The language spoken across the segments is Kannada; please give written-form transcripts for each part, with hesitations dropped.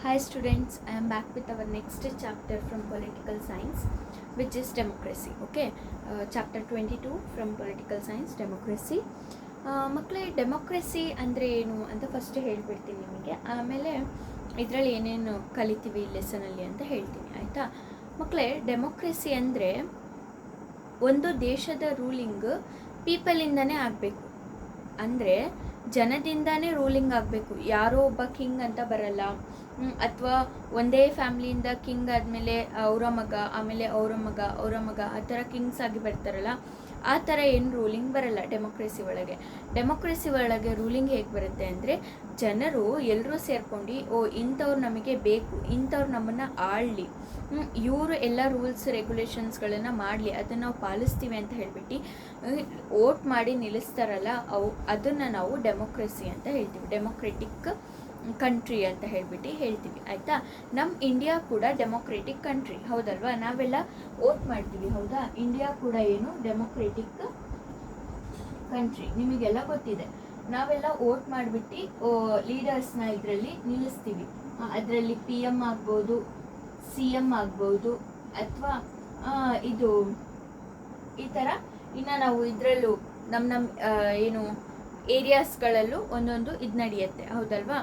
Hi students, I am back with our next chapter from political science, which is democracy. Okay, chapter 22 from political science, democracy. ಮಕ್ಕಳೇ ಡೆಮೋಕ್ರೆಸಿ ಅಂದರೆ ಏನು ಅಂತ ಫಸ್ಟ್ ಹೇಳ್ಬಿಡ್ತೀನಿ ನಿಮಗೆ, ಆಮೇಲೆ ಇದರಲ್ಲಿ ಏನೇನು ಕಲಿತೀವಿ ಲೆಸನಲ್ಲಿ ಅಂತ ಹೇಳ್ತೀನಿ, ಆಯಿತಾ ಮಕ್ಕಳೇ. ಡೆಮೋಕ್ರೆಸಿ ಅಂದರೆ ಒಂದು ದೇಶದ ರೂಲಿಂಗ್ ಪೀಪಲಿಂದನೇ ಆಗಬೇಕು, ಅಂದರೆ ಜನದಿಂದಾನೇ ರೂಲಿಂಗ್ ಆಗಬೇಕು. ಯಾರೋ ಒಬ್ಬ ಕಿಂಗ್ ಅಂತ ಬರಲ್ಲ, ಅಥವಾ ಒಂದೇ ಫ್ಯಾಮ್ಲಿಯಿಂದ ಕಿಂಗ್ ಆದಮೇಲೆ ಅವರ ಮಗ, ಆಮೇಲೆ ಅವರ ಮಗ ಆ ಥರ ಕಿಂಗ್ಸ್ ಆಗಿ ಬರ್ತಾರಲ್ಲ, ಆ ಥರ ಏನು ರೂಲಿಂಗ್ ಬರಲ್ಲ ಡೆಮೋಕ್ರೆಸಿ ಒಳಗೆ ರೂಲಿಂಗ್ ಹೇಗೆ ಬರುತ್ತೆ ಅಂದರೆ, ಜನರು ಎಲ್ಲರೂ ಸೇರ್ಕೊಂಡು ಇಂಥವ್ರು ನಮಗೆ ಬೇಕು, ಇಂಥವ್ರು ನಮ್ಮನ್ನು ಆಳಲಿ, ಇವರು ಎಲ್ಲ ರೂಲ್ಸ್ ರೆಗ್ಯುಲೇಷನ್ಸ್ಗಳನ್ನು ಮಾಡಲಿ, ಅದನ್ನು ನಾವು ಪಾಲಿಸ್ತೀವಿ ಅಂತ ಹೇಳಿಬಿಟ್ಟು ವೋಟ್ ಮಾಡಿ ನಿಲ್ಲಿಸ್ತಾರಲ್ಲ, ಅದನ್ನು ನಾವು ಡೆಮೋಕ್ರೆಸಿ ಅಂತ ಹೇಳ್ತೀವಿ, ಡೆಮೋಕ್ರೆಟಿಕ್ ಕಂಟ್ರಿ ಅಂತ ಹೇಳ್ತೀವಿ, ಆಯಿತಾ. ನಮ್ಮ ಇಂಡಿಯಾ ಕೂಡ ಡೆಮೋಕ್ರೆಟಿಕ್ ಕಂಟ್ರಿ, ಹೌದಲ್ವಾ? ನಾವೆಲ್ಲ ವೋಟ್ ಮಾಡ್ತೀವಿ, ಹೌದಾ? ಇಂಡಿಯಾ ಕೂಡ ಏನು ಡೆಮೋಕ್ರೆಟಿಕ್ ಕಂಟ್ರಿ, ನಿಮಗೆಲ್ಲ ಗೊತ್ತಿದೆ. ನಾವೆಲ್ಲ ವೋಟ್ ಮಾಡಿಬಿಟ್ಟು ಲೀಡರ್ಸ್ನ ಇದರಲ್ಲಿ ನಿಲ್ಲಿಸ್ತೀವಿ. ಅದರಲ್ಲಿ PM ಆಗ್ಬೋದು, CM ಆಗ್ಬೋದು, ಅಥವಾ ಇದು ಈ ಥರ. ಇನ್ನು ನಾವು ಇದರಲ್ಲೂ ನಮ್ಮ ಏನು ಏರಿಯಾಸ್ಗಳಲ್ಲೂ ಒಂದೊಂದು ಇದು ನಡೆಯುತ್ತೆ, ಹೌದಲ್ವಾ?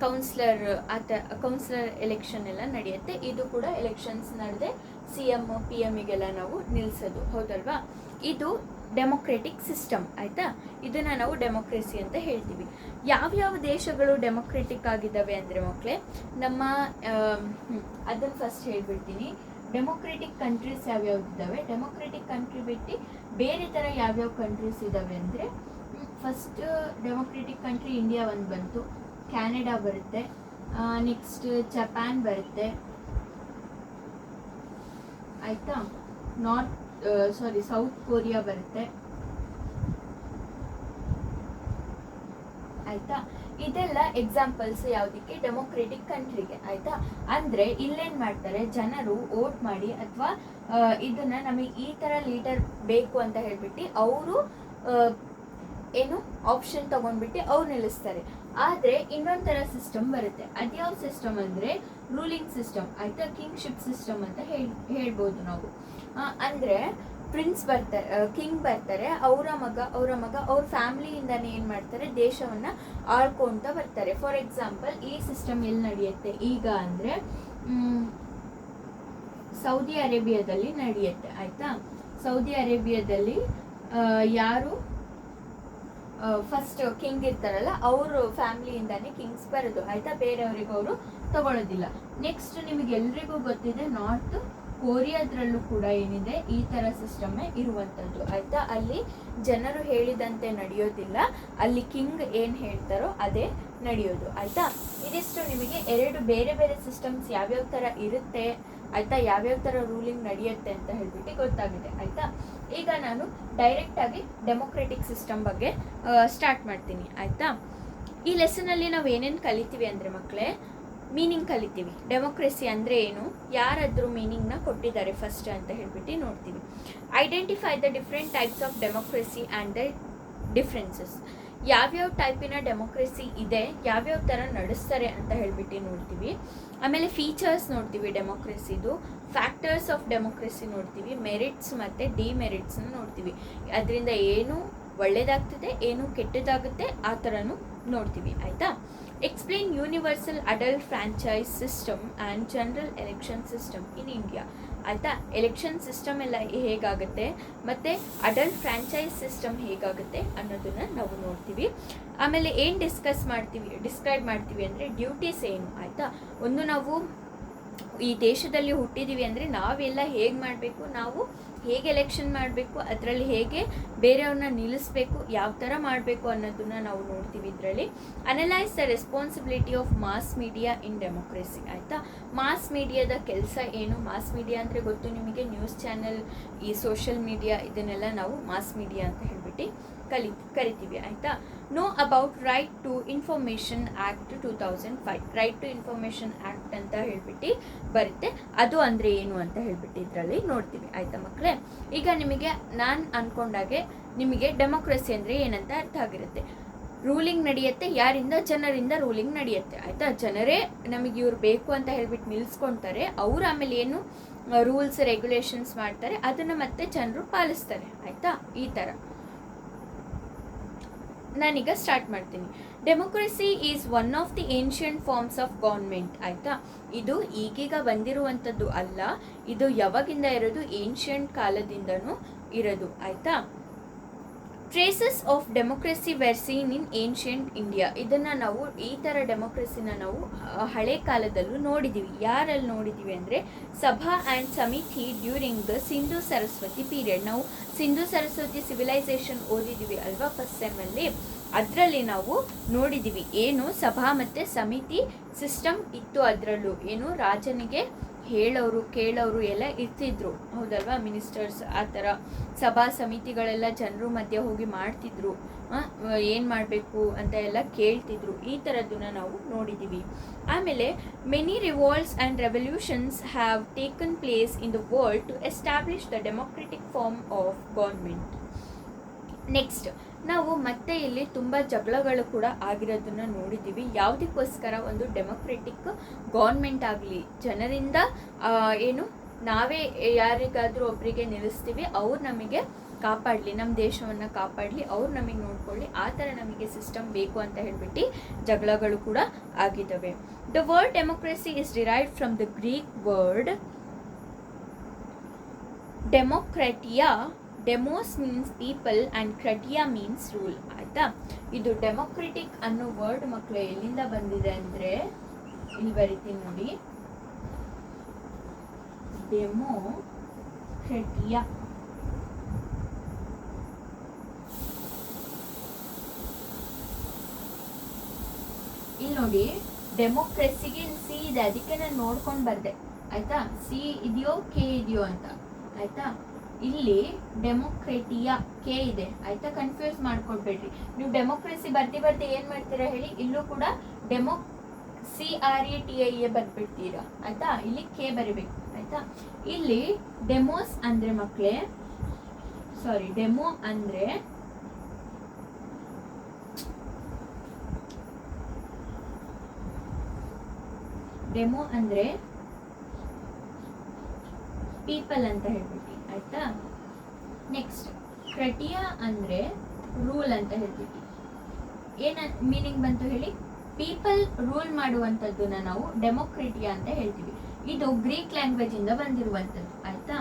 ಕೌನ್ಸಿಲರ್ ಎಲೆಕ್ಷನ್ ಎಲ್ಲ ನಡೆಯುತ್ತೆ. ಇದು ಕೂಡ ಎಲೆಕ್ಷನ್ಸ್ ನಡೆದೆ CM PM-ಗೆಲ್ಲ ನಾವು ನಿಲ್ಲಿಸೋದು, ಹೌದಲ್ವಾ? ಇದು ಡೆಮೋಕ್ರೆಟಿಕ್ ಸಿಸ್ಟಮ್, ಆಯಿತಾ. ಇದನ್ನು ನಾವು ಡೆಮೋಕ್ರೆಸಿ ಅಂತ ಹೇಳ್ತೀವಿ. ಯಾವ್ಯಾವ ದೇಶಗಳು ಡೆಮೋಕ್ರೆಟಿಕ್ ಆಗಿದ್ದಾವೆ ಅಂದರೆ ಮಕ್ಕಳೇ, ನಮ್ಮ ಅದನ್ನು ಫಸ್ಟ್ ಹೇಳ್ಬಿಡ್ತೀನಿ. ಡೆಮೋಕ್ರೆಟಿಕ್ ಕಂಟ್ರೀಸ್ ಯಾವ್ಯಾವ್ದಿದ್ದಾವೆ, ಡೆಮೋಕ್ರೆಟಿಕ್ ಕಂಟ್ರಿ ಬಿಟ್ಟು ಬೇರೆ ಥರ ಯಾವ್ಯಾವ ಕಂಟ್ರೀಸ್ ಇದ್ದಾವೆ ಅಂದರೆ, ಫಸ್ಟ್ ಡೆಮೋಕ್ರೆಟಿಕ್ ಕಂಟ್ರಿ ಇಂಡಿಯಾ ಒಂದು ಬಂತು, ಕ್ಯಾನಡಾ ಬರುತ್ತೆ, ನೆಕ್ಸ್ಟ್ ಜಪಾನ್ ಬರುತ್ತೆ, ಆಯಿತಾ. ಸೌತ್ ಕೊರಿಯಾ ಬರುತ್ತೆ, ಆಯಿತಾ. ಇದೆಲ್ಲ ಎಕ್ಸಾಂಪಲ್ಸ್ ಯಾವುದಕ್ಕೆ, ಡೆಮೋಕ್ರೆಟಿಕ್ ಕಂಟ್ರಿಗೆ, ಆಯಿತಾ. ಅಂದರೆ ಇಲ್ಲೇನು ಮಾಡ್ತಾರೆ, ಜನರು ವೋಟ್ ಮಾಡಿ ಅಥವಾ ಇದನ್ನು ನಮಗೆ ಈ ಥರ ಲೀಡರ್ ಬೇಕು ಅಂತ ಹೇಳ್ಬಿಟ್ಟು ಅವರು ಏನು ಆಪ್ಷನ್ ತೊಗೊಂಡ್ಬಿಟ್ಟು ಅವ್ರು ನಿಲ್ಲಿಸ್ತಾರೆ. ಆದರೆ ಇನ್ನೊಂದು ಥರ ಸಿಸ್ಟಮ್ ಬರುತ್ತೆ. ಅದ್ಯಾವ ಸಿಸ್ಟಮ್ ಅಂದರೆ ರೂಲಿಂಗ್ ಸಿಸ್ಟಮ್, ಆಯಿತಾ. ಕಿಂಗ್ಶಿಪ್ ಸಿಸ್ಟಮ್ ಅಂತ ಹೇಳ್ಬೋದು ನಾವು. ಅಂದರೆ ಕಿಂಗ್ ಬರ್ತಾರೆ, ಅವರ ಮಗ ಅವ್ರ ಫ್ಯಾಮಿಲಿಯಿಂದಾನೇ ಏನು ಮಾಡ್ತಾರೆ, ದೇಶವನ್ನು ಆಳ್ಕೊತ ಬರ್ತಾರೆ. ಫಾರ್ ಎಕ್ಸಾಂಪಲ್ ಈ ಸಿಸ್ಟಮ್ ಎಲ್ಲಿ ನಡೆಯುತ್ತೆ ಈಗ ಅಂದರೆ, ಸೌದಿ ಅರೇಬಿಯಾದಲ್ಲಿ ನಡೆಯುತ್ತೆ, ಆಯಿತಾ. ಸೌದಿ ಅರೇಬಿಯಾದಲ್ಲಿ ಯಾರು ಫಸ್ಟ್ ಕಿಂಗ್ ಇರ್ತಾರಲ್ಲ, ಅವರು ಫ್ಯಾಮಿಲಿಯಿಂದಾನೇ ಕಿಂಗ್ಸ್ ಬರೋದು, ಆಯಿತಾ. ಬೇರೆಯವರಿಗೂ ಅವರು ತಗೊಳ್ಳೋದಿಲ್ಲ. ನೆಕ್ಸ್ಟ್ ನಿಮಗೆ ಎಲ್ರಿಗೂ ಗೊತ್ತಿದೆ, ನಾರ್ತ್ ಕೊರಿಯಾದ್ರಲ್ಲೂ ಕೂಡ ಏನಿದೆ, ಈ ಥರ ಸಿಸ್ಟಮ್ಮೇ ಇರುವಂಥದ್ದು, ಆಯಿತಾ. ಅಲ್ಲಿ ಜನರು ಹೇಳಿದಂತೆ ನಡೆಯೋದಿಲ್ಲ, ಅಲ್ಲಿ ಕಿಂಗ್ ಏನು ಹೇಳ್ತಾರೋ ಅದೇ ನಡೆಯೋದು, ಆಯಿತಾ. ಇದಿಷ್ಟು ನಿಮಗೆ ಎರಡು ಬೇರೆ ಬೇರೆ ಸಿಸ್ಟಮ್ಸ್ ಯಾವ್ಯಾವ ಥರ ಇರುತ್ತೆ, ಆಯಿತಾ, ಯಾವ್ಯಾವ ಥರ ರೂಲಿಂಗ್ ನಡೆಯುತ್ತೆ ಅಂತ ಹೇಳ್ಬಿಟ್ಟು ಗೊತ್ತಾಗಿದೆ, ಆಯಿತಾ. ಈಗ ನಾನು ಡೈರೆಕ್ಟಾಗಿ ಡೆಮೋಕ್ರೆಟಿಕ್ ಸಿಸ್ಟಮ್ ಬಗ್ಗೆ ಸ್ಟಾರ್ಟ್ ಮಾಡ್ತೀನಿ, ಆಯಿತಾ. ಈ ಲೆಸನಲ್ಲಿ ನಾವು ಏನೇನು ಕಲಿತೀವಿ ಅಂದರೆ ಮಕ್ಕಳೇ, ಮೀನಿಂಗ್ ಕಲಿತೀವಿ. ಡೆಮೋಕ್ರೆಸಿ ಅಂದರೆ ಏನು, ಯಾರಾದರೂ ಮೀನಿಂಗ್ನ ಕೊಟ್ಟಿದ್ದಾರೆ ಫಸ್ಟ್ ಅಂತ ಹೇಳ್ಬಿಟ್ಟು ನೋಡ್ತೀವಿ. Identify the different types of democracy and the differences. ಯಾವ್ಯಾವ ಟೈಪಿನ ಡೆಮೋಕ್ರೆಸಿ ಇದೆ, ಯಾವ್ಯಾವ ಥರ ನಡೆಸ್ತಾರೆ ಅಂತ ಹೇಳ್ಬಿಟ್ಟು ನೋಡ್ತೀವಿ. ಆಮೇಲೆ ಫೀಚರ್ಸ್ ನೋಡ್ತೀವಿ ಡೆಮೋಕ್ರೆಸಿದು, ಫ್ಯಾಕ್ಟರ್ಸ್ ಆಫ್ ಡೆಮೋಕ್ರೆಸಿ ನೋಡ್ತೀವಿ, ಮೆರಿಟ್ಸ್ ಮತ್ತು ಡಿಮೆರಿಟ್ಸ್ನ ನೋಡ್ತೀವಿ. ಅದರಿಂದ ಏನು ಒಳ್ಳೆಯದಾಗ್ತದೆ, ಏನು ಕೆಟ್ಟದಾಗುತ್ತೆ ಆ ಥರನೂ ನೋಡ್ತೀವಿ, ಆಯಿತಾ. Explain universal adult franchise system and general election system in India, ಆಯಿತಾ. ಎಲೆಕ್ಷನ್ ಸಿಸ್ಟಮ್ ಎಲ್ಲ ಹೇಗಾಗುತ್ತೆ ಮತ್ತು ಅಡಲ್ಟ್ ಫ್ರಾಂಚೈಸ್ ಸಿಸ್ಟಮ್ ಹೇಗಾಗುತ್ತೆ ಅನ್ನೋದನ್ನು ನಾವು ನೋಡ್ತೀವಿ. ಆಮೇಲೆ ಏನು ಡಿಸ್ಕ್ರೈಬ್ ಮಾಡ್ತೀವಿ ಅಂದರೆ ಡ್ಯೂಟೀಸ್ ಏನು, ಆಯಿತಾ. ಒಂದು ನಾವು ಈ ದೇಶದಲ್ಲಿ ಹುಟ್ಟಿದ್ದೀವಿ ಅಂದರೆ ನಾವೆಲ್ಲ ಹೇಗೆ ಮಾಡಬೇಕು, ನಾವು ಹೇಗೆ ಎಲೆಕ್ಷನ್ ಮಾಡಬೇಕು, ಅದರಲ್ಲಿ ಹೇಗೆ ಬೇರೆಯವ್ರನ್ನ ನಿಲ್ಲಿಸಬೇಕು, ಯಾವ ಥರ ಮಾಡಬೇಕು ಅನ್ನೋದನ್ನು ನಾವು ನೋಡ್ತೀವಿ ಇದರಲ್ಲಿ. Analyse the responsibility of mass media in democracy, ಆಯಿತಾ. ಮಾಸ್ ಮೀಡಿಯಾದ ಕೆಲಸ ಏನು, ಮಾಸ್ ಮೀಡಿಯಾ ಅಂದರೆ ಗೊತ್ತು ನಿಮಗೆ, ನ್ಯೂಸ್ ಚಾನೆಲ್, ಈ ಸೋಷಿಯಲ್ ಮೀಡಿಯಾ, ಇದನ್ನೆಲ್ಲ ನಾವು ಮಾಸ್ ಮೀಡಿಯಾ ಅಂತ ಹೇಳ್ಬಿಟ್ಟು ಕರಿತೀವಿ, ಆಯಿತಾ. Know about right to information act 2005, right to information act ಅಂತ ಹೇಳ್ಬಿಟ್ಟು ಬರುತ್ತೆ. ಅದು ಅಂದರೆ ಏನು ಅಂತ ಹೇಳ್ಬಿಟ್ಟು ಇದರಲ್ಲಿ ನೋಡ್ತೀವಿ, ಆಯಿತಾ ಮಕ್ಕಳೇ. ಈಗ ನಿಮಗೆ ನಾನು ಅಂದ್ಕೊಂಡಾಗೆ ನಿಮಗೆ ಡೆಮೋಕ್ರೆಸಿ ಅಂದರೆ ಏನಂತ ಅರ್ಥ ಆಗಿರುತ್ತೆ. ರೂಲಿಂಗ್ ನಡೆಯುತ್ತೆ ಯಾರಿಂದ? ಜನರಿಂದ ರೂಲಿಂಗ್ ನಡೆಯುತ್ತೆ ಆಯ್ತಾ. ಜನರೇ ನಮಗೆ ಇವ್ರು ಬೇಕು ಅಂತ ಹೇಳ್ಬಿಟ್ಟು ನಿಲ್ಸ್ಕೊಳ್ತಾರೆ, ಅವ್ರು ಆಮೇಲೆ ಏನು ರೂಲ್ಸ್ ರೆಗ್ಯುಲೇಷನ್ಸ್ ಮಾಡ್ತಾರೆ ಅದನ್ನ ಮತ್ತೆ ಜನರು ಪಾಲಿಸ್ತಾರೆ ಆಯ್ತಾ. ಈ ತರ ನಾನೀಗ ಸ್ಟಾರ್ಟ್ ಮಾಡ್ತೀನಿ. Democracy is one of the ancient forms of government ಆಯ್ತಾ. ಇದು ಈಗೀಗ ಬಂದಿರುವಂಥದ್ದು ಅಲ್ಲ, ಇದು ಯಾವಾಗಿಂದ ಇರೋದು? ಏನ್ಷಿಯಂಟ್ ಕಾಲದಿಂದನೂ ಇರೋದು ಆಯ್ತಾ. Traces of democracy were seen in ancient India. ಇದನ್ನ ನಾವು ಈ ಥರ ಡೆಮೋಕ್ರಸಿನ ನಾವು ಹಳೆ ಕಾಲದಲ್ಲೂ ನೋಡಿದ್ದೀವಿ. ಯಾರಲ್ಲಿ ನೋಡಿದ್ದೀವಿ ಅಂದರೆ ಸಭಾ ಆ್ಯಂಡ್ ಸಮಿತಿ during the Sindhu Saraswati period. ನಾವು ಸಿಂಧು ಸರಸ್ವತಿ ಸಿವಿಲೈಸೇಷನ್ ಓದಿದ್ದೀವಿ ಅಲ್ವಾ ಫಸ್ಟ್ ಸೆಮ್ಮಲ್ಲಿ, ಅದರಲ್ಲಿ ನಾವು ನೋಡಿದ್ದೀವಿ ಏನು ಸಭಾ ಮತ್ತು ಸಮಿತಿ ಸಿಸ್ಟಮ್ ಇತ್ತು. ಅದರಲ್ಲೂ ಏನು ರಾಜನಿಗೆ ಹೇಳೋರು ಕೇಳೋರು ಎಲ್ಲ ಇರ್ತಿದ್ರು ಹೌದಲ್ವಾ, ಮಿನಿಸ್ಟರ್ಸ್ ಆ ಥರ ಸಭಾ ಸಮಿತಿಗಳೆಲ್ಲ ಜನರು ಮಧ್ಯೆ ಹೋಗಿ ಮಾಡ್ತಿದ್ರು, ಏನು ಮಾಡಬೇಕು ಅಂತ ಎಲ್ಲ ಕೇಳ್ತಿದ್ರು. ಈ ಥರದ್ದನ್ನ ನಾವು ನೋಡಿದ್ದೀವಿ. ಆಮೇಲೆ many revolts and revolutions have taken place in the world to establish the democratic form of government. Next ನಾವು ಮತ್ತೆ ಇಲ್ಲಿ ತುಂಬ ಜಗಳಗಳು ಕೂಡ ಆಗಿರೋದನ್ನ ನೋಡಿದ್ದೀವಿ. ಯಾವುದಕ್ಕೋಸ್ಕರ? ಒಂದು ಡೆಮೋಕ್ರೆಟಿಕ್ ಗೌರ್ಮೆಂಟ್ ಆಗಲಿ, ಜನರಿಂದ ಏನು ನಾವೇ ಯಾರಿಗಾದರೂ ಒಬ್ಬರಿಗೆ ನಿಲ್ಲಿಸ್ತೀವಿ, ಅವ್ರು ನಮಗೆ ಕಾಪಾಡಲಿ, ನಮ್ಮ ದೇಶವನ್ನು ಕಾಪಾಡಲಿ, ಅವ್ರು ನಮಗೆ ನೋಡ್ಕೊಳ್ಳಿ, ಆ ಥರ ನಮಗೆ ಸಿಸ್ಟಮ್ ಬೇಕು ಅಂತ ಹೇಳ್ಬಿಟ್ಟು ಜಗಳಗಳು ಕೂಡ ಆಗಿದ್ದಾವೆ. The word democracy is derived from the Greek word demokratia. Demos means people and kratia means rule ಆಯಿತಾ. ಇದು ಡೆಮೋಕ್ರೆಟಿಕ್ ಅನ್ನೋ ವರ್ಡ್ ಮಕ್ಕಳು ಎಲ್ಲಿಂದ ಬಂದಿದೆ ಅಂದರೆ ಇಲ್ಲಿ ಬರೀತೀನಿ ನೋಡಿ, ಡೆಮೋಕ್ರೆಟಿಯಾ. ಇಲ್ಲಿ ನೋಡಿ ಡೆಮೋಕ್ರೆಸಿಗೆ ಸಿ ಇದೆ, ಅದಕ್ಕೆ ನಾನು ನೋಡ್ಕೊಂಡು ಬಂದೆ ಆಯ್ತಾ. ಸಿ ಇದೆಯೋ ಕೆ ಇದೆಯೋ ಅಂತ ಆಯ್ತಾ. ಇಲ್ಲಿ ಡೆಮೋಕ್ರೆಟಿಯಾ ಕೆ ಇದೆ ಆಯ್ತಾ, ಕನ್ಫ್ಯೂಸ್ ಮಾಡ್ಕೊಡ್ಬೇಡ್ರಿ. ನೀವು ಡೆಮೋಕ್ರೆಸಿ ಬರ್ತಿ ಏನ್ ಮಾಡ್ತೀರಾ ಹೇಳಿ, ಇಲ್ಲೂ ಕೂಡ CRETIA ಬರ್ಬಿಡ್ತೀರಾ ಆಯ್ತಾ. ಇಲ್ಲಿ ಕೆ ಬರಿಬೇಕು ಆಯ್ತಾ. ಇಲ್ಲಿ ಡೆಮೋಸ್ ಅಂದ್ರೆ ಮಕ್ಕಳೇ, ಸಾರಿ ಡೆಮೋ ಅಂದ್ರೆ ಪೀಪಲ್ ಅಂತ ಹೇಳ್ಬಿಟ್ಟು ಆಯ್ತಾ. ನೆಕ್ಸ್ಟ್ ಕ್ರಟಿಯಾ ಅಂದ್ರೆ ರೂಲ್ ಅಂತ ಹೇಳ್ಬಿಟ್ಟು ಏನ ಮೀನಿಂಗ್ ಬಂತು ಹೇಳಿ, ಪೀಪಲ್ ರೂಲ್ ಮಾಡುವಂಥದ್ದನ್ನ ನಾವು ಡೆಮೋಕ್ರೆಟಿಯಾ ಅಂತ ಹೇಳ್ತೀವಿ. ಇದು ಗ್ರೀಕ್ ಲ್ಯಾಂಗ್ವೇಜ್ ಇಂದ ಬಂದಿರುವಂಥದ್ದು ಆಯ್ತಾ.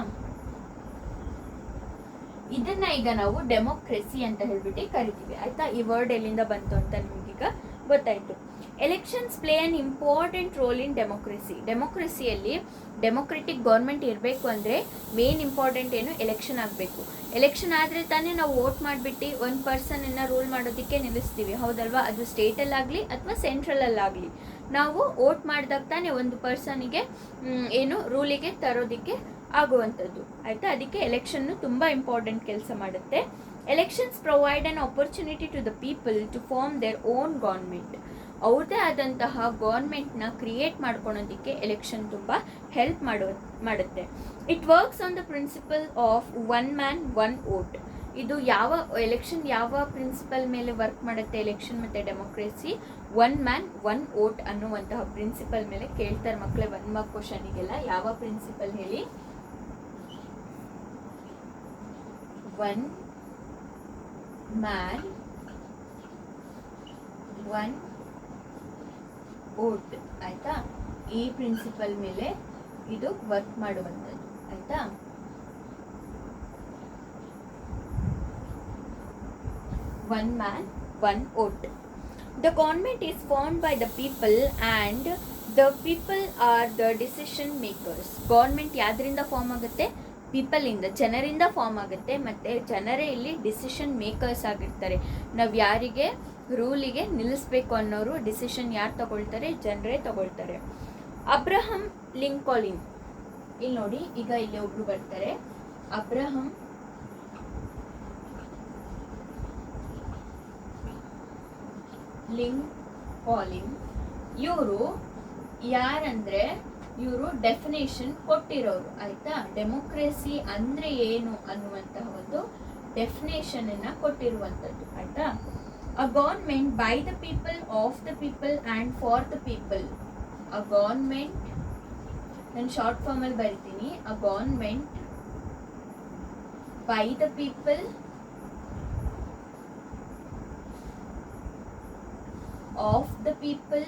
ಇದನ್ನ ಈಗ ನಾವು ಡೆಮೋಕ್ರೆಸಿ ಅಂತ ಹೇಳ್ಬಿಟ್ಟು ಕರಿತೀವಿ ಆಯ್ತಾ. ಈ ವರ್ಡ್ ಎಲ್ಲಿಂದ ಬಂತು ಅಂತ ನಿಮಗೀಗ ಗೊತ್ತಾಯ್ತು. Elections play an important role in democracy. ಡೆಮೋಕ್ರೆಸಿಯಲ್ಲಿ ಡೆಮೋಕ್ರೆಟಿಕ್ ಗೌರ್ಮೆಂಟ್ ಇರಬೇಕು ಅಂದರೆ ಮೇನ್ ಇಂಪಾರ್ಟೆಂಟ್ ಏನು, ಎಲೆಕ್ಷನ್ ಆಗಬೇಕು. ಎಲೆಕ್ಷನ್ ಆದರೆ ತಾನೇ ನಾವು ವೋಟ್ ಮಾಡಿಬಿಟ್ಟು ಒಂದು ಪರ್ಸನನ್ನು ರೂಲ್ ಮಾಡೋದಕ್ಕೆ ನಿಲ್ಲಿಸ್ತೀವಿ ಹೌದಲ್ವಾ. ಅದು ಸ್ಟೇಟಲ್ಲಾಗಲಿ ಅಥವಾ ಸೆಂಟ್ರಲಲ್ಲಾಗಲಿ ನಾವು ವೋಟ್ ಮಾಡಿದಾಗ ತಾನೇ ಒಂದು ಪರ್ಸನಿಗೆ ಏನು ರೂಲಿಗೆ ತರೋದಕ್ಕೆ ಆಗುವಂಥದ್ದು ಆಯಿತಾ. ಅದಕ್ಕೆ ಎಲೆಕ್ಷನ್ನು ತುಂಬ ಇಂಪಾರ್ಟೆಂಟ್ ಕೆಲಸ ಮಾಡುತ್ತೆ. Elections provide an opportunity to the people to form their own government. ಅವ್ರದ್ದೇ ಆದಂತಹ ಗೌರ್ಮೆಂಟ್ನ ಕ್ರಿಯೇಟ್ ಮಾಡ್ಕೊಳೋದಕ್ಕೆ ಎಲೆಕ್ಷನ್ ತುಂಬ ಹೆಲ್ಪ್ ಮಾಡುತ್ತೆ. It works on the principle of one man one vote. ಇದು ಯಾವ ಎಲೆಕ್ಷನ್ ಯಾವ ಪ್ರಿನ್ಸಿಪಲ್ ಮೇಲೆ ವರ್ಕ್ ಮಾಡುತ್ತೆ ಎಲೆಕ್ಷನ್ ಮತ್ತು democracy? One man one vote ಅನ್ನುವಂತಹ ಪ್ರಿನ್ಸಿಪಲ್ ಮೇಲೆ ಕೇಳ್ತಾರೆ ಮಕ್ಕಳೇ 1 ಮಾರ್ಕ್ ಕ್ವಶನಿಗೆಲ್ಲ. ಯಾವ ಪ್ರಿನ್ಸಿಪಲ್ ಹೇಳಿ? ಒನ್ ಮ್ಯಾನ್ ಒನ್ ವೋಟ್ ಆಯ್ತಾ. ಈ ಪ್ರಿನ್ಸಿಪಲ್ ಮೇಲೆ ಇದು ವರ್ಕ್ ಮಾಡುವಂಥದ್ದು ಆಯ್ತಾ. One man one vote. The government is formed by the people and the people are the decision makers. Government ಯಾವ್ದ್ರಿಂದ ಫಾರ್ಮ್ ಆಗುತ್ತೆ? ಪೀಪಲಿಂದ, ಜನರಿಂದ ಫಾರ್ಮ್ ಆಗುತ್ತೆ. ಮತ್ತು ಜನರೇ ಇಲ್ಲಿ ಡಿಸಿಷನ್ ಮೇಕರ್ಸ್ ಆಗಿರ್ತಾರೆ. ನಾವು ಯಾರಿಗೆ ರೂಲಿಗೆ ನಿಲ್ಲಿಸ್ಬೇಕು ಅನ್ನೋರು ಡಿಸಿಷನ್ ಯಾರು ತಗೊಳ್ತಾರೆ? ಜನರೇ ತಗೊಳ್ತಾರೆ. ಅಬ್ರಹಂ ಲಿಂಕಾಲಿನ್. ಇಲ್ಲಿ ನೋಡಿ, ಈಗ ಇಲ್ಲಿ ಒಬ್ರು ಬರ್ತಾರೆ, ಅಬ್ರಹಂ ಲಿಂಕಾಲಿನ್. ಇವರು ಯಾರಂದ್ರೆ ಇವರು ಡೆಫಿನೇಷನ್ ಕೊಟ್ಟಿರೋರು ಆಯ್ತಾ. ಡೆಮೋಕ್ರೆಸಿ ಅಂದ್ರೆ ಏನು ಅನ್ನುವಂತಹ ಒಂದು ಡೆಫಿನೇಷನ್ ಅನ್ನ ಕೊಟ್ಟಿರುವಂಥದ್ದು ಆಯ್ತಾ. A government by the people, of the people and for the people. A government, ನಾನು ಶಾರ್ಟ್ ಫಾರ್ಮಲ್ಲಿ ಬರಿತೀನಿ. A government by the people, of the people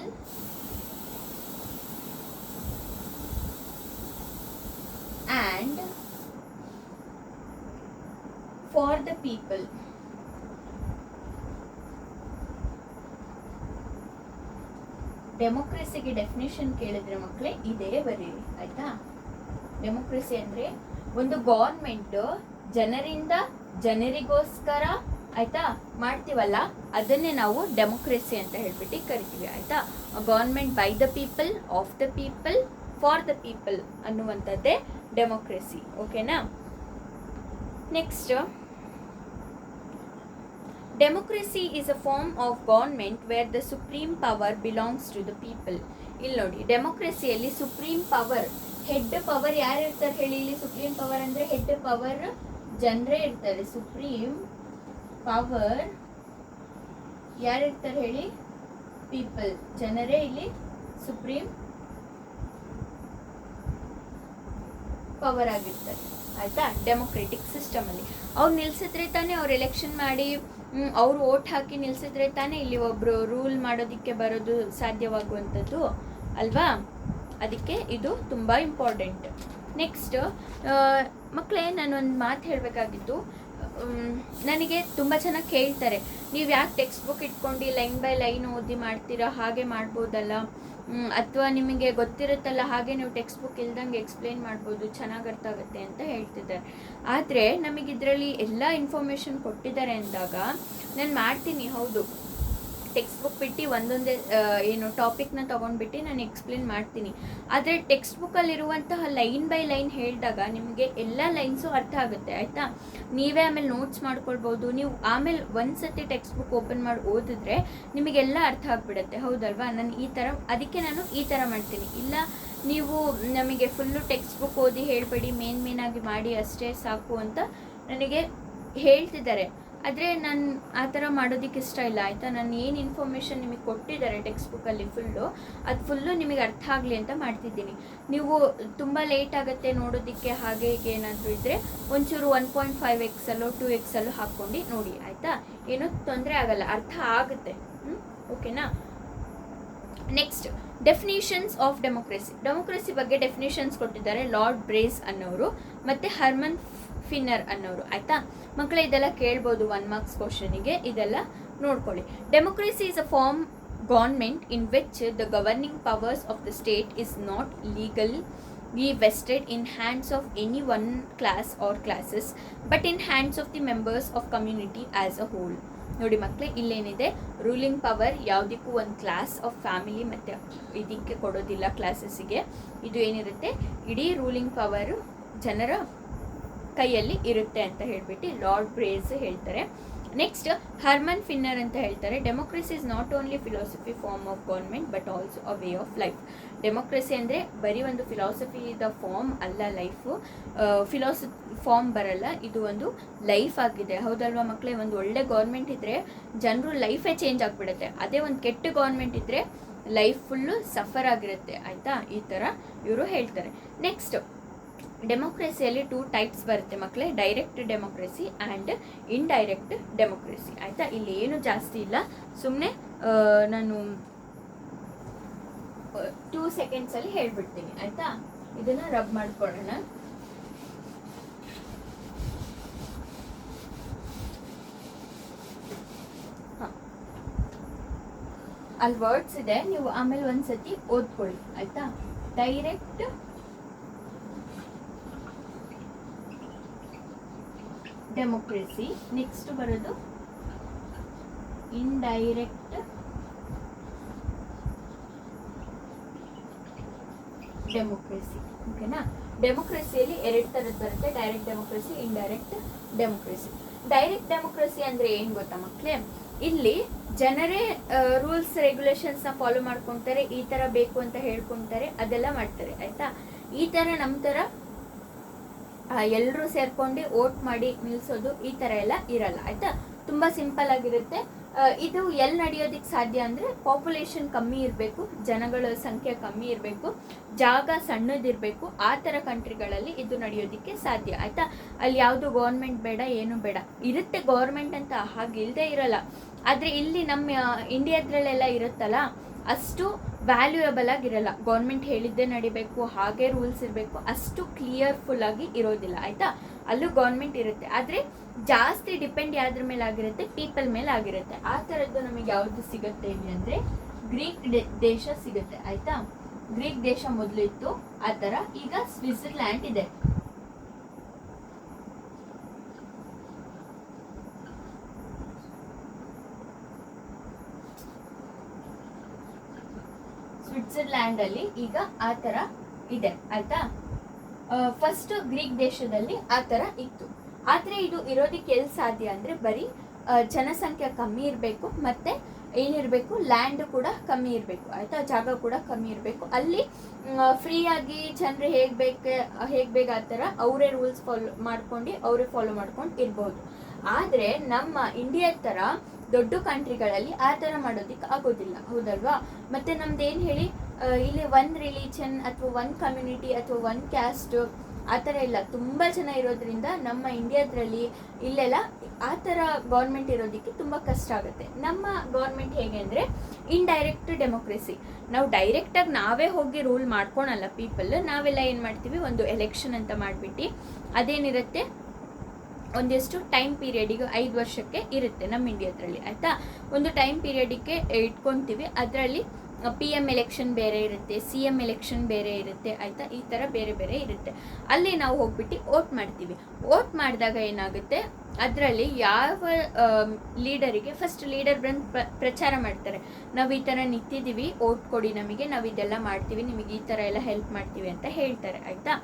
and for the people. ಡೆಮೋಕ್ರಸಿಗೆ ಡೆಫಿನೇಷನ್ ಕೇಳಿದ್ರೆ ಮಕ್ಕಳೇ ಇದೇ ಬರೀರಿ ಆಯ್ತಾ. ಡೆಮೋಕ್ರಸಿ ಅಂದ್ರೆ ಒಂದು ಗೌರ್ಮೆಂಟ್ ಜನರಿಂದ ಜನರಿಗೋಸ್ಕರ ಆಯ್ತಾ ಮಾಡ್ತೀವಲ್ಲ, ಅದನ್ನೇ ನಾವು ಡೆಮೋಕ್ರಸಿ ಅಂತ ಹೇಳ್ಬಿಟ್ಟು ಕರಿತೀವಿ ಆಯ್ತಾ. Government by the people, of the people, for the people ಅನ್ನುವಂಥದ್ದೇ ಡೆಮೋಕ್ರಸಿ. ಓಕೆನಾ. Next, democracy is a form of government where the supreme power belongs to the people. ಇಲ್ಲಿ ನೋಡಿ, ಡೆಮೋಕ್ರಸಿಯಲ್ಲಿ ಸುಪ್ರೀಂ ಪವರ್, ಹೆಡ್ ಪವರ್ ಯಾರು ಇರ್ತಾರೆ ಹೇಳಿ? ಇಲ್ಲಿ ಸುಪ್ರೀಂ ಪವರ್ ಅಂದ್ರೆ ಹೆಡ್ ಪವರ್ ಜನರೇ ಇರ್ತಾರೆ. ಸುಪ್ರೀಂ ಪವರ್ ಯಾರು ಇರ್ತಾರೆ ಹೇಳಿ? ಪೀಪಲ್, ಜನರೇ ಇಲ್ಲಿ ಸುಪ್ರೀಂ ಪವರ್ ಆಗಿರ್ತಾರೆ ಆಯ್ತಾ. ಡೆಮೋಕ್ರೆಟಿಕ್ ಸಿಸ್ಟಮ್ ಅಲ್ಲಿ ಅವ್ರು ನಿಲ್ಸಿದ್ರೆ ತಾನೇ, ಅವ್ರು ಎಲೆಕ್ಷನ್ ಮಾಡಿ ಅವ್ರು ಓಟ್ ಹಾಕಿ ನಿಲ್ಸಿದ್ರೆ ತಾನೇ ಇಲ್ಲಿ ಒಬ್ರು ರೂಲ್ ಮಾಡೋದಿಕ್ಕೆ ಬರೋದು ಸಾಧ್ಯವಾಗುವಂಥದ್ದು ಅಲ್ವಾ. ಅದಕ್ಕೆ ಇದು ತುಂಬ ಇಂಪಾರ್ಟೆಂಟ್. ನೆಕ್ಸ್ಟ್ ಮಕ್ಕಳೇ, ನಾನೊಂದು ಮಾತು ಹೇಳಬೇಕಾಗಿತ್ತು. ನನಗೆ ತುಂಬ ಚೆನ್ನಾಗಿ ಕೇಳ್ತಾರೆ, ನೀವು ಯಾಕೆ ಟೆಕ್ಸ್ಟ್ ಬುಕ್ ಇಟ್ಕೊಂಡು ಲೈನ್ ಬೈ ಲೈನ್ ಓದಿ ಮಾಡ್ತೀರಾ, ಹಾಗೆ ಮಾಡ್ಬೋದಲ್ಲ, ಅಥವಾ ನಿಮಗೆ ಗೊತ್ತಿರುತ್ತಲ್ಲ ಹಾಗೆ ನೀವು ಟೆಕ್ಸ್ಟ್ ಬುಕ್ ಇಲ್ದಂಗೆ ಎಕ್ಸ್ಪ್ಲೇನ್ ಮಾಡ್ಬೋದು, ಚೆನ್ನಾಗಿ ಅರ್ಥ ಆಗುತ್ತೆ ಅಂತ ಹೇಳ್ತಿದ್ದಾರೆ. ಆದರೆ ನಮಗಿದ್ರಲ್ಲಿ ಎಲ್ಲ ಇನ್ಫಾರ್ಮೇಷನ್ ಕೊಟ್ಟಿದ್ದಾರೆ ಅಂದಾಗ ನಾನು ಮಾಡ್ತೀನಿ. ಹೌದು, ಟೆಕ್ಸ್ಟ್ ಬುಕ್ ಬಿಟ್ಟು ಒಂದೊಂದೇ ಏನು ಟಾಪಿಕ್ನ ತೊಗೊಂಡ್ಬಿಟ್ಟು ನಾನು ಎಕ್ಸ್ಪ್ಲೇನ್ ಮಾಡ್ತೀನಿ. ಆದರೆ ಟೆಕ್ಸ್ಟ್ ಬುಕ್ಕಲ್ಲಿರುವಂತಹ ಲೈನ್ ಬೈ ಲೈನ್ ಹೇಳಿದಾಗ ನಿಮಗೆ ಎಲ್ಲ ಲೈನ್ಸು ಅರ್ಥ ಆಗುತ್ತೆ ಆಯಿತಾ. ನೀವೇ ಆಮೇಲೆ ನೋಟ್ಸ್ ಮಾಡ್ಕೊಳ್ಬೋದು. ನೀವು ಆಮೇಲೆ ಒಂದು ಸತಿ ಟೆಕ್ಸ್ಟ್ ಬುಕ್ ಓಪನ್ ಮಾಡಿ ಓದಿದ್ರೆ ನಿಮಗೆಲ್ಲ ಅರ್ಥ ಆಗಿಬಿಡುತ್ತೆ, ಹೌದಲ್ವಾ. ಅದಕ್ಕೆ ನಾನು ಈ ಥರ ಮಾಡ್ತೀನಿ. ಇಲ್ಲ ನೀವು ನಮಗೆ ಫುಲ್ಲು ಟೆಕ್ಸ್ಟ್ ಬುಕ್ ಓದಿ ಹೇಳಬೇಡಿ, ಮೇನಾಗಿ ಮಾಡಿ ಅಷ್ಟೇ ಸಾಕು ಅಂತ ನನಗೆ ಹೇಳ್ತಿದ್ದಾರೆ. ಆದರೆ ನಾನು ಆ ಥರ ಮಾಡೋದಕ್ಕೆ ಇಷ್ಟ ಇಲ್ಲ ಆಯಿತಾ. ನಾನು ಏನು ಇನ್ಫಾರ್ಮೇಷನ್ ನಿಮಗೆ ಕೊಟ್ಟಿದ್ದಾರೆ ಟೆಕ್ಸ್ಟ್ ಬುಕ್ಕಲ್ಲಿ ಫುಲ್ಲು ನಿಮಗೆ ಅರ್ಥ ಆಗಲಿ ಅಂತ ಮಾಡ್ತಿದ್ದೀನಿ. ನೀವು ತುಂಬ ಲೇಟ್ ಆಗುತ್ತೆ ನೋಡೋದಕ್ಕೆ, ಹಾಗೆ ಹೀಗೆ ಏನಾದರೂ ಇದ್ದರೆ ಒಂಚೂರು 1.5x 2x ಹಾಕ್ಕೊಂಡು ನೋಡಿ ಆಯಿತಾ. ಏನೂ ತೊಂದರೆ ಆಗಲ್ಲ, ಅರ್ಥ ಆಗುತ್ತೆ. ಓಕೆನಾ. Next, definitions of democracy. Democracy ಬಗ್ಗೆ ಡೆಫಿನೇಷನ್ಸ್ ಕೊಟ್ಟಿದ್ದಾರೆ ಲಾರ್ಡ್ ಬ್ರೇಸ್ ಅನ್ನೋರು ಮತ್ತು ಹರ್ಮನ್ ಫಿನ್ನರ್ ಅನ್ನೋರು ಆಯಿತಾ. ಮಕ್ಕಳೇ, ಇದೆಲ್ಲ ಕೇಳ್ಬೋದು 1 ಮಾರ್ಕ್ಸ್ ಕ್ವಶನಿಗೆ, ಇದೆಲ್ಲ ನೋಡ್ಕೊಳ್ಳಿ. Democracy is a form government in which the governing powers of the state is not legally vested in hands of any one class or classes but in hands of the members of community as a whole. ನೋಡಿ ಮಕ್ಕಳೇ, ಇಲ್ಲೇನಿದೆ, ರೂಲಿಂಗ್ ಪವರ್ ಯಾವುದಕ್ಕೂ ಒಂದು ಕ್ಲಾಸ್ ಆಫ್ ಫ್ಯಾಮಿಲಿ ಮತ್ತು ಇದಕ್ಕೆ ಕೊಡೋದಿಲ್ಲ ಕ್ಲಾಸಸ್ಸಿಗೆ. ಇದು ಏನಿರುತ್ತೆ, ಇಡೀ ರೂಲಿಂಗ್ ಪವರು ಜನರ ಕೈಯಲ್ಲಿ ಇರುತ್ತೆ ಅಂತ ಹೇಳ್ಬಿಟ್ಟು ಲಾರ್ಡ್ ಬ್ರೇಸ್ ಹೇಳ್ತಾರೆ. ನೆಕ್ಸ್ಟ್, ಹರ್ಮನ್ ಫಿನ್ನರ್ ಅಂತ ಹೇಳ್ತಾರೆ, democracy is not only philosophy form of government but also a way of life. Democracy ಅಂದರೆ ಬರೀ ಒಂದು ಫಿಲಾಸಫಿದ ಫಾರ್ಮ್ ಅಲ್ಲ, ಲೈಫು ಫಾರ್ಮ್ ಬರಲ್ಲ, ಇದು ಒಂದು ಲೈಫ್ ಆಗಿದೆ, ಹೌದಲ್ವಾ ಮಕ್ಕಳೇ. ಒಂದು ಒಳ್ಳೆ ಗೌರ್ಮೆಂಟ್ ಇದ್ದರೆ ಜನರು ಲೈಫೇ ಚೇಂಜ್ ಆಗಿಬಿಡುತ್ತೆ. ಅದೇ ಒಂದು ಕೆಟ್ಟ ಗೌರ್ಮೆಂಟ್ ಇದ್ದರೆ ಲೈಫ್ ಫುಲ್ಲು ಸಫರ್ ಆಗಿರುತ್ತೆ ಆಯಿತಾ. ಈ ಥರ ಇವರು ಹೇಳ್ತಾರೆ. ನೆಕ್ಸ್ಟ್, ಡೆಮೋಕ್ರಸಿಯಲ್ಲಿ 2 ಟೈಪ್ಸ್ ಬರುತ್ತೆ ಮಕ್ಕಳೇ, direct democracy and indirect democracy ಆಯಿತಾ. ಇಲ್ಲಿ ಏನು ಜಾಸ್ತಿ ಇಲ್ಲ, ಸುಮ್ಮನೆ ನಾನು 2 ಸೆಕೆಂಡ್ಸಲ್ಲಿ ಹೇಳ್ಬಿಡ್ತೀನಿ ಆಯಿತಾ. ಇದನ್ನು ರಬ್ ಮಾಡ್ಕೊಳ್ಳೋಣ. ಅಲ್ಲಿ ವರ್ಡ್ಸ್ ಇದೆ, ನೀವು ಆಮೇಲೆ ಒಂದ್ಸತಿ ಓದ್ಕೊಳ್ಳಿ ಆಯಿತಾ. ಡೈರೆಕ್ಟ್ ಡೆಮೋಕ್ರಸಿ, ನೆಕ್ಸ್ಟ್ ಬರೋದು ಇಂಡೈರೆಕ್ಟ್ ಡೆಮೋಕ್ರಸಿ. ಓಕೆನಾ. ಡೆಮೋಕ್ರಸಿಯಲ್ಲಿ 2 ಥರದ್ದು ಬರುತ್ತೆ, direct democracy, indirect democracy. Direct democracy ಅಂದರೆ ಏನು ಗೊತ್ತಾ ಮಕ್ಕಳೇ, ಇಲ್ಲಿ ಜನರೇ ರೂಲ್ಸ್ ರೆಗ್ಯುಲೇಷನ್ಸ್ನ ಫಾಲೋ ಮಾಡ್ಕೊತಾರೆ, ಈ ಥರ ಬೇಕು ಅಂತ ಹೇಳ್ಕೊತಾರೆ, ಅದೆಲ್ಲ ಮಾಡ್ತಾರೆ ಆಯಿತಾ. ಈ ಥರ ನಮ್ಮ ಥರ ಎಲ್ಲರೂ ಸೇರ್ಕೊಂಡು ಓಟ್ ಮಾಡಿ ನಿಲ್ಲಿಸೋದು ಈ ಥರ ಎಲ್ಲ ಇರಲ್ಲ ಆಯಿತಾ. ತುಂಬ ಸಿಂಪಲ್ ಆಗಿರುತ್ತೆ. ಇದು ಎಲ್ಲಿ ನಡೆಯೋದಕ್ಕೆ ಸಾಧ್ಯ ಅಂದರೆ ಪಾಪ್ಯುಲೇಷನ್ ಕಮ್ಮಿ ಇರಬೇಕು, ಜನಗಳ ಸಂಖ್ಯೆ ಕಮ್ಮಿ ಇರಬೇಕು, ಜಾಗ ಸಣ್ಣದಿರಬೇಕು, ಆ ಥರ ಕಂಟ್ರಿಗಳಲ್ಲಿ ಇದು ನಡೆಯೋದಕ್ಕೆ ಸಾಧ್ಯ ಆಯಿತಾ. ಅಲ್ಲಿ ಯಾವುದು ಗೌರ್ಮೆಂಟ್ ಬೇಡ, ಏನು ಬೇಡ, ಇರುತ್ತೆ ಗೌರ್ಮೆಂಟ್ ಅಂತ, ಹಾಗೆ ಇಲ್ಲದೆ ಇರಲ್ಲ. ಆದರೆ ಇಲ್ಲಿ ನಮ್ಮ ಇಂಡಿಯಾದ್ರಲ್ಲೆಲ್ಲ ಇರುತ್ತಲ್ಲ, ಅಷ್ಟು ವ್ಯಾಲ್ಯೂಯಬಲ್ ಆಗಿರಲ್ಲ. ಗೌರ್ಮೆಂಟ್ ಹೇಳಿದ್ದೇ ನಡಿಬೇಕು, ಹಾಗೆ ರೂಲ್ಸ್ ಇರಬೇಕು, ಅಷ್ಟು ಕ್ಲಿಯರ್ಫುಲ್ ಆಗಿ ಇರೋದಿಲ್ಲ ಆಯಿತಾ. ಅಲ್ಲೂ ಗೌರ್ಮೆಂಟ್ ಇರುತ್ತೆ, ಆದರೆ ಜಾಸ್ತಿ ಡಿಪೆಂಡ್ ಯಾವ್ದ್ರ ಮೇಲೆ ಆಗಿರುತ್ತೆ, ಪೀಪಲ್ ಮೇಲೆ ಆಗಿರುತ್ತೆ. ಆ ಥರದ್ದು ನಮಗೆ ಯಾವುದು ಸಿಗುತ್ತೆ ಇಲ್ಲಿ ಅಂದರೆ ಗ್ರೀಕ್ ದೇಶ ಸಿಗುತ್ತೆ ಆಯಿತಾ. ಗ್ರೀಕ್ ದೇಶ ಮೊದಲಿತ್ತು, ಆ ಥರ ಈಗ ಸ್ವಿಟ್ಜರ್ಲ್ಯಾಂಡ್ ಇದೆ. ಸ್ವಿಟ್ಜರ್ಲ್ಯಾಂಡ್ ಅಲ್ಲಿ ಈಗ ಆ ಥರ ಇದೆ ಆಯ್ತಾ. ಫಸ್ಟ್ ಗ್ರೀಕ್ ದೇಶದಲ್ಲಿ ಆ ಥರ ಇತ್ತು. ಆದರೆ ಇದು ಇರೋದಕ್ಕೆ ಎಲ್ಲಿ ಸಾಧ್ಯ ಅಂದರೆ ಬರೀ ಜನಸಂಖ್ಯೆ ಕಮ್ಮಿ ಇರಬೇಕು, ಮತ್ತು ಏನಿರಬೇಕು, ಲ್ಯಾಂಡ್ ಕೂಡ ಕಮ್ಮಿ ಇರಬೇಕು ಆಯಿತಾ, ಜಾಗ ಕೂಡ ಕಮ್ಮಿ ಇರಬೇಕು. ಅಲ್ಲಿ ಫ್ರೀಯಾಗಿ ಜನರು ಹೇಗೆ ಬೇಗ ಆ ಥರ ಅವರೇ ರೂಲ್ಸ್ ಅವರೇ ಫಾಲೋ ಮಾಡ್ಕೊಂಡು ಇರ್ಬೋದು. ಆದರೆ ನಮ್ಮ ಇಂಡಿಯಾದ ಥರ ದೊಡ್ಡ ಕಂಟ್ರಿಗಳಲ್ಲಿ ಆ ಥರ ಮಾಡೋದಕ್ಕೆ ಆಗೋದಿಲ್ಲ, ಹೌದಲ್ವಾ. ಮತ್ತು ನಮ್ದೇನು ಹೇಳಿ, ಇಲ್ಲಿ ಒಂದು ರಿಲಿಜನ್ ಅಥವಾ ಒಂದು ಕಮ್ಯುನಿಟಿ ಅಥವಾ ಒಂದು ಕ್ಯಾಸ್ಟ್ ಆ ಥರ ಇಲ್ಲ, ತುಂಬ ಜನ ಇರೋದ್ರಿಂದ ನಮ್ಮ ಇಂಡಿಯಾದ್ರಲ್ಲಿ ಇಲ್ಲೆಲ್ಲ ಆ ಥರ ಗೌರ್ಮೆಂಟ್ ಇರೋದಕ್ಕೆ ತುಂಬ ಕಷ್ಟ ಆಗುತ್ತೆ. ನಮ್ಮ ಗೌರ್ಮೆಂಟ್ ಹೇಗೆ ಅಂದರೆ ಇಂಡೈರೆಕ್ಟ್ ಡೆಮೋಕ್ರೆಸಿ. ನಾವು ಡೈರೆಕ್ಟಾಗಿ ನಾವೇ ಹೋಗಿ ರೂಲ್ ಮಾಡ್ಕೊಳಲ್ಲ ಪೀಪಲ್, ನಾವೆಲ್ಲ ಏನು ಮಾಡ್ತೀವಿ, ಒಂದು ಎಲೆಕ್ಷನ್ ಅಂತ ಮಾಡಿಬಿಟ್ಟು ಅದೇನಿರುತ್ತೆ ಒಂದೆಷ್ಟು ಟೈಮ್ ಪೀರಿಯಡಿಗೆ 5 ವರ್ಷಕ್ಕೆ ಇರುತ್ತೆ ನಮ್ಮ ಇಂಡಿಯಾದ್ರಲ್ಲಿ ಆಯಿತಾ. ಒಂದು ಟೈಮ್ ಪೀರಿಯಡಿಗೆ ಇಟ್ಕೊತೀವಿ, ಅದರಲ್ಲಿ PM ಎಲೆಕ್ಷನ್ ಬೇರೆ ಇರುತ್ತೆ, CM ಎಲೆಕ್ಷನ್ ಬೇರೆ ಇರುತ್ತೆ ಆಯಿತಾ. ಈ ಥರ ಬೇರೆ ಬೇರೆ ಇರುತ್ತೆ. ಅಲ್ಲಿ ನಾವು ಹೋಗ್ಬಿಟ್ಟು ವೋಟ್ ಮಾಡ್ತೀವಿ. ವೋಟ್ ಮಾಡಿದಾಗ ಏನಾಗುತ್ತೆ, ಅದರಲ್ಲಿ ಯಾವ ಲೀಡರಿಗೆ ಫಸ್ಟ್ ಲೀಡರ್ ಬಂದು ಪ್ರಚಾರ ಮಾಡ್ತಾರೆ, ನಾವು ಈ ಥರ ನಿಂತಿದ್ದೀವಿ, ವೋಟ್ ಕೊಡಿ ನಮಗೆ, ನಾವು ಇದೆಲ್ಲ ಮಾಡ್ತೀವಿ, ನಿಮಗೆ ಈ ಥರ ಎಲ್ಲ ಹೆಲ್ಪ್ ಮಾಡ್ತೀವಿ ಅಂತ ಹೇಳ್ತಾರೆ ಆಯಿತಾ.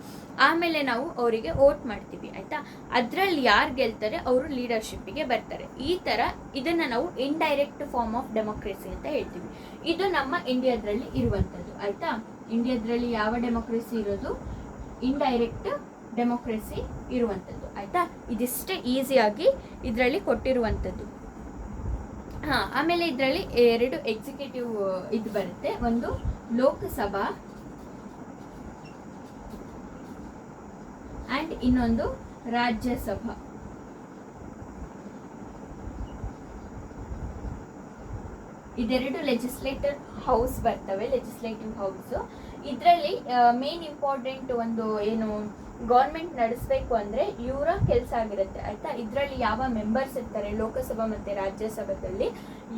ಆಮೇಲೆ ನಾವು ಅವರಿಗೆ ವೋಟ್ ಮಾಡ್ತೀವಿ ಆಯಿತಾ. ಅದರಲ್ಲಿ ಯಾರು ಗೆಲ್ತಾರೆ ಅವರು ಲೀಡರ್ಶಿಪ್ಪಿಗೆ ಬರ್ತಾರೆ. ಈ ಥರ ಇದನ್ನು ನಾವು ಇಂಡೈರೆಕ್ಟ್ ಫಾರ್ಮ್ ಆಫ್ ಡೆಮೋಕ್ರೆಸಿ ಅಂತ ಹೇಳ್ತೀವಿ. ಇದು ನಮ್ಮ ಇಂಡಿಯಾದ್ರಲ್ಲಿ ಇರುವಂಥದ್ದು ಆಯಿತಾ. ಇಂಡಿಯಾದ್ರಲ್ಲಿ ಯಾವ ಡೆಮೋಕ್ರೆಸಿ ಇರೋದು, ಇಂಡೈರೆಕ್ಟ್ ಡೆಮೋಕ್ರೆಸಿ ಇರುವಂಥದ್ದು ಆಯಿತಾ. ಇದಿಷ್ಟೇ ಈಸಿಯಾಗಿ ಇದರಲ್ಲಿ ಕೊಟ್ಟಿರುವಂಥದ್ದು. ಆಮೇಲೆ ಇದರಲ್ಲಿ 2 ಎಕ್ಸಿಕ್ಯೂಟಿವ್ ಇದು ಬರುತ್ತೆ, ಒಂದು ಲೋಕಸಭಾ ಆ್ಯಂಡ್ ಇನ್ನೊಂದು ರಾಜ್ಯಸಭಾ. ಇದೆರಡು ಲೆಜಿಸ್ಲೇಟಿವ್ ಹೌಸ್ ಬರ್ತವೆ, ಲೆಜಿಸ್ಲೇಟಿವ್ ಹೌಸ್. ಇದರಲ್ಲಿ ಮೇನ್ ಇಂಪಾರ್ಟೆಂಟ್ ಒಂದು ಏನು ಗೌರ್ಮೆಂಟ್ ನಡೆಸಬೇಕು ಅಂದರೆ ಇವರ ಕೆಲಸ ಆಗಿರುತ್ತೆ ಆಯಿತಾ. ಇದರಲ್ಲಿ ಯಾವ ಮೆಂಬರ್ಸ್ ಇರ್ತಾರೆ ಲೋಕಸಭಾ ಮತ್ತು ರಾಜ್ಯಸಭಾದಲ್ಲಿ,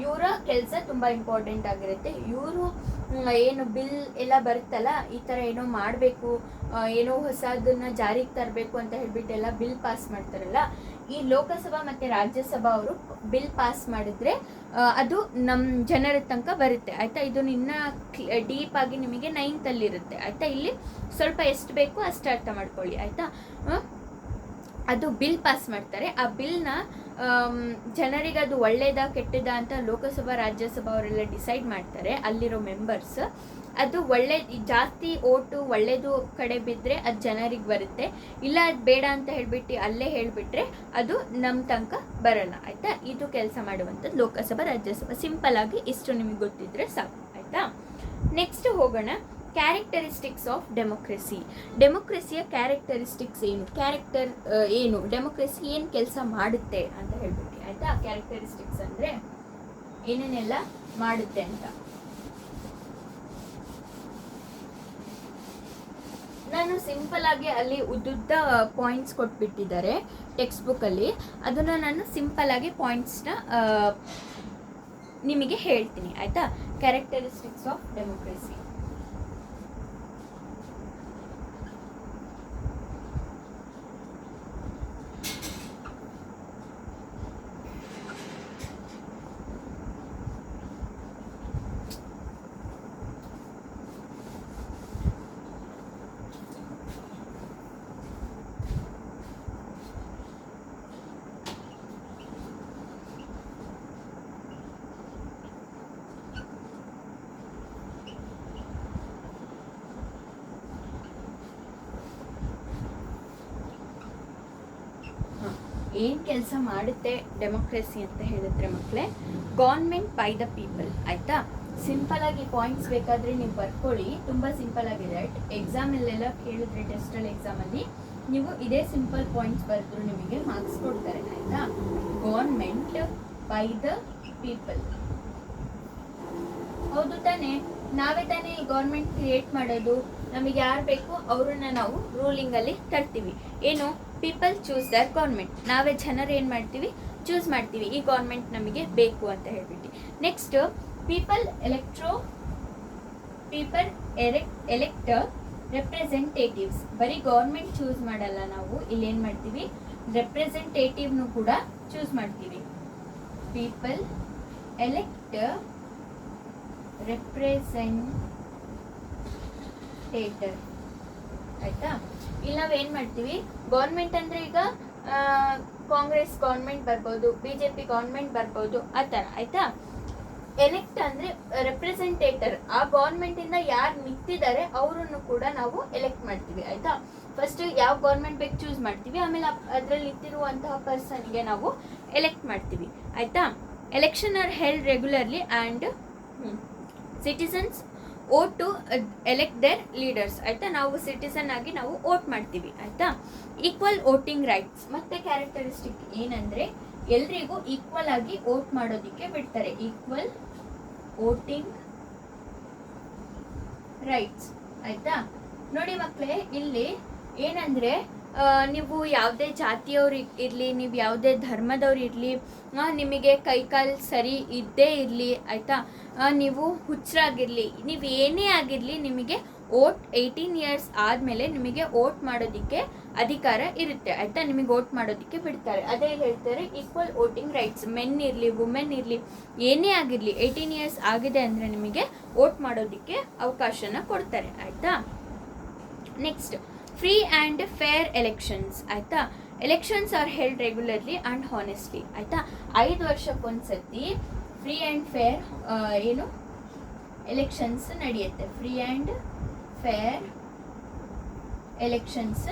ಇವರ ಕೆಲಸ ತುಂಬ ಇಂಪಾರ್ಟೆಂಟ್ ಆಗಿರುತ್ತೆ. ಇವರು ಏನು ಬಿಲ್ ಎಲ್ಲ ಬರುತ್ತಲ್ಲ, ಈ ಥರ ಏನೋ ಮಾಡಬೇಕು, ಏನೋ ಹೊಸದನ್ನು ಜಾರಿಗೆ ತರಬೇಕು ಅಂತ ಹೇಳ್ಬಿಟ್ಟು ಎಲ್ಲ ಬಿಲ್ ಪಾಸ್ ಮಾಡ್ತಾರಲ್ಲ, ಈ ಲೋಕಸಭಾ ಮತ್ತು ರಾಜ್ಯಸಭಾ ಅವರು ಬಿಲ್ ಪಾಸ್ ಮಾಡಿದ್ರೆ ಅದು ನಮ್ಮ ಜನರ ತನಕ ಬರುತ್ತೆ ಆಯಿತಾ. ಇದು ಇನ್ನು ಡೀಪ್ ಆಗಿ ನಿಮಗೆ 9th ಇರುತ್ತೆ ಆಯಿತಾ. ಇಲ್ಲಿ ಸ್ವಲ್ಪ ಎಷ್ಟು ಬೇಕು ಅಷ್ಟು ಅರ್ಥ ಮಾಡ್ಕೊಳ್ಳಿ ಆಯಿತಾ. ಅದು ಬಿಲ್ ಪಾಸ್ ಮಾಡ್ತಾರೆ, ಆ ಬಿಲ್ನ ಜನರಿಗೆ ಅದು ಒಳ್ಳೇದಾ ಕೆಟ್ಟದಾ ಅಂತ ಲೋಕಸಭಾ ರಾಜ್ಯಸಭಾ ಅವರೆಲ್ಲ ಡಿಸೈಡ್ ಮಾಡ್ತಾರೆ, ಅಲ್ಲಿರೋ ಮೆಂಬರ್ಸ್. ಅದು ಜಾಸ್ತಿ ಓಟು ಒಳ್ಳೇದು ಕಡೆ ಬಿದ್ದರೆ ಅದು ಜನರಿಗೆ ಬರುತ್ತೆ, ಇಲ್ಲ ಅದು ಬೇಡ ಅಂತ ಹೇಳ್ಬಿಟ್ಟು ಅಲ್ಲೇ ಹೇಳಿಬಿಟ್ರೆ ಅದು ನಮ್ಮ ತನಕ ಬರಲ್ಲ ಆಯಿತಾ. ಇದು ಕೆಲಸ ಮಾಡುವಂಥದ್ದು ಲೋಕಸಭಾ ರಾಜ್ಯಸಭಾ. ಸಿಂಪಲ್ ಆಗಿ ಇಷ್ಟು ನಿಮಗೆ ಗೊತ್ತಿದ್ರೆ ಸಾಕು ಆಯಿತಾ. ನೆಕ್ಸ್ಟ್ ಹೋಗೋಣ, ಕ್ಯಾರೆಕ್ಟರಿಸ್ಟಿಕ್ಸ್ ಆಫ್ ಡೆಮೋಕ್ರೆಸಿ. ಡೆಮೋಕ್ರೆಸಿಯ ಕ್ಯಾರೆಕ್ಟರಿಸ್ಟಿಕ್ಸ್ ಏನು, ಏನು, ಡೆಮೋಕ್ರೆಸಿ ಏನು ಕೆಲಸ ಮಾಡುತ್ತೆ ಅಂತ ಹೇಳ್ಬಿಟ್ಟು ಆಯಿತಾ. ಕ್ಯಾರೆಕ್ಟರಿಸ್ಟಿಕ್ಸ್ ಅಂದರೆ ಏನೇನೆಲ್ಲ ಮಾಡುತ್ತೆ ಅಂತ. ನಾನು ಸಿಂಪಲ್ ಆಗಿ ಅಲ್ಲಿ ಉದ್ದುದ್ದ ಪಾಯಿಂಟ್ಸ್ ಕೊಟ್ಬಿಟ್ಟಿದ್ದಾರೆ ಟೆಕ್ಸ್ಟ್ ಬುಕ್ಕಲ್ಲಿ, ಅದನ್ನು ನಾನು ಸಿಂಪಲ್ ಆಗಿ ಪಾಯಿಂಟ್ಸ್ನ ನಿಮಗೆ ಹೇಳ್ತೀನಿ ಆಯಿತಾ. Characteristics of democracy. ಏನು ಕೆಲಸ ಮಾಡುತ್ತೆ ಡೆಮೋಕ್ರೆಸಿ ಅಂತ ಹೇಳಿದ್ರೆ ಮಕ್ಕಳೇ, ಗೌರ್ಮೆಂಟ್ ಬೈ ದ ಪೀಪಲ್. ಆಯಿತಾ, ಸಿಂಪಲ್ ಆಗಿ ಪಾಯಿಂಟ್ಸ್ ಬೇಕಾದರೆ ನೀವು ಬರ್ಕೊಳ್ಳಿ, ತುಂಬ ಸಿಂಪಲ್ ಆಗಿದೆ. ಎಕ್ಸಾಮಲ್ಲೆಲ್ಲ ಕೇಳಿದ್ರೆ ಟೆಸ್ಟಲ್ಲಿ ಎಕ್ಸಾಮಲ್ಲಿ ನೀವು ಇದೇ ಸಿಂಪಲ್ ಪಾಯಿಂಟ್ಸ್ ಬರೆದ್ರು ನಿಮಗೆ ಮಾರ್ಕ್ಸ್ ಕೊಡ್ತಾರೆ. ಆಯಿತಾ, ಗೌರ್ಮೆಂಟ್ ಬೈ ದ ಪೀಪಲ್. ಹೌದು ತಾನೇ, ನಾವೇ ತಾನೇ ಈ ಗೌರ್ಮೆಂಟ್ ಕ್ರಿಯೇಟ್ ಮಾಡೋದು. ನಮಗೆ ಯಾರು ಬೇಕು ಅವ್ರನ್ನ ನಾವು ರೂಲಿಂಗಲ್ಲಿ ತರ್ತೀವಿ. ಏನು, ಪೀಪಲ್ ಚೂಸ್ ದರ್ ಗೌರ್ಮೆಂಟ್. ನಾವೇ ಜನರು ಏನು ಮಾಡ್ತೀವಿ, ಚೂಸ್ ಮಾಡ್ತೀವಿ ಈ ಗೌರ್ಮೆಂಟ್ ನಮಗೆ ಬೇಕು ಅಂತ ಹೇಳ್ಬಿಟ್ಟು. Next, people elect representatives. ಬರೀ ಗೌರ್ಮೆಂಟ್ ಚೂಸ್ ಮಾಡಲ್ಲ ನಾವು, ಇಲ್ಲಿ ಏನು ಮಾಡ್ತೀವಿ, ರೆಪ್ರೆಸೆಂಟೇಟಿವ್ನು ಕೂಡ ಚೂಸ್ ಮಾಡ್ತೀವಿ. People elect representator. ಆಯ್ತಾ, ಇಲ್ಲಿ ನಾವೇನು ಮಾಡ್ತೀವಿ, ಗೌರ್ಮೆಂಟ್ ಅಂದರೆ ಈಗ ಕಾಂಗ್ರೆಸ್ ಗೌರ್ಮೆಂಟ್ ಬರ್ಬೋದು, BJP ಗೌರ್ಮೆಂಟ್ ಬರ್ಬೋದು, ಆ ಥರ. ಆಯಿತಾ, ಎಲೆಕ್ಟ್ ಅಂದರೆ ರೆಪ್ರೆಸೆಂಟೇಟರ್, ಆ ಗೌರ್ಮೆಂಟಿಂದ ಯಾರು ನಿಂತಿದ್ದಾರೆ ಅವರನ್ನು ಕೂಡ ನಾವು ಎಲೆಕ್ಟ್ ಮಾಡ್ತೀವಿ. ಆಯಿತಾ, ಫಸ್ಟ್ ಯಾವ ಗೌರ್ಮೆಂಟ್ ಬೇಕು ಚೂಸ್ ಮಾಡ್ತೀವಿ, ಆಮೇಲೆ ಅದರಲ್ಲಿ ನಿಂತಿರುವಂತಹ ಪರ್ಸನ್ಗೆ ನಾವು ಎಲೆಕ್ಟ್ ಮಾಡ್ತೀವಿ. ಆಯಿತಾ, election are held regularly and citizens vote to elect their leaders. ಆಯಿತಾ, ನಾವು ಸಿಟಿಸನ್ ಆಗಿ ನಾವು ವೋಟ್ ಮಾಡ್ತೀವಿ. ಆಯಿತಾ, ಈಕ್ವಲ್ ವೋಟಿಂಗ್ ರೈಟ್ಸ್. ಮತ್ತೆ ಕ್ಯಾರೆಕ್ಟರಿಸ್ಟಿಕ್ ಏನಂದರೆ ಎಲ್ರಿಗೂ ಈಕ್ವಲ್ ಆಗಿ ವೋಟ್ ಮಾಡೋದಕ್ಕೆ ಬಿಡ್ತಾರೆ. Equal voting rights. ಆಯಿತಾ, ನೋಡಿ ಮಕ್ಕಳೇ, ಇಲ್ಲಿ ಏನಂದರೆ ನೀವು ಯಾವುದೇ ಜಾತಿಯವ್ರು ಇರಲಿ, ನೀವು ಯಾವುದೇ ಧರ್ಮದವ್ರು ಇರಲಿ, ನಿಮಗೆ ಕೈಕಾಲು ಸರಿ ಇದ್ದೇ ಇರಲಿ, ಆಯಿತಾ, ನೀವು ಹುಚ್ಚರಾಗಿರಲಿ, ನೀವು ಏನೇ ಆಗಿರಲಿ, ನಿಮಗೆ ವೋಟ್ 18 ಇಯರ್ಸ್ ಆದಮೇಲೆ ನಿಮಗೆ ವೋಟ್ ಮಾಡೋದಕ್ಕೆ ಅಧಿಕಾರ ಇರುತ್ತೆ. ಆಯಿತಾ, ನಿಮಗೆ ವೋಟ್ ಮಾಡೋದಕ್ಕೆ ಬಿಡ್ತಾರೆ. ಅದೇ ಹೇಳ್ತಾರೆ ಈಕ್ವಲ್ ವೋಟಿಂಗ್ ರೈಟ್ಸ್. ಮೆನ್ ಇರಲಿ, ವುಮೆನ್ ಇರಲಿ, ಏನೇ ಆಗಿರಲಿ 18 ಇಯರ್ಸ್ ಆಗಿದೆ ಅಂದರೆ ನಿಮಗೆ ವೋಟ್ ಮಾಡೋದಕ್ಕೆ ಅವಕಾಶನ ಕೊಡ್ತಾರೆ. ಆಯಿತಾ, next, free and fair elections. ಆಯಿತಾ, elections are held regularly and honestly. ಆಯಿತಾ, 5 ವರ್ಷಕ್ಕೊಂದ್ಸತಿ ಫ್ರೀ ಆ್ಯಂಡ್ ಫೇರ್ ಏನು ಎಲೆಕ್ಷನ್ಸ್ ನಡೆಯುತ್ತೆ. ಫ್ರೀ ಆ್ಯಂಡ್ ಫೇರ್ ಎಲೆಕ್ಷನ್ಸ್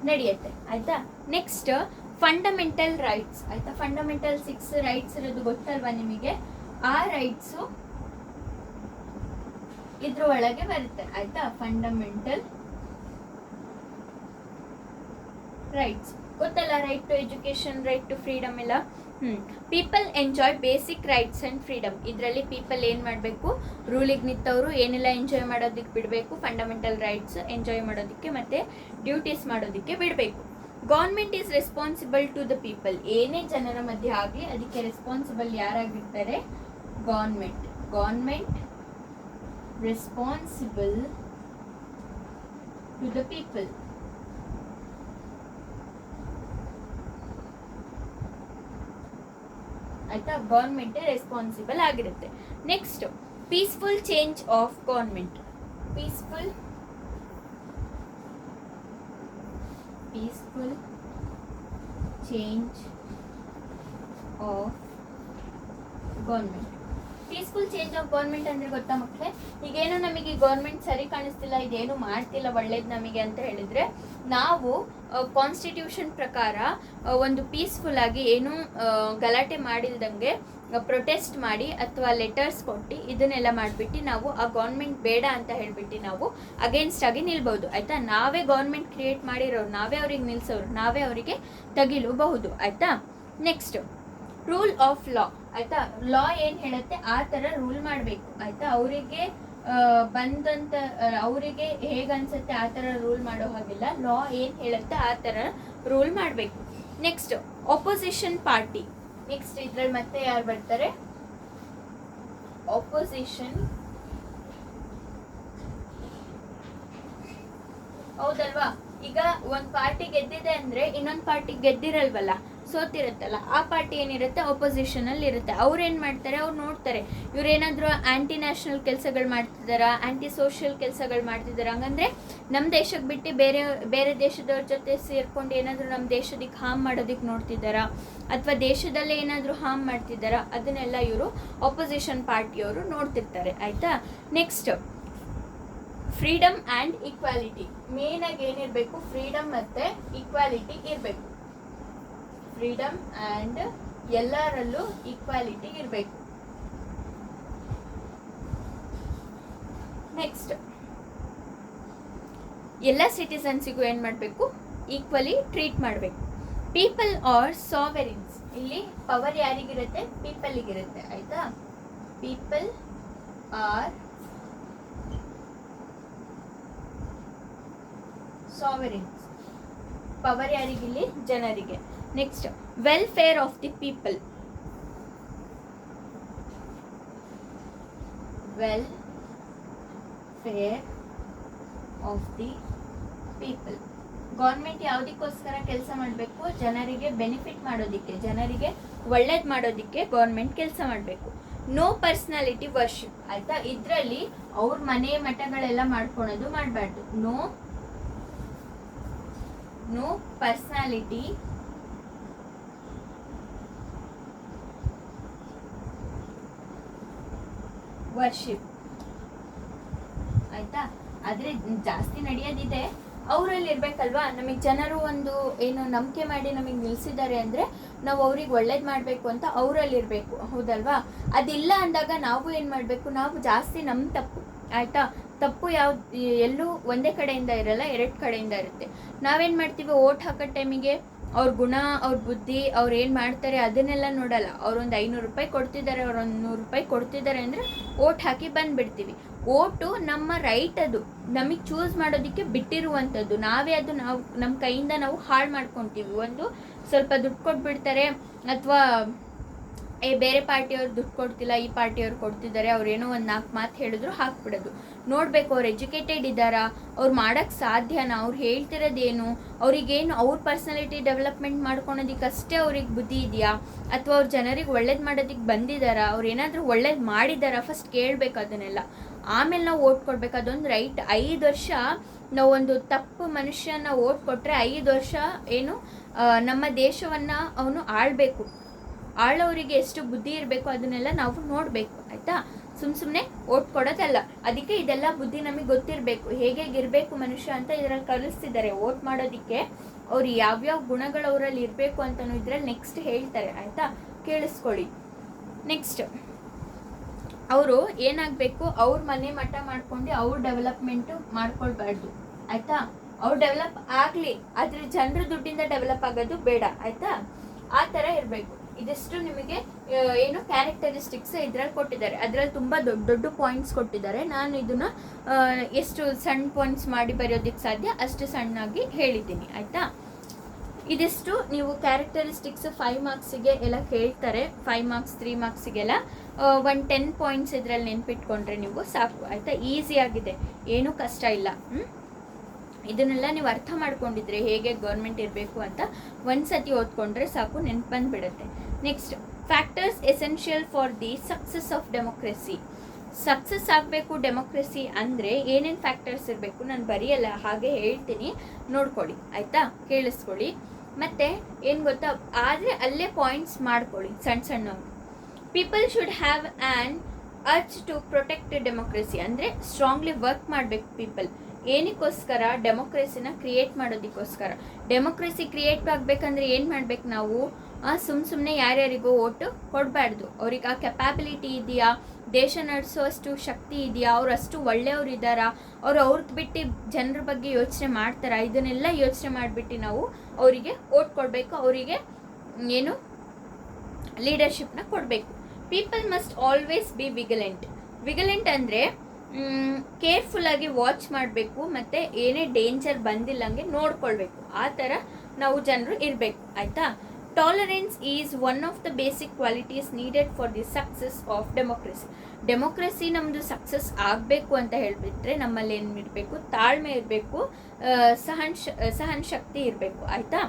ನಡೆಯುತ್ತೆ. ಆಯಿತಾ, ನೆಕ್ಸ್ಟ್, ಫಂಡಮೆಂಟಲ್ ರೈಟ್ಸ್. ಆಯಿತಾ, ಫಂಡಮೆಂಟಲ್ 6 ರೈಟ್ಸ್ ಇರೋದು ಗೊತ್ತಲ್ವಾ ನಿಮಗೆ, ಆ ರೈಟ್ಸು ಇದ್ರ ಒಳಗೆ ಬರುತ್ತೆ. ಆಯಿತಾ, ಫಂಡಮೆಂಟಲ್ ರೈಟ್ಸ್ ಗೊತ್ತಲ್ಲ, right to education, right to freedom ಎಲ್ಲ. People enjoy basic rights and freedom. ಇದರಲ್ಲಿ ಪೀಪಲ್ ಏನು ಮಾಡಬೇಕು, ರೂಲಿಗೆ ನಿಂತವರು ಏನೆಲ್ಲ ಎಂಜಾಯ್ ಮಾಡೋದಕ್ಕೆ ಬಿಡಬೇಕು, ಫಂಡಮೆಂಟಲ್ ರೈಟ್ಸ್ ಎಂಜಾಯ್ ಮಾಡೋದಕ್ಕೆ ಮತ್ತು ಡ್ಯೂಟೀಸ್ ಮಾಡೋದಕ್ಕೆ ಬಿಡಬೇಕು. Government is responsible to the people. ಏನೇ ಜನರ ಮಧ್ಯೆ ಆಗಲಿ ಅದಕ್ಕೆ ರೆಸ್ಪಾನ್ಸಿಬಲ್ ಯಾರಾಗಿರ್ತಾರೆ, government. Government responsible to the people. ಆಯಿತಾ, ಗೌರ್ಮೆಂಟ್ ರೆಸ್ಪಾನ್ಸಿಬಲ್ ಆಗಿರುತ್ತೆ. Next, peaceful change of government. Peaceful change of government. Peaceful change of government ಅಂದರೆ ಗೊತ್ತಾ ಮಕ್ಕಳೇ, ಈಗೇನು ನಮಗೆ ಗೌರ್ಮೆಂಟ್ ಸರಿ ಕಾಣಿಸ್ತಿಲ್ಲ, ಇದೇನು ಮಾಡ್ತಿಲ್ಲ ಒಳ್ಳೇದು ನಮಗೆ ಅಂತ ಹೇಳಿದರೆ, ನಾವು ಕಾನ್ಸ್ಟಿಟ್ಯೂಷನ್ ಪ್ರಕಾರ ಒಂದು ಪೀಸ್ಫುಲ್ ಆಗಿ ಏನು ಗಲಾಟೆ ಮಾಡಿಲ್ದಂಗೆ ಪ್ರೊಟೆಸ್ಟ್ ಮಾಡಿ ಅಥವಾ ಲೆಟರ್ಸ್ ಕೊಟ್ಟು ಇದನ್ನೆಲ್ಲ ಮಾಡಿಬಿಟ್ಟು ನಾವು ಆ ಗೌರ್ಮೆಂಟ್ ಬೇಡ ಅಂತ ಹೇಳಿಬಿಟ್ಟು ನಾವು ಅಗೇನ್ಸ್ಟ್ ಆಗಿ ನಿಲ್ಬೋದು. ಆಯಿತಾ, ನಾವೇ ಗೌರ್ಮೆಂಟ್ ಕ್ರಿಯೇಟ್ ಮಾಡಿರೋರು, ನಾವೇ ಅವ್ರಿಗೆ ನಿಲ್ಲಿಸೋರು, ನಾವೇ ಅವರಿಗೆ ತಗಿಲೂಬಹುದು. ಆಯಿತಾ, ನೆಕ್ಸ್ಟ್, ರೂಲ್ ಆಫ್ ಲಾ. ಆಯಿತಾ, ಲಾ ಏನು ಹೇಳುತ್ತೆ ಆ ಥರ ರೂಲ್ ಮಾಡಬೇಕು. ಆಯಿತಾ, ಅವರಿಗೆ ಬಂದಂಥ ಅವರಿಗೆ ಹೇಗನ್ಸುತ್ತೆ ಆ ಥರ ರೂಲ್ ಮಾಡೋ ಹಾಗಿಲ್ಲ. ಲಾ ಏನು ಹೇಳುತ್ತೆ ಆ ಥರ ರೂಲ್ ಮಾಡಬೇಕು. Next, opposition party. ನೆಕ್ಸ್ಟ್ ಇದ್ರಲ್ಲಿ ಮತ್ತೆ ಯಾರು ಬರ್ತಾರೆ, ಒಪೋಸಿಷನ್. ಹೌದಲ್ವಾ, ಈಗ ಒಂದು ಪಾರ್ಟಿ ಗೆದ್ದಿದೆ ಅಂದರೆ ಇನ್ನೊಂದು ಪಾರ್ಟಿ ಗೆದ್ದಿರಲ್ವಲ್ಲ, ಸೋತಿರುತ್ತಲ್ಲ, ಆ ಪಾರ್ಟಿ ಏನಿರುತ್ತೆ ಅಪೋಸಿಷನ್ ಅಲ್ಲಿ ಇರುತ್ತೆ. ಅವ್ರು ಏನು ಮಾಡ್ತಾರೆ, ಅವ್ರು ನೋಡ್ತಾರೆ ಇವ್ರೇನಾದರೂ ಆಂಟಿ ನ್ಯಾಷನಲ್ ಕೆಲಸಗಳು ಮಾಡ್ತಿದ್ದಾರಾ, ಆಂಟಿ ಸೋಷಿಯಲ್ ಕೆಲಸಗಳು ಮಾಡ್ತಿದ್ದಾರೆ, ಹಂಗಂದ್ರೆ ನಮ್ಮ ದೇಶಕ್ಕೆ ಬಿಟ್ಟು ಬೇರೆ ದೇಶದವ್ರ ಜೊತೆ ಸೇರ್ಕೊಂಡು ಏನಾದರೂ ನಮ್ಮ ದೇಶದಕ್ಕೆ ಹಾರ್ಮ್ ಮಾಡೋದಕ್ಕೆ ನೋಡ್ತಿದ್ದಾರಾ, ಅಥವಾ ದೇಶದಲ್ಲೇ ಏನಾದರೂ ಹಾರ್ಮ್ ಮಾಡ್ತಿದ್ದಾರಾ, ಅದನ್ನೆಲ್ಲ ಇವರು ಅಪೋಸಿಷನ್ ಪಾರ್ಟಿಯವರು ನೋಡ್ತಿರ್ತಾರೆ. ಆಯಿತಾ, next, freedom and equality. Main ಆಗಿ ಏನಿರಬೇಕು, ಫ್ರೀಡಮ್ ಮತ್ತು ಈಕ್ವಾಲಿಟಿ ಇರಬೇಕು. ಫ್ರೀಡಮ್ ಆ್ಯಂಡ್ ಎಲ್ಲರಲ್ಲೂ ಈಕ್ವಾಲಿಟಿ ಇರಬೇಕು. ನೆಕ್ಸ್ಟ್, ಎಲ್ಲ ಸಿಟಿಸನ್ಸಿಗೂ ಏನು ಮಾಡಬೇಕು, ಈಕ್ವಲಿ ಟ್ರೀಟ್ ಮಾಡಬೇಕು. ಪೀಪಲ್ ಆರ್ ಸಾವೆರಿನ್ಸ್, ಇಲ್ಲಿ ಪವರ್ ಯಾರಿಗಿರುತ್ತೆ, ಪೀಪಲ್ಗಿರುತ್ತೆ. ಆಯಿತಾ, ಪೀಪಲ್ ಆರ್ ಸಾವೆರಿನ್ಸ್, ಪವರ್ ಯಾರಿಗಿಲ್ಲಿ, ಜನರಿಗೆ. Next, welfare of the people, welfare of the people. Government ಯಾವುದಕ್ಕೋಸ್ಕರ ಕೆಲಸ ಮಾಡಬೇಕು, ಜನರಿಗೆ ಬೆನಿಫಿಟ್ ಮಾಡೋದಕ್ಕೆ, ಜನರಿಗೆ ಒಳ್ಳೇದು ಮಾಡೋದಕ್ಕೆ ಗೌರ್ಮೆಂಟ್ ಕೆಲಸ ಮಾಡಬೇಕು. No personality worship. ಆಯ್ತಾ, ಇದರಲ್ಲಿ ಅವ್ರ ಮನೆ ಮಠಗಳೆಲ್ಲ ಮಾಡ್ಕೊಳೋದು ಮಾಡಬಾರ್ದು. No personality worship. ಆಯ್ತಾ, ಆದ್ರೆ ಜಾಸ್ತಿ ನಡೆಯೋದಿದೆ, ಅವರಲ್ಲಿ ಇರ್ಬೇಕಲ್ವಾ. ನಮಗೆ ಜನರು ಒಂದು ಏನು ನಂಬಿಕೆ ಮಾಡಿ ನಮಗೆ ನಿಲ್ಸಿದ್ದಾರೆ ಅಂದ್ರೆ ನಾವು ಅವ್ರಿಗೆ ಒಳ್ಳೇದು ಮಾಡಬೇಕು ಅಂತ ಅವರಲ್ಲಿ ಇರಬೇಕು, ಹೌದಲ್ವಾ. ಅದಿಲ್ಲ ಅಂದಾಗ ನಾವು ಏನು ಮಾಡಬೇಕು, ನಾವು ಜಾಸ್ತಿ ನಮ್ಮ ತಪ್ಪು. ಆಯ್ತಾ, ತಪ್ಪು ಯಾವ್ದು ಎಲ್ಲೂ ಒಂದೇ ಕಡೆಯಿಂದ ಇರಲ್ಲ, ಎರಡು ಕಡೆಯಿಂದ ಇರುತ್ತೆ. ನಾವೇನು ಮಾಡ್ತೀವಿ, ಓಟ್ ಹಾಕೋ ಟೈಮಿಗೆ ಅವ್ರ ಗುಣ, ಅವ್ರ ಬುದ್ಧಿ, ಅವ್ರು ಏನು ಮಾಡ್ತಾರೆ ಅದನ್ನೆಲ್ಲ ನೋಡಲ್ಲ. ಅವ್ರೊಂದು 500 ರೂಪಾಯಿ ಕೊಡ್ತಿದ್ದಾರೆ, ಅವ್ರೊಂದು 100 ರೂಪಾಯಿ ಕೊಡ್ತಿದ್ದಾರೆ ಅಂದರೆ ಓಟ್ ಹಾಕಿ ಬಂದುಬಿಡ್ತೀವಿ. ಓಟು ನಮ್ಮ ರೈಟ್, ಅದು ನಮಗೆ ಚೂಸ್ ಮಾಡೋದಕ್ಕೆ ಬಿಟ್ಟಿರುವಂಥದ್ದು. ನಾವೇ ಅದು ನಮ್ಮ ಕೈಯಿಂದ ನಾವು ಹಾಳು ಮಾಡ್ಕೊತೀವಿ. ಒಂದು ಸ್ವಲ್ಪ ದುಡ್ಡು ಕೊಟ್ಬಿಡ್ತಾರೆ, ಅಥವಾ ಬೇರೆ ಪಾರ್ಟಿಯವ್ರು ದುಡ್ಡು ಕೊಡ್ತಿಲ್ಲ, ಈ ಪಾರ್ಟಿಯವ್ರು ಕೊಡ್ತಿದ್ದಾರೆ, ಅವ್ರೇನೋ ಒಂದು 4 ಮಾತು ಹೇಳಿದ್ರು ಹಾಕ್ಬಿಡೋದು. ನೋಡಬೇಕು ಅವ್ರು ಎಜುಕೇಟೆಡ್ ಇದ್ದಾರಾ, ಅವ್ರು ಮಾಡೋಕ್ಕೆ ಸಾಧ್ಯನಾ, ಅವ್ರು ಹೇಳ್ತಿರೋದೇನು, ಅವ್ರಿಗೇನು ಅವ್ರ ಪರ್ಸನಾಲಿಟಿ ಡೆವಲಪ್ಮೆಂಟ್ ಮಾಡ್ಕೊಳೋದಕ್ಕಷ್ಟೇ ಅವ್ರಿಗೆ ಬುದ್ಧಿ ಇದೆಯಾ, ಅಥವಾ ಅವ್ರು ಜನರಿಗೆ ಒಳ್ಳೇದು ಮಾಡೋದಕ್ಕೆ ಬಂದಿದ್ದಾರಾ, ಅವ್ರು ಏನಾದರೂ ಒಳ್ಳೇದು ಮಾಡಿದ್ದಾರಾ, ಫಸ್ಟ್ ಕೇಳಬೇಕು ಅದನ್ನೆಲ್ಲ. ಆಮೇಲೆ ನಾವು ಓಟ್ ಕೊಡ್ಬೇಕು, ಅದೊಂದು ರೈಟ್. 5 ವರ್ಷ ನಾವೊಂದು ತಪ್ಪು ಮನುಷ್ಯನ ಓಟ್ ಕೊಟ್ಟರೆ 5 ವರ್ಷ ಏನು ನಮ್ಮ ದೇಶವನ್ನು ಅವನು ಆಳಬೇಕು. ಆಳೋರಿಗೆ ಎಷ್ಟು ಬುದ್ಧಿ ಇರಬೇಕು ಅದನ್ನೆಲ್ಲ ನಾವು ನೋಡಬೇಕು. ಆಯಿತಾ, ಸುಮ್ಮನೆ ಓಟ್ ಕೊಡೋದಲ್ಲ. ಅದಕ್ಕೆ ಇದೆಲ್ಲ ಬುದ್ಧಿ ನಮಗೆ ಗೊತ್ತಿರಬೇಕು, ಹೇಗಿರಬೇಕು ಮನುಷ್ಯ ಅಂತ ಇದರಲ್ಲಿ ಕಲಿಸ್ತಿದ್ದಾರೆ. ಓಟ್ ಮಾಡೋದಕ್ಕೆ ಅವ್ರು ಯಾವ್ಯಾವ ಗುಣಗಳು ಅವರಲ್ಲಿ ಇರಬೇಕು ಅಂತಲೂ ಇದ್ರಲ್ಲಿ ನೆಕ್ಸ್ಟ್ ಹೇಳ್ತಾರೆ. ಆಯಿತಾ, ಕೇಳಿಸ್ಕೊಳ್ಳಿ. ನೆಕ್ಸ್ಟ್, ಅವರು ಏನಾಗಬೇಕು, ಅವ್ರ ಮನೆ ಮಠ ಮಾಡ್ಕೊಂಡು ಅವ್ರ ಡೆವಲಪ್ಮೆಂಟು ಮಾಡ್ಕೊಳ್ಬಾರ್ದು. ಆಯಿತಾ, ಅವ್ರು ಡೆವಲಪ್ ಆಗಲಿ, ಆದರೆ ಜನರ ದುಡ್ಡಿಂದ ಡೆವಲಪ್ ಆಗೋದು ಬೇಡ. ಆಯಿತಾ, ಆ ಥರ ಇರಬೇಕು. ಇದಿಷ್ಟು ನಿಮಗೆ ಏನು ಕ್ಯಾರೆಕ್ಟರಿಸ್ಟಿಕ್ಸ್ ಇದ್ರಲ್ಲಿ ಕೊಟ್ಟಿದ್ದಾರೆ. ಅದರಲ್ಲಿ ತುಂಬ ದೊಡ್ಡ ದೊಡ್ಡ ಪಾಯಿಂಟ್ಸ್ ಕೊಟ್ಟಿದ್ದಾರೆ. ನಾನು ಇದನ್ನು ಎಷ್ಟು ಸಣ್ಣ ಪಾಯಿಂಟ್ಸ್ ಮಾಡಿ ಬರೆಯೋದಕ್ಕೆ ಸಾಧ್ಯ ಅಷ್ಟು ಸಣ್ಣಾಗಿ ಹೇಳಿದ್ದೀನಿ. ಆಯಿತಾ, ಇದಿಷ್ಟು ನೀವು ಕ್ಯಾರೆಕ್ಟರಿಸ್ಟಿಕ್ಸ್ 5 ಮಾರ್ಕ್ಸಿಗೆ ಎಲ್ಲ ಕೇಳ್ತಾರೆ. 5 ಮಾರ್ಕ್ಸ್ 3 ಮಾರ್ಕ್ಸಿಗೆಲ್ಲ ಒಂದು 10 ಪಾಯಿಂಟ್ಸ್ ಇದರಲ್ಲಿ ನೆನ್ಪಿಟ್ಕೊಂಡ್ರೆ ನೀವು ಸಾಕು. ಆಯಿತಾ, ಈಸಿಯಾಗಿದೆ, ಏನೂ ಕಷ್ಟ ಇಲ್ಲ. ಇದನ್ನೆಲ್ಲ ನೀವು ಅರ್ಥ ಮಾಡ್ಕೊಂಡಿದ್ರೆ ಹೇಗೆ ಗೌರ್ಮೆಂಟ್ ಇರಬೇಕು ಅಂತ ಒಂದ್ಸತಿ ಓದ್ಕೊಂಡ್ರೆ ಸಾಕು, ನೆನ್ಪು ಬಂದುಬಿಡುತ್ತೆ. Next, factors essential for the success of democracy. Success ಆಗಬೇಕು ಡೆಮೋಕ್ರೆಸಿ ಅಂದರೆ ಏನೇನು ಫ್ಯಾಕ್ಟರ್ಸ್ ಇರಬೇಕು, ನಾನು ಬರೆಯಲ್ಲ, ಹಾಗೆ ಹೇಳ್ತೀನಿ, ನೋಡ್ಕೊಳ್ಳಿ. ಆಯಿತಾ, ಕೇಳಿಸ್ಕೊಳ್ಳಿ. ಮತ್ತು ಏನು ಗೊತ್ತಾ, ಆದರೆ ಅಲ್ಲೇ ಪಾಯಿಂಟ್ಸ್ ಮಾಡ್ಕೊಳ್ಳಿ ಸಣ್ಣ ಸಣ್ಣವು. People should have an urge to protect democracy, ಅಂದರೆ ಸ್ಟ್ರಾಂಗ್ಲಿ ವರ್ಕ್ ಮಾಡಬೇಕು ಪೀಪಲ್. ಏನಕ್ಕೋಸ್ಕರ, ಡೆಮೋಕ್ರೆಸಿನ ಕ್ರಿಯೇಟ್ ಮಾಡೋದಕ್ಕೋಸ್ಕರ. ಡೆಮೋಕ್ರೆಸಿ ಕ್ರಿಯೇಟ್ ಆಗಬೇಕಂದ್ರೆ ಏನು ಮಾಡ್ಬೇಕು ನಾವು, ಸುಮ್ಮನೆ ಯಾರ್ಯಾರಿಗೋ ಓಟು ಕೊಡಬಾರ್ದು. ಅವ್ರಿಗೆ ಆ ಕೆಪಾಬಿಲಿಟಿ ಇದೆಯಾ, ದೇಶ ನಡೆಸೋಷ್ಟು ಶಕ್ತಿ ಇದೆಯಾ, ಅವ್ರು ಅಷ್ಟು ಒಳ್ಳೆಯವ್ರು ಇದ್ದಾರಾ, ಅವ್ರಿಗೆ ಬಿಟ್ಟು ಜನರ ಬಗ್ಗೆ ಯೋಚನೆ ಮಾಡ್ತಾರಾ, ಇದನ್ನೆಲ್ಲ ಯೋಚನೆ ಮಾಡಿಬಿಟ್ಟು ನಾವು ಅವರಿಗೆ ಓಟ್ ಕೊಡಬೇಕು. ಅವರಿಗೆ ಏನು ಲೀಡರ್ಶಿಪ್ನ ಕೊಡಬೇಕು. People must always B vigilant. Vigilant ಅಂದರೆ ಕೇರ್ಫುಲ್ಲಾಗಿ ವಾಚ್ ಮಾಡಬೇಕು, ಮತ್ತು ಏನೇ ಡೇಂಜರ್ ಬಂದಿಲ್ಲಂಗೆ ನೋಡ್ಕೊಳ್ಬೇಕು. ಆ ಥರ ನಾವು ಜನರು ಇರಬೇಕು. ಆಯಿತಾ, tolerance is one of the basic qualities needed for the success of democracy. Democracy ನಮ್ಮದು ಸಕ್ಸಸ್ ಆಗಬೇಕು ಅಂತ ಹೇಳಿಬಿಟ್ರೆ ನಮ್ಮಲ್ಲಿ ಏನು ಇರಬೇಕು, ತಾಳ್ಮೆ ಇರಬೇಕು, ಸಹನ ಶಕ್ತಿ ಇರಬೇಕು. ಆಯಿತಾ,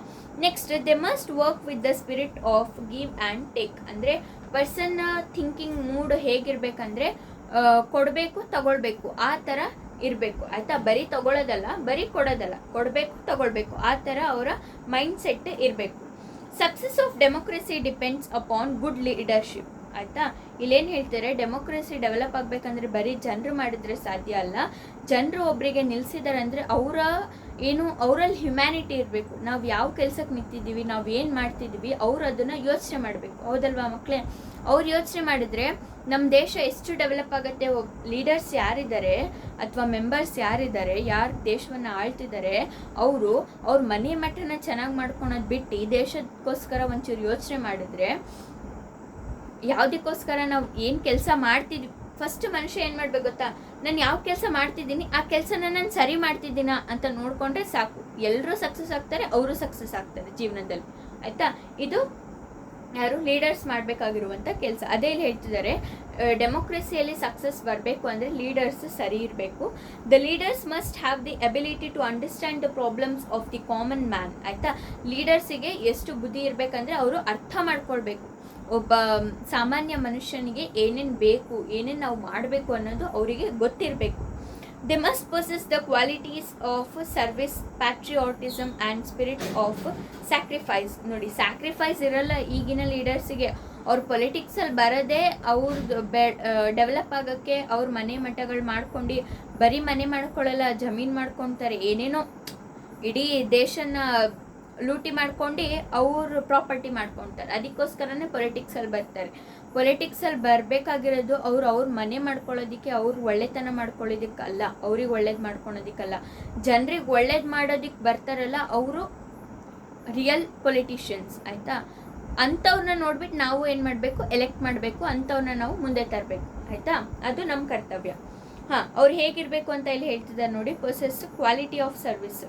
next, they must work with the spirit of give and take. ಅಂದರೆ ಪರ್ಸನ್ ಥಿಂಕಿಂಗ್ ಮೂಡ್ ಹೇಗಿರಬೇಕಂದ್ರೆ ಕೊಡಬೇಕು ತಗೊಳ್ಬೇಕು ಆ ಥರ ಇರಬೇಕು. ಆಯಿತಾ, ಬರೀ ತಗೊಳ್ಳೋದಲ್ಲ, ಬರೀ ಕೊಡೋದಲ್ಲ, ಕೊಡಬೇಕು ತಗೊಳ್ಬೇಕು, ಆ ಥರ ಅವರ ಮೈಂಡ್ ಸೆಟ್ ಇರಬೇಕು. Success of democracy depends upon good leadership. ಆಯಿತಾ. ಇಲ್ಲೇನು ಹೇಳ್ತಾರೆ, ಡೆಮೋಕ್ರಸಿ ಡೆವಲಪ್ ಆಗಬೇಕಂದ್ರೆ ಬರೀ ಜನರು ಮಾಡಿದ್ರೆ ಸಾಧ್ಯ ಅಲ್ಲ. ಜನರು ಒಬ್ಬರಿಗೆ ನಿಲ್ಲಿಸಿದ್ದಾರೆ ಅಂದರೆ ಅವರಲ್ಲಿ ಹ್ಯುಮ್ಯಾನಿಟಿ ಇರಬೇಕು. ನಾವು ಯಾವ ಕೆಲಸಕ್ಕೆ ನಿಂತಿದ್ದೀವಿ, ನಾವು ಏನು ಮಾಡ್ತಿದ್ದೀವಿ, ಅವ್ರು ಅದನ್ನು ಯೋಚನೆ ಮಾಡಬೇಕು. ಹೌದಲ್ವಾ ಮಕ್ಕಳೇ? ಅವ್ರು ಯೋಚನೆ ಮಾಡಿದರೆ ನಮ್ಮ ದೇಶ ಎಷ್ಟು ಡೆವಲಪ್ ಆಗುತ್ತೆ. ಲೀಡರ್ಸ್ ಯಾರಿದ್ದಾರೆ ಅಥವಾ ಮೆಂಬರ್ಸ್ ಯಾರಿದ್ದಾರೆ, ಯಾರು ದೇಶವನ್ನು ಆಳ್ತಿದ್ದಾರೆ, ಅವ್ರ ಮನೆ ಮಠನ ಚೆನ್ನಾಗಿ ಮಾಡ್ಕೊಳೋದು ಬಿಟ್ಟು ಈ ದೇಶಕ್ಕೋಸ್ಕರ ಒಂಚೂರು ಯೋಚನೆ ಮಾಡಿದ್ರೆ, ಯಾವುದಕ್ಕೋಸ್ಕರ ನಾವು ಏನು ಕೆಲಸ ಮಾಡ್ತಿದ್ವಿ, ಫಸ್ಟ್ ಮನುಷ್ಯ ಏನು ಮಾಡ್ಬೇಕು ಗೊತ್ತಾ, ನಾನು ಯಾವ ಕೆಲಸ ಮಾಡ್ತಿದ್ದೀನಿ ಆ ಕೆಲಸನ ನಾನು ಸರಿ ಮಾಡ್ತಿದ್ದೀನ ಅಂತ ನೋಡಿಕೊಂಡ್ರೆ ಸಾಕು. ಎಲ್ಲರೂ ಸಕ್ಸಸ್ ಆಗ್ತಾರೆ, ಅವರು ಸಕ್ಸಸ್ ಆಗ್ತಾರೆ ಜೀವನದಲ್ಲಿ, ಆಯಿತಾ. ಇದು ಯಾರು ಲೀಡರ್ಸ್ ಮಾಡಬೇಕಾಗಿರುವಂಥ ಕೆಲಸ. ಅದೇ ಇಲ್ಲಿ ಹೇಳ್ತಿದ್ದಾರೆ, ಡೆಮೋಕ್ರಸಿಯಲ್ಲಿ ಸಕ್ಸಸ್ ಬರಬೇಕು ಅಂದರೆ ಲೀಡರ್ಸ್ ಸರಿ ಇರಬೇಕು. The leaders must have the ability to understand the problems of the common man, ಆಯಿತಾ. ಲೀಡರ್ಸಿಗೆ ಎಷ್ಟು ಬುದ್ಧಿ ಇರಬೇಕಂದ್ರೆ ಅವರು ಅರ್ಥ ಮಾಡ್ಕೊಳ್ಬೇಕು ಒಬ್ಬ ಸಾಮಾನ್ಯ ಮನುಷ್ಯನಿಗೆ ಏನೇನು ಬೇಕು, ಏನೇನು ನಾವು ಮಾಡಬೇಕು ಅನ್ನೋದು ಅವರಿಗೆ ಗೊತ್ತಿರಬೇಕು. They must possess the qualities of service, patriotism and spirit of sacrifice. ನೋಡಿ, ಸ್ಯಾಕ್ರಿಫೈಸ್ ಇರಲ್ಲ ಈಗಿನ ಲೀಡರ್ಸಿಗೆ. ಅವ್ರ ಪೊಲಿಟಿಕ್ಸಲ್ಲಿ ಬರೋದೇ ಅವ್ರದ್ದು ಡೆವಲಪ್ ಆಗೋಕ್ಕೆ ಅವ್ರ ಮನೆ ಮಠಗಳು ಮಾಡ್ಕೊಂಡು, ಬರೀ ಮನೆ ಮಾಡ್ಕೊಳ್ಳಲ್ಲ, ಜಮೀನು ಮಾಡ್ಕೊತಾರೆ, ಏನೇನೋ ಇಡೀ ದೇಶನ ಲೂಟಿ ಮಾಡ್ಕೊಂಡು ಅವ್ರ ಪ್ರಾಪರ್ಟಿ ಮಾಡ್ಕೊತಾರೆ. ಅದಕ್ಕೋಸ್ಕರನೇ ಪೊಲಿಟಿಕ್ಸಲ್ಲಿ ಬರ್ತಾರೆ. ಪೊಲಿಟಿಕ್ಸಲ್ಲಿ ಬರಬೇಕಾಗಿರೋದು ಅವ್ರ ಮನೆ ಮಾಡ್ಕೊಳ್ಳೋದಕ್ಕೆ, ಅವ್ರು ಒಳ್ಳೆತನ ಮಾಡ್ಕೊಳ್ಳೋದಕ್ಕಲ್ಲ, ಅವ್ರಿಗೆ ಒಳ್ಳೇದು ಮಾಡ್ಕೊಳೋದಕ್ಕಲ್ಲ. ಜನರಿಗೆ ಒಳ್ಳೇದು ಮಾಡೋದಕ್ಕೆ ಬರ್ತಾರಲ್ಲ, ಅವರು ರಿಯಲ್ ಪೊಲಿಟಿಷಿಯನ್ಸ್, ಆಯಿತಾ. ಅಂಥವ್ರನ್ನ ನೋಡ್ಬಿಟ್ಟು ನಾವು ಏನು ಮಾಡಬೇಕು, ಎಲೆಕ್ಟ್ ಮಾಡಬೇಕು, ಅಂಥವ್ರನ್ನ ನಾವು ಮುಂದೆ ತರಬೇಕು, ಆಯಿತಾ. ಅದು ನಮ್ಮ ಕರ್ತವ್ಯ. ಅವ್ರು ಹೇಗಿರಬೇಕು ಅಂತ ಇಲ್ಲಿ ಹೇಳ್ತಿದ್ದಾರೆ ನೋಡಿ, ಪೊಸೆಸ್ ಕ್ವಾಲಿಟಿ ಆಫ್ ಸರ್ವಿಸ್,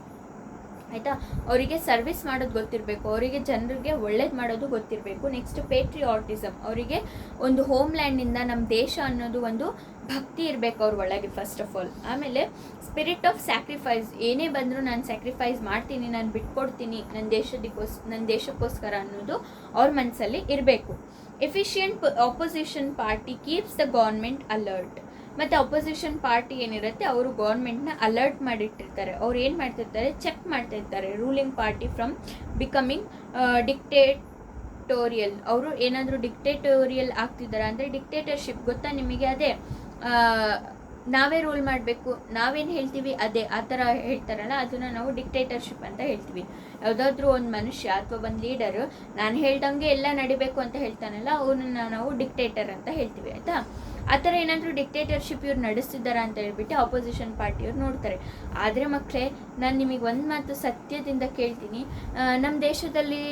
ಆಯಿತಾ. ಅವರಿಗೆ ಸರ್ವಿಸ್ ಮಾಡೋದು ಗೊತ್ತಿರಬೇಕು, ಅವರಿಗೆ ಜನರಿಗೆ ಒಳ್ಳೇದು ಮಾಡೋದು ಗೊತ್ತಿರಬೇಕು. ನೆಕ್ಸ್ಟ್ ಪೇಟ್ರಿಯಾಟಿಸಮ್, ಅವರಿಗೆ ಒಂದು ಹೋಮ್ಲ್ಯಾಂಡಿಂದ ನಮ್ಮ ದೇಶ ಅನ್ನೋದು ಒಂದು ಭಕ್ತಿ ಇರಬೇಕು ಅವ್ರ ಒಳಗೆ ಫಸ್ಟ್ ಆಫ್ ಆಲ್. ಆಮೇಲೆ ಸ್ಪಿರಿಟ್ ಆಫ್ ಸ್ಯಾಕ್ರಿಫೈಸ್, ಏನೇ ಬಂದರೂ ನಾನು ಸ್ಯಾಕ್ರಿಫೈಸ್ ಮಾಡ್ತೀನಿ, ನಾನು ಬಿಟ್ಕೊಡ್ತೀನಿ ನನ್ನ ದೇಶಕ್ಕೋಸ್ಕರ ಅನ್ನೋದು ಅವ್ರ ಮನಸ್ಸಲ್ಲಿ ಇರಬೇಕು. Efficient opposition party keeps the government alert. ಮತ್ತು ಅಪೋಸಿಷನ್ ಪಾರ್ಟಿ ಏನಿರುತ್ತೆ ಅವರು ಗೌರ್ಮೆಂಟ್ನ ಅಲರ್ಟ್ ಮಾಡಿಟ್ಟಿರ್ತಾರೆ. ಅವ್ರು ಏನು ಮಾಡ್ತಿರ್ತಾರೆ, ಚೆಕ್ ಮಾಡ್ತಿರ್ತಾರೆ ruling party from becoming dictatorial. ಅವರು ಏನಾದರೂ ಡಿಕ್ಟೇಟೋರಿಯಲ್ ಆಗ್ತಿದ್ದಾರೆ ಅಂದರೆ, ಡಿಕ್ಟೇಟರ್ಶಿಪ್ ಗೊತ್ತಾ ನಿಮಗೆ? ಅದೇ ನಾವೇ ರೂಲ್ ಮಾಡಬೇಕು, ನಾವೇನು ಹೇಳ್ತೀವಿ ಅದೇ, ಆ ಥರ ಹೇಳ್ತಾರಲ್ಲ, ಅದನ್ನು ನಾವು ಡಿಕ್ಟೇಟರ್ಶಿಪ್ ಅಂತ ಹೇಳ್ತೀವಿ. ಯಾವುದಾದ್ರೂ ಒಂದು ಮನುಷ್ಯ ಅಥವಾ ಒಂದು ಲೀಡರು ನಾನು ಹೇಳ್ದಂಗೆ ಎಲ್ಲ ನಡಿಬೇಕು ಅಂತ ಹೇಳ್ತಾನಲ್ಲ, ಅವನನ್ನು ನಾವು ಡಿಕ್ಟೇಟರ್ ಅಂತ ಹೇಳ್ತೀವಿ, ಆಯಿತಾ. ಆ ಥರ ಏನಾದರೂ ಡಿಕ್ಟೇಟರ್ಶಿಪ್ ಇವ್ರು ನಡೆಸ್ತಿದ್ದಾರಾ ಅಂತ ಹೇಳ್ಬಿಟ್ಟು ಅಪೋಸಿಷನ್ ಪಾರ್ಟಿಯವ್ರು ನೋಡ್ತಾರೆ. ಆದರೆ ಮಕ್ಕಳೇ, ನಾನು ನಿಮಗೆ ಒಂದು ಮಾತು ಸತ್ಯದಿಂದ ಕೇಳ್ತೀನಿ, ನಮ್ಮ ದೇಶದಲ್ಲಿ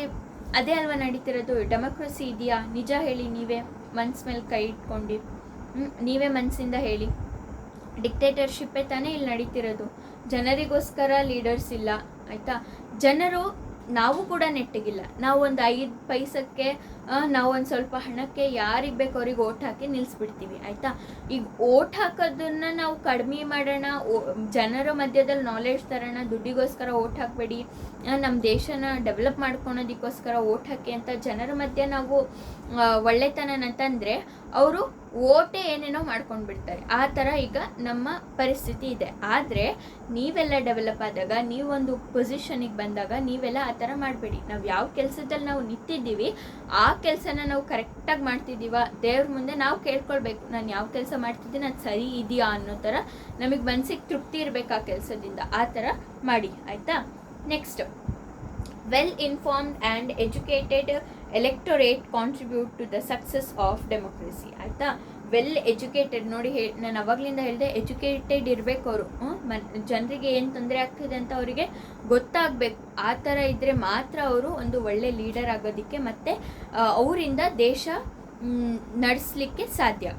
ಅದೇ ಅಲ್ವಾ ನಡೀತಿರೋದು? ಡೆಮೋಕ್ರಸಿ ಇದೆಯಾ? ನಿಜ ಹೇಳಿ, ನೀವೇ ಮನ್ಸು ಮೇಲೆ ಕೈ ಇಟ್ಕೊಂಡು ನೀವೇ ಮನಸ್ಸಿಂದ ಹೇಳಿ. ಡಿಕ್ಟೇಟರ್ಶಿಪ್ಪೇ ತಾನೇ ಇಲ್ಲಿ ನಡೀತಿರೋದು. ಜನರಿಗೋಸ್ಕರ ಲೀಡರ್ಸ್ ಇಲ್ಲ, ಆಯಿತಾ. ಜನರು ನಾವು ಕೂಡ ನೆಟ್ಟಿಗಿಲ್ಲ. ನಾವು ಒಂದು 5 ಪೈಸಕ್ಕೆ, ನಾವು ಒಂದು ಸ್ವಲ್ಪ ಹಣಕ್ಕೆ ಯಾರಿಗೆ ಬೇಕು ಅವ್ರಿಗೆ ಓಟ್ ಹಾಕಿ ನಿಲ್ಲಿಸ್ಬಿಡ್ತೀವಿ, ಆಯಿತಾ. ಈಗ ಓಟ್ ಹಾಕೋದನ್ನು ನಾವು ಕಡಿಮೆ ಮಾಡೋಣ, ಜನರ ಮಧ್ಯದಲ್ಲಿ ನಾಲೆಡ್ಜ್ ತರೋಣ, ದುಡ್ಡಿಗೋಸ್ಕರ ಓಟ್ ಹಾಕಬೇಡಿ, ನಮ್ಮ ದೇಶನ ಡೆವಲಪ್ ಮಾಡ್ಕೊಳೋದಕ್ಕೋಸ್ಕರ ಓಟ್ ಹಾಕಿ ಅಂತ ಜನರ ಮಧ್ಯೆ ನಾವು ಒಳ್ಳೆತನಂತಂದರೆ ಅವರು ಓಟೇ ಏನೇನೋ ಮಾಡ್ಕೊಂಡು ಬಿಡ್ತಾರೆ. ಆ ಥರ ಈಗ ನಮ್ಮ ಪರಿಸ್ಥಿತಿ ಇದೆ. ಆದರೆ ನೀವೆಲ್ಲ ಡೆವಲಪ್ ಆದಾಗ, ನೀವೊಂದು ಪೊಸಿಷನಿಗೆ ಬಂದಾಗ ನೀವೆಲ್ಲ ಆ ಥರ ಮಾಡಬೇಡಿ. ನಾವು ಯಾವ ಕೆಲಸದಲ್ಲಿ ನಾವು ನಿಂತಿದ್ದೀವಿ ಆ ಕೆಲಸನ ನಾವು ಕರೆಕ್ಟಾಗಿ ಮಾಡ್ತಿದ್ದೀವ, ದೇವ್ರ ಮುಂದೆ ನಾವು ಕೇಳ್ಕೊಳ್ಬೇಕು, ನಾನು ಯಾವ ಕೆಲಸ ಮಾಡ್ತಿದ್ದೀನಿ ಅದು ಸರಿ ಇದೆಯಾ ಅನ್ನೋ ಥರ ನಮಗೆ ಮನಸ್ಸಿಗೆ ತೃಪ್ತಿ ಇರಬೇಕು ಆ ಕೆಲಸದಿಂದ. ಆ ಥರ ಮಾಡಿ, ಆಯಿತಾ. Next, well informed and educated electorate contribute to the success of democracy, ಆಯಿತಾ. ವೆಲ್ ಎಜುಕೇಟೆಡ್, ನೋಡಿ ನಾನು ಅವಾಗಲಿಂದ ಹೇಳಿದೆ, ಎಜುಕೇಟೆಡ್ ಇರಬೇಕು ಅವರು. ಜನರಿಗೆ ಏನು ತೊಂದರೆ ಆಗ್ತಿದೆ ಅಂತ ಅವರಿಗೆ ಗೊತ್ತಾಗಬೇಕು. ಆ ಥರ ಇದ್ದರೆ ಮಾತ್ರ ಅವರು ಒಂದು ಒಳ್ಳೆ ಲೀಡರ್ ಆಗೋದಕ್ಕೆ ಮತ್ತು ಅವರಿಂದ ದೇಶ ನಡೆಸಲಿಕ್ಕೆ ಸಾಧ್ಯ.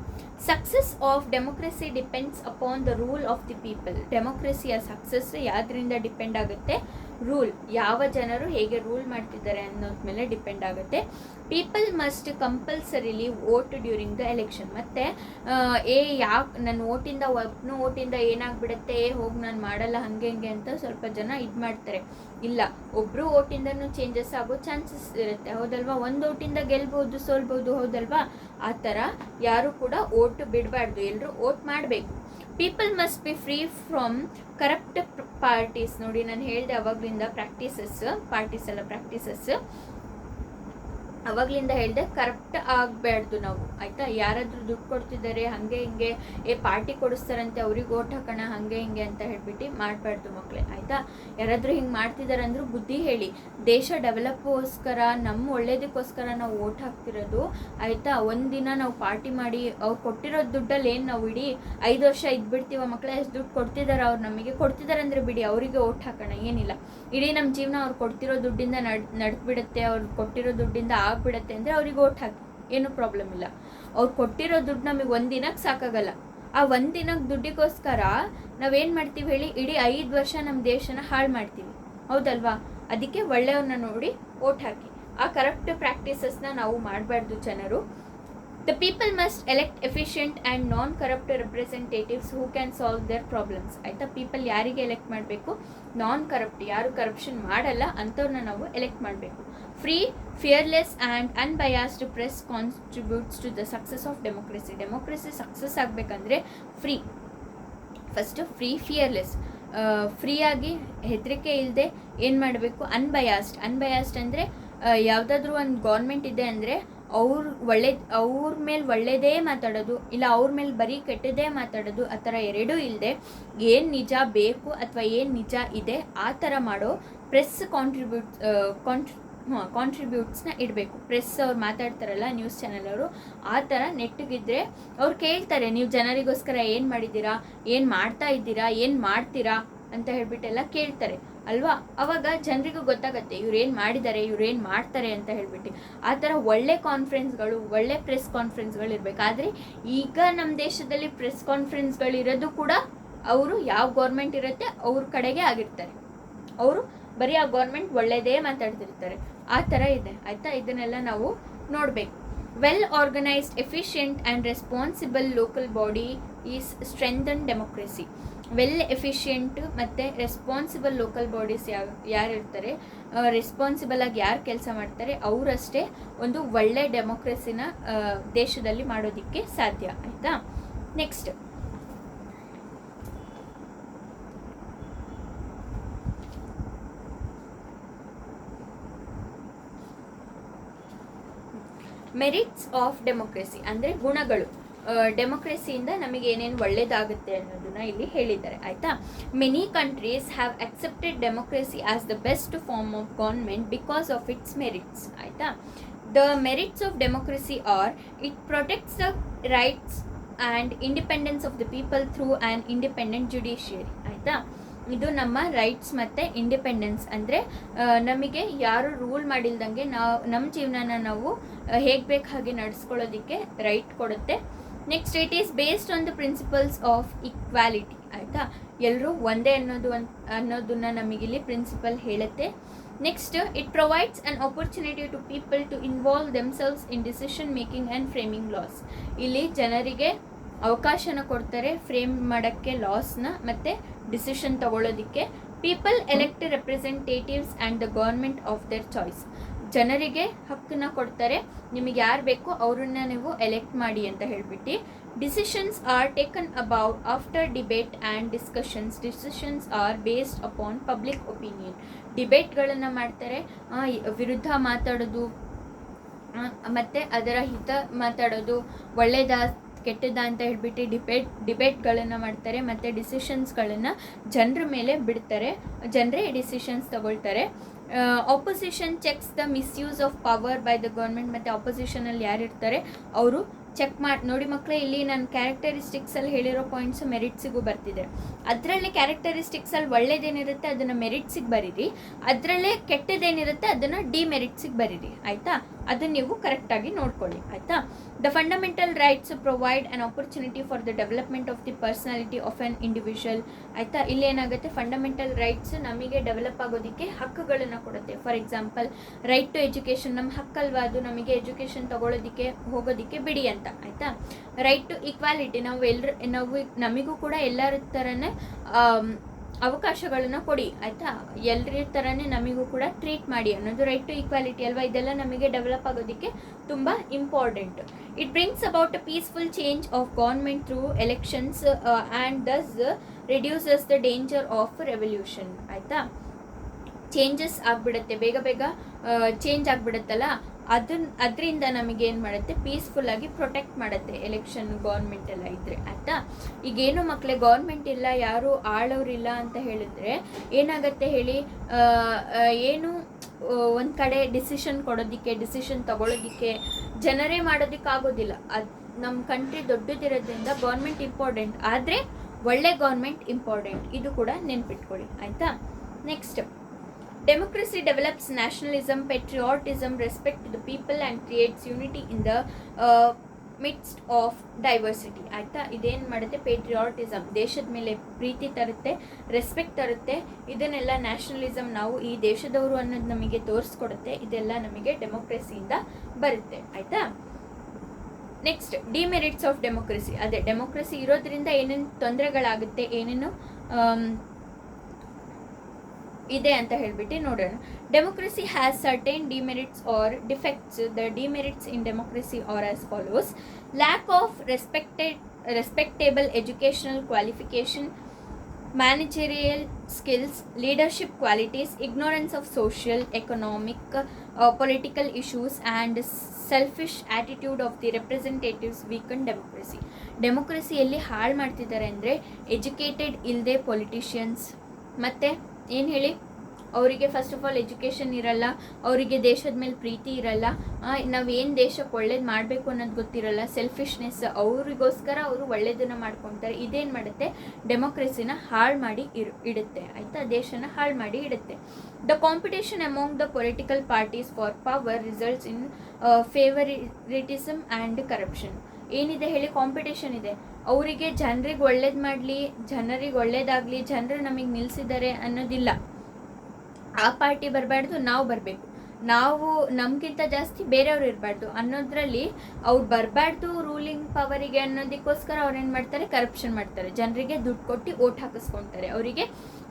Success of democracy depends upon the rule of the people. ಡೆಮೋಕ್ರಸಿಯ ಸಕ್ಸಸ್ ಯಾವುದರಿಂದ ಡಿಪೆಂಡ್ ಆಗುತ್ತೆ? ರೂಲ್, ಯಾವ ಜನರು ಹೇಗೆ ರೂಲ್ ಮಾಡ್ತಿದ್ದಾರೆ ಅನ್ನೋದ್ರ ಮೇಲೆ ಡಿಪೆಂಡ್ ಆಗುತ್ತೆ. People must compulsorily vote during the election. ಮತ್ತು ಯಾಕೆ ನನ್ನ ಓಟಿಂದ ಏನಾಗ್ಬಿಡುತ್ತೆ, ಹೋಗಿ ನಾನು ಮಾಡಲ್ಲ ಹಾಗೆ ಹಿಂಗೆ ಅಂತ ಸ್ವಲ್ಪ ಜನ ಇದು ಮಾಡ್ತಾರೆ. ಇಲ್ಲ, ಒಬ್ಬರು ಓಟಿಂದನೂ ಚೇಂಜಸ್ ಆಗೋ ಚಾನ್ಸಸ್ ಇರುತ್ತೆ, ಹೌದಲ್ವಾ. ಒಂದು ಓಟಿಂದ ಗೆಲ್ಬೋದು, ಸೋಲ್ಬೋದು, ಹೌದಲ್ವಾ. ಆ ಥರ ಯಾರು ಕೂಡ ಓಟ್ ಬಿಡಬಾರ್ದು, ಎಲ್ಲರೂ ಓಟ್ ಮಾಡಬೇಕು. People must be free from corrupt parties. ನೋಡಿ ನಾನು ಹೇಳಿದೆ ಅವಾಗಲಿಂದ, ಪಾರ್ಟೀಸ್ ಅಲ್ಲ, ಪ್ರಾಕ್ಟೀಸಸ್. ಅವಾಗ್ಲಿಂದ ಹೇಳಿದೆ, ಕರಪ್ಟ್ ಆಗಬಾರ್ದು ನಾವು, ಆಯಿತಾ. ಯಾರಾದರೂ ದುಡ್ಡು ಕೊಡ್ತಿದ್ದಾರೆ ಹಾಗೆ ಹಿಂಗೆ, ಪಾರ್ಟಿ ಕೊಡಿಸ್ತಾರಂತೆ ಅವ್ರಿಗೆ ಓಟ್ ಹಾಕೋಣ ಹಾಗೆ ಹಿಂಗೆ ಅಂತ ಹೇಳ್ಬಿಟ್ಟು ಮಾಡಬಾರ್ದು ಮಕ್ಕಳೇ, ಆಯಿತಾ. ಯಾರಾದರೂ ಹಿಂಗೆ ಮಾಡ್ತಿದ್ದಾರೆ ಅಂದರೂ ಬುದ್ಧಿ ಹೇಳಿ. ದೇಶ ಡೆವಲಪ್ಗೋಸ್ಕರ, ನಮ್ಮ ಒಳ್ಳೇದಕ್ಕೋಸ್ಕರ ನಾವು ಓಟ್ ಹಾಕ್ತಿರೋದು, ಆಯಿತಾ. ಒಂದಿನ ನಾವು ಪಾರ್ಟಿ ಮಾಡಿ ಅವ್ರು ಕೊಟ್ಟಿರೋ ದುಡ್ಡಲ್ಲಿ ಏನು ನಾವು ಇಡೀ 5 ವರ್ಷ ಇದ್ಬಿಡ್ತೀವ ಮಕ್ಕಳೇ. ಎಷ್ಟು ದುಡ್ಡು ಕೊಡ್ತಿದ್ದಾರೆ ಅವ್ರು ನಮಗೆ, ಕೊಡ್ತಿದ್ದಾರೆ ಅಂದರೆ ಬಿಡಿ, ಅವರಿಗೆ ಓಟ್ ಹಾಕೋಣ, ಏನಿಲ್ಲ. ಇಡೀ ನಮ್ಮ ಜೀವನ ಅವ್ರು ಕೊಡ್ತಿರೋ ದುಡ್ಡಿಂದ ನಡ್ಬಿಡುತ್ತೆ, ಅವ್ರು ಕೊಟ್ಟಿರೋ ದುಡ್ಡಿಂದ ಆಗ್ಬಿಡತ್ತೆ ಅಂದರೆ ಅವ್ರಿಗೆ ಓಟ್ ಹಾಕಿ, ಏನೂ ಪ್ರಾಬ್ಲಮ್ ಇಲ್ಲ. ಅವ್ರು ಕೊಟ್ಟಿರೋ ದುಡ್ಡು ನಮಗೆ ಒಂದಿನಕ್ಕೆ ಸಾಕಾಗಲ್ಲ. ಆ ಒಂದಿನಕ್ಕೆ ದುಡ್ಡಿಗೋಸ್ಕರ ನಾವೇನು ಮಾಡ್ತೀವಿ ಹೇಳಿ, ಇಡೀ 5 ವರ್ಷ ನಮ್ಮ ದೇಶನ ಹಾಳು ಮಾಡ್ತೀವಿ, ಹೌದಲ್ವಾ. ಅದಕ್ಕೆ ಒಳ್ಳೆಯವ್ರನ್ನ ನೋಡಿ ಓಟ್ ಹಾಕಿ. ಆ ಕರಪ್ಟ್ ಪ್ರಾಕ್ಟೀಸಸ್ನ ನಾವು ಮಾಡಬಾರ್ದು ಜನರು. The people must elect efficient and non-corrupt representatives who can solve their problems. ಆಯಿತಾ. ಪೀಪಲ್ ಯಾರಿಗೆ ಎಲೆಕ್ಟ್ ಮಾಡಬೇಕು? ನಾನ್-ಕರಪ್ಟ್, ಯಾರು ಕರಪ್ಷನ್ ಮಾಡಲ್ಲ ಅಂಥವ್ರನ್ನ ನಾವು ಎಲೆಕ್ಟ್ ಮಾಡಬೇಕು. Free, fearless and unbiased press contributes to the success of democracy. Democracy success ಆಗಬೇಕಂದ್ರೆ ಫ್ರೀ, ಫಸ್ಟು ಫ್ರೀ, ಫಿಯರ್ಲೆಸ್, ಫ್ರೀಯಾಗಿ ಹೆದರಿಕೆ ಇಲ್ಲದೆ ಏನು ಮಾಡಬೇಕು? ಅನ್ಬಯಾಸ್ಡ್ ಅಂದರೆ ಯಾವುದಾದ್ರೂ ಒಂದು ಗೌರ್ಮೆಂಟ್ ಇದೆ ಅಂದರೆ ಅವ್ರ ಮೇಲೆ ಒಳ್ಳೆಯದೇ ಮಾತಾಡೋದು, ಇಲ್ಲ ಅವ್ರ ಮೇಲೆ ಬರೀ ಕೆಟ್ಟದೇ ಮಾತಾಡೋದು, ಆ ಥರ ಎರಡೂ ಇಲ್ಲದೆ ಏನು ನಿಜ ಬೇಕು ಅಥವಾ ಏನು ನಿಜ ಇದೆ ಆ ಥರ ಮಾಡೋ ಪ್ರೆಸ್ ಕಾಂಟ್ರಿಬ್ಯೂಟ್ಸ್ನ ಇಡಬೇಕು. ಪ್ರೆಸ್ ಅವ್ರು ಮಾತಾಡ್ತಾರಲ್ಲ, ನ್ಯೂಸ್ ಚಾನೆಲ್ ಅವರು, ಆ ಥರ ನೆಟ್ಟಿಗಿದ್ರೆ ಅವ್ರು ಕೇಳ್ತಾರೆ, ನೀವು ಜನರಿಗೋಸ್ಕರ ಏನು ಮಾಡಿದ್ದೀರಾ, ಏನು ಮಾಡ್ತಾ ಇದ್ದೀರಾ, ಏನು ಮಾಡ್ತೀರಾ ಅಂತ ಹೇಳ್ಬಿಟ್ಟೆಲ್ಲ ಕೇಳ್ತಾರೆ ಅಲ್ವಾ. ಅವಾಗ ಜನರಿಗೂ ಗೊತ್ತಾಗತ್ತೆ ಇವ್ರೇನು ಮಾಡಿದ್ದಾರೆ, ಇವ್ರೇನು ಮಾಡ್ತಾರೆ ಅಂತ ಹೇಳ್ಬಿಟ್ಟು. ಆ ಥರ ಒಳ್ಳೆ ಕಾನ್ಫರೆನ್ಸ್ಗಳು, ಒಳ್ಳೆ ಪ್ರೆಸ್ ಕಾನ್ಫರೆನ್ಸ್ಗಳು ಇರಬೇಕು. ಆದರೆ ಈಗ ನಮ್ಮ ದೇಶದಲ್ಲಿ ಪ್ರೆಸ್ ಕಾನ್ಫರೆನ್ಸ್ಗಳಿರೋದು ಕೂಡ ಅವರು ಯಾವ ಗೌರ್ಮೆಂಟ್ ಇರುತ್ತೆ ಅವ್ರ ಕಡೆಗೆ ಆಗಿರ್ತಾರೆ. ಅವರು ಬರೀ ಆ ಗೌರ್ಮೆಂಟ್ ಒಳ್ಳೆಯದೇ ಮಾತಾಡ್ತಿರ್ತಾರೆ, ಆ ಥರ ಇದೆ, ಆಯಿತಾ. ಇದನ್ನೆಲ್ಲ ನಾವು ನೋಡಬೇಕು. Well organised, efficient and responsible local body is strengthen democracy. Well efficient ಮತ್ತು ರೆಸ್ಪಾನ್ಸಿಬಲ್ ಲೋಕಲ್ ಬಾಡೀಸ್ ಯಾರು ಇರ್ತಾರೆ, ರೆಸ್ಪಾನ್ಸಿಬಲ್ ಆಗಿ ಯಾರು ಕೆಲಸ ಮಾಡ್ತಾರೆ, ಅವರಷ್ಟೇ ಒಂದು ಒಳ್ಳೆ ಡೆಮೋಕ್ರಸಿನ ದೇಶದಲ್ಲಿ ಮಾಡೋದಕ್ಕೆ ಸಾಧ್ಯ, ಆಯಿತಾ. ನೆಕ್ಸ್ಟ್, ಮೆರಿಟ್ಸ್ ಆಫ್ ಡೆಮೋಕ್ರಸಿ ಅಂದರೆ ಗುಣಗಳು. ಡೆಮೋಕ್ರಸಿಯಿಂದ ನಮಗೆ ಏನೇನು ಒಳ್ಳೇದಾಗುತ್ತೆ ಅನ್ನೋದನ್ನ ಇಲ್ಲಿ ಹೇಳಿದ್ದಾರೆ, ಆಯಿತಾ. Many countries have accepted democracy as the best form of government because of its merits, ಆಯಿತಾ. The merits of democracy are it protects the rights and independence of the people through an independent judiciary, ಆಯಿತಾ. ಇದು ನಮ್ಮ ರೈಟ್ಸ್ ಮತ್ತು ಇಂಡಿಪೆಂಡೆನ್ಸ್ ಅಂದರೆ ನಮಗೆ ಯಾರು ರೂಲ್ ಮಾಡಿಲ್ದಂಗೆ ನಮ್ಮ ಜೀವನನ ನಾವು ಹೇಗೆ ಬೇಕು ಹಾಗೆ ನಡೆಸ್ಕೊಳ್ಳೋದಕ್ಕೆ ರೈಟ್ ಕೊಡುತ್ತೆ. Next, it is based on the principles of equality, ಆಯಿತಾ. ಎಲ್ಲರೂ ಒಂದೇ ಅನ್ನೋದನ್ನ ನಮಗಿಲ್ಲಿ ಪ್ರಿನ್ಸಿಪಲ್ ಹೇಳುತ್ತೆ. Next, it provides an opportunity to people to involve themselves in decision making and framing laws. ಇಲ್ಲಿ ಜನರಿಗೆ ಅವಕಾಶನ ಕೊಡ್ತಾರೆ ಫ್ರೇಮ್ ಮಾಡೋಕ್ಕೆ ಲಾಸ್ನ ಮತ್ತು ಡಿಸಿಷನ್ ತಗೊಳ್ಳೋದಕ್ಕೆ. People elect representatives and the government of their choice. ಜನರಿಗೆ ಹಕ್ಕನ್ನ ಕೊಡ್ತಾರೆ, ನಿಮಗೆ ಯಾರು ಬೇಕೋ ಅವ್ರನ್ನ ನೀವು ಎಲೆಕ್ಟ್ ಮಾಡಿ ಅಂತ ಹೇಳ್ಬಿಟ್ಟು. Decisions are taken about after debate and discussions. Decisions are based upon public opinion. ಡಿಬೇಟ್ಗಳನ್ನು ಮಾಡ್ತಾರೆ, ವಿರುದ್ಧ ಮಾತಾಡೋದು ಮತ್ತು ಅದರ ಹಿತ ಮಾತಾಡೋದು, ಒಳ್ಳೆಯದ ಕೆಟ್ಟದ ಅಂತ ಹೇಳ್ಬಿಟ್ಟು ಡಿಬೇಟ್ಗಳನ್ನು ಮಾಡ್ತಾರೆ ಮತ್ತು ಡಿಸಿಷನ್ಸ್ಗಳನ್ನು ಜನರ ಮೇಲೆ ಬಿಡ್ತಾರೆ, ಜನರೇ ಡಿಸಿಷನ್ಸ್ ತಗೊಳ್ತಾರೆ. Opposition cheques the misuse of power by the government. ಮತ್ತು ಆಪೋಸಿಷನಲ್ಲಿ ಯಾರಿರ್ತಾರೆ ಅವರು ಚೆಕ್ ಮಾಡಿ ನೋಡಿ ಮಕ್ಕಳೇ. ಇಲ್ಲಿ ನಾನು ಕ್ಯಾರೆಕ್ಟರಿಸ್ಟಿಕ್ಸಲ್ಲಿ ಹೇಳಿರೋ ಪಾಯಿಂಟ್ಸು ಮೆರಿಟ್ಸಿಗೂ ಬರ್ತಿದೆ. ಅದರಲ್ಲಿ ಕ್ಯಾರೆಕ್ಟರಿಸ್ಟಿಕ್ಸಲ್ಲಿ ಒಳ್ಳೇದೇನಿರುತ್ತೆ ಅದನ್ನು ಮೆರಿಟ್ಸಿಗೆ ಬರೀರಿ, ಅದರಲ್ಲೇ ಕೆಟ್ಟದೇನಿರುತ್ತೆ ಅದನ್ನು ಡಿಮೆರಿಟ್ಸಿಗೆ ಬರೀರಿ, ಆಯಿತಾ. ಅದನ್ನು ನೀವು ಕರೆಕ್ಟಾಗಿ ನೋಡ್ಕೊಳ್ಳಿ, ಆಯಿತಾ. The fundamental rights provide an opportunity for the development of the personality of on individual, ಆಯಿತಾ. ಇಲ್ಲಿ ಏನಾಗುತ್ತೆ, ಫಂಡಮೆಂಟಲ್ ರೈಟ್ಸ್ ನಮಗೆ ಡೆವಲಪ್ ಆಗೋದಕ್ಕೆ ಹಕ್ಕುಗಳನ್ನು ಕೊಡುತ್ತೆ. For example, right to education ನಮ್ಮ ಹಕ್ಕಲ್ವಾ, ಅದು ನಮಗೆ ಎಜುಕೇಷನ್ ತಗೊಳ್ಳೋದಕ್ಕೆ ಹೋಗೋದಕ್ಕೆ ಬಿಡಿ ಅಂತ, ಆಯಿತಾ. ರೈಟ್ ಟು ಈಕ್ವಾಲಿಟಿ, ನಮಗೂ ಕೂಡ ಎಲ್ಲರ ಥರನೇ ಅವಕಾಶಗಳನ್ನು ಕೊಡಿ, ಆಯಿತಾ. ಎಲ್ಲರ ಥರನೇ ನಮಗೂ ಕೂಡ ಟ್ರೀಟ್ ಮಾಡಿ ಅನ್ನೋದು ರೈಟ್ ಟು ಈಕ್ವಾಲಿಟಿ ಅಲ್ವಾ. ಇದೆಲ್ಲ ನಮಗೆ ಡೆವಲಪ್ ಆಗೋದಕ್ಕೆ ತುಂಬ important. It brings about a peaceful change of government through elections and Dus reduces the danger of revolution, ಆಯಿತಾ. ಚೇಂಜಸ್ ಆಗಿಬಿಡುತ್ತೆ, ಬೇಗ ಚೇಂಜ್ ಆಗಿಬಿಡುತ್ತಲ್ಲ, ಅದರಿಂದ ನಮಗೆ ಏನು ಮಾಡುತ್ತೆ, ಪೀಸ್ಫುಲ್ಲಾಗಿ ಪ್ರೊಟೆಕ್ಟ್ ಮಾಡುತ್ತೆ ಎಲೆಕ್ಷನ್ ಗೌರ್ಮೆಂಟ್ ಎಲ್ಲ ಇದ್ದರೆ ಆಯಿತಾ. ಈಗೇನು ಮಕ್ಕಳೇ ಗೌರ್ಮೆಂಟ್ ಇಲ್ಲ, ಯಾರು ಆಳೋರಿಲ್ಲ ಅಂತ ಹೇಳಿದ್ರೆ ಏನಾಗುತ್ತೆ ಹೇಳಿ, ಏನು ಒಂದು ಕಡೆ ಡಿಸಿಷನ್ ಕೊಡೋದಕ್ಕೆ, ಡಿಸಿಷನ್ ತಗೊಳ್ಳೋದಕ್ಕೆ ಜನರೇ ಮಾಡೋದಕ್ಕಾಗೋದಿಲ್ಲ. ಅದು ನಮ್ಮ ಕಂಟ್ರಿ ದೊಡ್ಡದಿರೋದ್ರಿಂದ ಗೌರ್ಮೆಂಟ್ ಇಂಪಾರ್ಟೆಂಟ್, ಆದರೆ ಒಳ್ಳೆ ಗೌರ್ಮೆಂಟ್ ಇಂಪಾರ್ಟೆಂಟ್, ಇದು ಕೂಡ ನೆನ್ಪಿಟ್ಕೊಳ್ಳಿ ಆಯಿತಾ. Next, democracy develops nationalism, patriotism, respect to the people and creates unity in the midst of diversity ಆಯಿತಾ. ಇದೇನು ಮಾಡುತ್ತೆ, ಪೇಟ್ರಿಯಾಟಿಸಮ್, ದೇಶದ ಮೇಲೆ ಪ್ರೀತಿ ತರುತ್ತೆ, ರೆಸ್ಪೆಕ್ಟ್ ತರುತ್ತೆ, ಇದನ್ನೆಲ್ಲ ನ್ಯಾಷನಲಿಸಮ್, ನಾವು ಈ ದೇಶದವರು ಅನ್ನೋದು ನಮಗೆ ತೋರಿಸ್ಕೊಡುತ್ತೆ. ಇದೆಲ್ಲ ನಮಗೆ ಡೆಮೋಕ್ರಸಿಯಿಂದ ಬರುತ್ತೆ ಆಯಿತಾ. ನೆಕ್ಸ್ಟ್, ಡಿಮೆರಿಟ್ಸ್ ಆಫ್ ಡೆಮೋಕ್ರಸಿ, ಅದೇ ಡೆಮೋಕ್ರಸಿ ಇರೋದ್ರಿಂದ ಏನೇನು ತೊಂದರೆಗಳಾಗುತ್ತೆ, ಏನೇನು ಇದೆ ಅಂತ ಹೇಳ್ಬಿಟ್ಟು ನೋಡೋಣ. Democracy has certain demerits or defects. The demerits in democracy are as follows: lack of respectable educational qualification, managerial skills, leadership qualities, ignorance of social, economic, political issues, and selfish attitude of the representatives weaken democracy. ಡೆಮೋಕ್ರಸಿಯಲ್ಲಿ ಹಾಳು ಮಾಡ್ತಿದ್ದಾರೆ ಅಂದರೆ ಎಜುಕೇಟೆಡ್ ಇಲ್ಲದೆ ಪೊಲಿಟಿಷಿಯನ್ಸ್, ಮತ್ತು ಏನು ಹೇಳಿ, ಅವರಿಗೆ ಫಸ್ಟ್ ಆಫ್ ಆಲ್ ಎಜುಕೇಷನ್ ಇರಲ್ಲ, ಅವರಿಗೆ ದೇಶದ ಮೇಲೆ ಪ್ರೀತಿ ಇರಲ್ಲ, ನಾವೇನು ದೇಶಕ್ಕೆ ಒಳ್ಳೇದು ಮಾಡಬೇಕು ಅನ್ನೋದು ಗೊತ್ತಿರಲ್ಲ, ಸೆಲ್ಫಿಶ್ನೆಸ್, ಅವರಿಗೋಸ್ಕರ ಅವರು ಒಳ್ಳೇದನ್ನು ಮಾಡ್ಕೊತಾರೆ. ಇದೇನು ಮಾಡುತ್ತೆ, ಡೆಮೋಕ್ರಸಿನ ಹಾಳು ಮಾಡಿ ಇಡುತ್ತೆ ಆಯಿತಾ, ದೇಶನ ಹಾಳು ಮಾಡಿ ಇಡುತ್ತೆ. The competition among the political parties for power results in favouritism and corruption. ಏನಿದೆ ಹೇಳಿ, ಕಾಂಪಿಟೇಷನ್ ಇದೆ, ಅವರಿಗೆ ಜನರಿಗೆ ಒಳ್ಳೇದು ಮಾಡಲಿ, ಜನರಿಗೆ ಒಳ್ಳೇದಾಗಲಿ, ಜನರು ನಮಗೆ ನಿಲ್ಲಿಸಿದ್ದಾರೆ ಅನ್ನೋದಿಲ್ಲ. ಆ ಪಾರ್ಟಿ ಬರಬಾರ್ದು, ನಾವು ಬರಬೇಕು, ನಾವು ನಮಗಿಂತ ಜಾಸ್ತಿ ಬೇರೆಯವ್ರು ಇರಬಾರ್ದು ಅನ್ನೋದ್ರಲ್ಲಿ ಅವ್ರು ಬರಬಾರ್ದು ರೂಲಿಂಗ್ ಪವರಿಗೆ ಅನ್ನೋದಕ್ಕೋಸ್ಕರ ಅವ್ರು ಏನು ಮಾಡ್ತಾರೆ, ಕರಪ್ಷನ್ ಮಾಡ್ತಾರೆ, ಜನರಿಗೆ ದುಡ್ಡು ಕೊಟ್ಟು ಓಟ್ ಹಾಕಿಸ್ಕೊಳ್ತಾರೆ. ಅವರಿಗೆ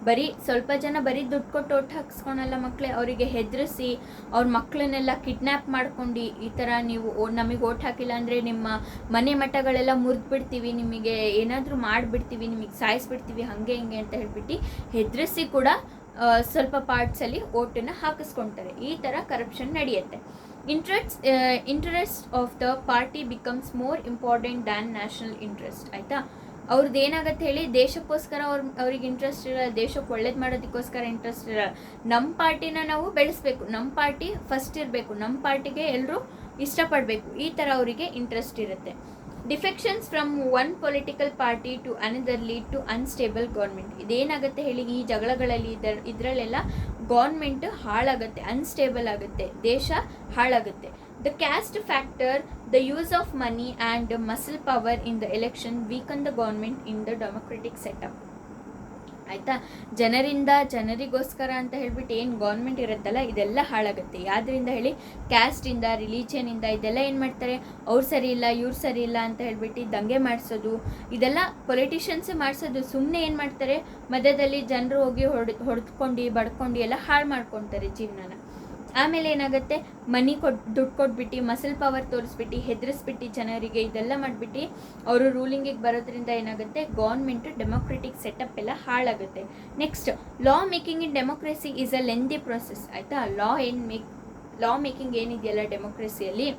ಬರೀ ಸ್ವಲ್ಪ ಜನ ಬರೀ ದುಡ್ಡು ಕೊಟ್ಟು ಓಟ್ ಹಾಕಿಸ್ಕೊಳಲ್ಲ ಮಕ್ಕಳೇ, ಅವರಿಗೆ ಹೆದರಿಸಿ ಅವ್ರ ಮಕ್ಕಳನ್ನೆಲ್ಲ ಕಿಡ್ನ್ಯಾಪ್ ಮಾಡ್ಕೊಂಡು, ಈ ಥರ ನೀವು ನಮಗೆ ಓಟ್ ಹಾಕಿಲ್ಲ ಅಂದರೆ ನಿಮ್ಮ ಮನೆ ಮಠಗಳೆಲ್ಲ ಮುರಿದ್ಬಿಡ್ತೀವಿ, ನಿಮಗೆ ಏನಾದರೂ ಮಾಡಿಬಿಡ್ತೀವಿ, ನಿಮಗೆ ಸಾಯಿಸ್ಬಿಡ್ತೀವಿ, ಹಾಗೆ ಹಿಂಗೆ ಅಂತ ಹೇಳ್ಬಿಟ್ಟು ಹೆದರಿಸಿ ಕೂಡ ಸ್ವಲ್ಪ ಪಾರ್ಟ್ಸಲ್ಲಿ ಓಟನ್ನು ಹಾಕಿಸ್ಕೊಳ್ತಾರೆ. ಈ ಥರ ಕರಪ್ಷನ್ ನಡೆಯುತ್ತೆ. Interest of the party becomes more important than national interest ಆಯಿತಾ. ಅವ್ರದ್ದು ಏನಾಗುತ್ತೆ ಹೇಳಿ, ದೇಶಕ್ಕೋಸ್ಕರ ಅವ್ರಿಗೆ ಇಂಟ್ರೆಸ್ಟ್ ಇರಲ್ಲ, ದೇಶಕ್ಕೆ ಒಳ್ಳೇದು ಮಾಡೋದಕ್ಕೋಸ್ಕರ ಇಂಟ್ರೆಸ್ಟ್ ಇರಲ್ಲ. ನಮ್ಮ ಪಾರ್ಟಿನ ನಾವು ಬೆಳೆಸಬೇಕು, ನಮ್ಮ ಪಾರ್ಟಿ ಫಸ್ಟ್ ಇರಬೇಕು, ನಮ್ಮ ಪಾರ್ಟಿಗೆ ಎಲ್ಲರೂ ಇಷ್ಟಪಡಬೇಕು, ಈ ಥರ ಅವರಿಗೆ ಇಂಟ್ರೆಸ್ಟ್ ಇರುತ್ತೆ. Defections from one political party to another lead to unstable government. ಇದೇನಾಗುತ್ತೆ ಹೇಳಿ, ಈ ಜಗಳಗಳಲ್ಲಿ ಇದರಲ್ಲೆಲ್ಲ ಗೌರ್ಮೆಂಟ್ ಹಾಳಾಗುತ್ತೆ, ಅನ್ಸ್ಟೇಬಲ್ ಆಗುತ್ತೆ, ದೇಶ ಹಾಳಾಗುತ್ತೆ. The caste factor, the use of money and muscle power in the election weaken the government in the democratic setup ಆಯಿತಾ. ಜನರಿಗೋಸ್ಕರ ಅಂತ ಹೇಳ್ಬಿಟ್ಟು ಏನು ಗೌರ್ಮೆಂಟ್ ಇರುತ್ತಲ್ಲ, ಇದೆಲ್ಲ ಹಾಳಾಗುತ್ತೆ. ಯಾವುದರಿಂದ ಹೇಳಿ, ಕ್ಯಾಸ್ಟಿಂದ, ರಿಲಿಜಿಯನಿಂದ, ಇದೆಲ್ಲ ಏನು ಮಾಡ್ತಾರೆ, ಅವ್ರು ಸರಿ ಇಲ್ಲ, ಇವ್ರು ಸರಿ ಇಲ್ಲ ಅಂತ ಹೇಳ್ಬಿಟ್ಟು ದಂಗೆ ಮಾಡಿಸೋದು, ಇದೆಲ್ಲ ಪೊಲಿಟಿಷಿಯನ್ಸೇ ಮಾಡಿಸೋದು. ಸುಮ್ಮನೆ ಏನು ಮಾಡ್ತಾರೆ, ಮಧ್ಯದಲ್ಲಿ ಜನರು ಹೋಗಿ ಹೊಡೆದ್ಕೊಂಡು ಬಡ್ಕೊಂಡು ಎಲ್ಲ ಹಾಳು ಮಾಡ್ಕೊತಾರೆ ಜೀವನನ. ಆಮೇಲೆ ಏನಾಗುತ್ತೆ, ದುಡ್ಡು ಕೊಟ್ಬಿಟ್ಟು, ಮಸಲ್ ಪವರ್ ತೋರಿಸ್ಬಿಟ್ಟು, ಹೆದರಿಸ್ಬಿಟ್ಟು ಜನರಿಗೆ, ಇದೆಲ್ಲ ಮಾಡಿಬಿಟ್ಟು ಅವರು ರೂಲಿಂಗಿಗೆ ಬರೋದ್ರಿಂದ ಏನಾಗುತ್ತೆ, ಗೌರ್ಮೆಂಟ್ ಡೆಮೋಕ್ರೆಟಿಕ್ ಸೆಟಪ್ ಎಲ್ಲ ಹಾಳಾಗುತ್ತೆ. Next, law making in democracy is a lengthy process ಆಯಿತಾ. ಲಾ ಮೇಕಿಂಗ್ ಏನಿದೆಯಲ್ಲ ಡೆಮೋಕ್ರಸಿಯಲ್ಲಿ,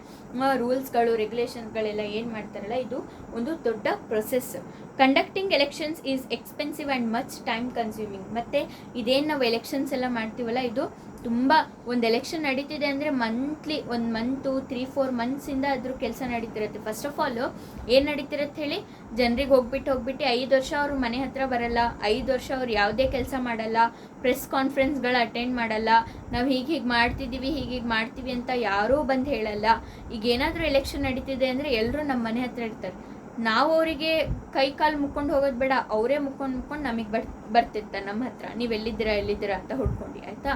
ರೂಲ್ಸ್ಗಳು, ರೆಗ್ಯುಲೇಷನ್ಗಳೆಲ್ಲ ಏನು ಮಾಡ್ತಾರಲ್ಲ, ಇದು ಒಂದು ದೊಡ್ಡ process. Conducting elections is expensive and much time consuming. ಮತ್ತು ಇದೇನು ನಾವು ಎಲೆಕ್ಷನ್ಸ್ ಎಲ್ಲ ಮಾಡ್ತೀವಲ್ಲ, ಇದು ತುಂಬ, ಒಂದು ಎಲೆಕ್ಷನ್ ನಡೀತಿದೆ ಅಂದರೆ ಒಂದು ಮಂತು 3-4 ಮಂತ್ಸಿಂದ ಅದ್ರ ಕೆಲಸ ನಡೀತಿರುತ್ತೆ. ಫಸ್ಟ್ ಆಫ್ ಆಲು ಏನು ನಡೀತಿರುತ್ತೆ ಹೇಳಿ, ಜನರಿಗೆ ಹೋಗ್ಬಿಟ್ಟು 5 ವರ್ಷ ಅವರು ಮನೆ ಹತ್ರ ಬರಲ್ಲ, 5 ವರ್ಷ ಅವ್ರು ಯಾವುದೇ ಕೆಲಸ ಮಾಡಲ್ಲ, ಪ್ರೆಸ್ ಕಾನ್ಫರೆನ್ಸ್ಗಳು ಅಟೆಂಡ್ ಮಾಡಲ್ಲ, ನಾವು ಹೀಗೆ ಮಾಡ್ತೀವಿ ಅಂತ ಯಾರೂ ಬಂದು ಹೇಳಲ್ಲ. ಈಗ ಏನಾದರೂ ಎಲೆಕ್ಷನ್ ನಡೀತಿದೆ ಅಂದರೆ ಎಲ್ಲರೂ ನಮ್ಮ ಮನೆ ಹತ್ರ ಇರ್ತಾರೆ, ನಾವು ಅವರಿಗೆ ಕೈ ಕಾಲು ಮುಕ್ಕೊಂಡು ಹೋಗೋದು ಬೇಡ, ಅವರೇ ಮುಕ್ಕೊಂಡು ನಮಗೆ ಬರ್ತಿರ್ತಾರೆ ನಮ್ಮ ಹತ್ರ, ನೀವು ಎಲ್ಲಿದ್ದೀರಾ ಅಂತ ಹುಡ್ಕೊಂಡು ಆಯಿತಾ.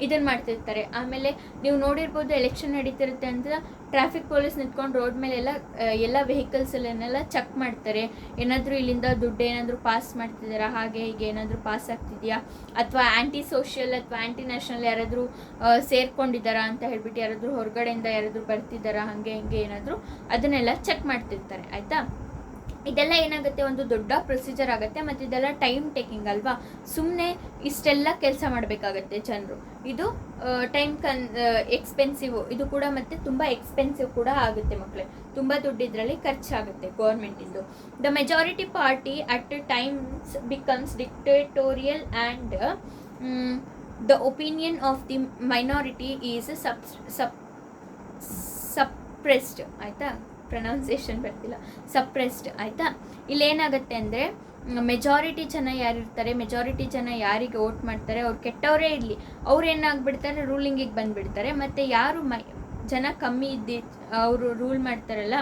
ಇದನ್ನು ಮಾಡ್ತಿರ್ತಾರೆ. ಆಮೇಲೆ ನೀವು ನೋಡಿರ್ಬೋದು, ಎಲೆಕ್ಷನ್ ನಡೀತಿರುತ್ತೆ ಅಂತ ಟ್ರಾಫಿಕ್ ಪೊಲೀಸ್ ನಿಂತ್ಕೊಂಡು ರೋಡ್ ಮೇಲೆ ಎಲ್ಲ ವೆಹಿಕಲ್ಸಲ್ಲೆಲ್ಲ ಚೆಕ್ ಮಾಡ್ತಾರೆ, ಏನಾದರೂ ಇಲ್ಲಿಂದ ದುಡ್ಡು ಏನಾದರೂ ಪಾಸ್ ಮಾಡ್ತಿದ್ದಾರಾ, ಹಾಗೆ ಹೀಗೆ ಏನಾದರೂ ಪಾಸ್ ಆಗ್ತಿದೆಯಾ, ಅಥವಾ ಆ್ಯಂಟಿ ಸೋಷಿಯಲ್ ಅಥವಾ ಆ್ಯಂಟಿ ನ್ಯಾಷನಲ್ ಯಾರಾದರೂ ಸೇರ್ಕೊಂಡಿದ್ದಾರಾ ಅಂತ ಹೇಳ್ಬಿಟ್ಟು, ಯಾರಾದರೂ ಹೊರಗಡೆಯಿಂದ ಯಾರಾದರೂ ಬರ್ತಿದ್ದಾರಾ, ಹಾಗೆ ಹಿಂಗೆ ಏನಾದರೂ ಅದನ್ನೆಲ್ಲ ಚೆಕ್ ಮಾಡ್ತಿರ್ತಾರೆ ಆಯಿತಾ. ಇದೆಲ್ಲ ಏನಾಗುತ್ತೆ, ಒಂದು ದೊಡ್ಡ ಪ್ರೊಸೀಜರ್ ಆಗುತ್ತೆ ಮತ್ತು ಇದೆಲ್ಲ ಟೈಮ್ ಟೇಕಿಂಗ್ ಅಲ್ವಾ. ಸುಮ್ಮನೆ ಇಷ್ಟೆಲ್ಲ ಕೆಲಸ ಮಾಡಬೇಕಾಗತ್ತೆ ಜನರು. ಇದು ಎಕ್ಸ್ಪೆನ್ಸಿವ್ ಇದು ಕೂಡ, ಮತ್ತು ತುಂಬ ಎಕ್ಸ್ಪೆನ್ಸಿವ್ ಕೂಡ ಆಗುತ್ತೆ ಮಕ್ಕಳೇ. ತುಂಬ ದುಡ್ಡು ಇದರಲ್ಲಿ ಖರ್ಚಾಗುತ್ತೆ ಗೌರ್ಮೆಂಟಿಂದು. The majority party at times becomes dictatorial and the opinion of the minority is suppressed. ಆಯಿತಾ, ಪ್ರೊನೌನ್ಸಿಯೇಷನ್ ಬರ್ತಿಲ್ಲ, ಸಪ್ರೆಸ್ಡ್. ಆಯಿತಾ, ಇಲ್ಲೇನಾಗುತ್ತೆ ಅಂದರೆ ಮೆಜಾರಿಟಿ ಜನ ಯಾರಿರ್ತಾರೆ, ಮೆಜಾರಿಟಿ ಜನ ಯಾರಿಗೆ ವೋಟ್ ಮಾಡ್ತಾರೆ ಅವ್ರು ಕೆಟ್ಟವರೇ ಇರಲಿ, ಅವ್ರು ಏನಾಗ್ಬಿಡ್ತಾರೆ, ರೂಲಿಂಗಿಗೆ ಬಂದುಬಿಡ್ತಾರೆ. ಮತ್ತು ಯಾರು ಜನ ಕಮ್ಮಿ ಇದ್ದು ಅವರು ರೂಲ್ ಮಾಡ್ತಾರಲ್ಲ,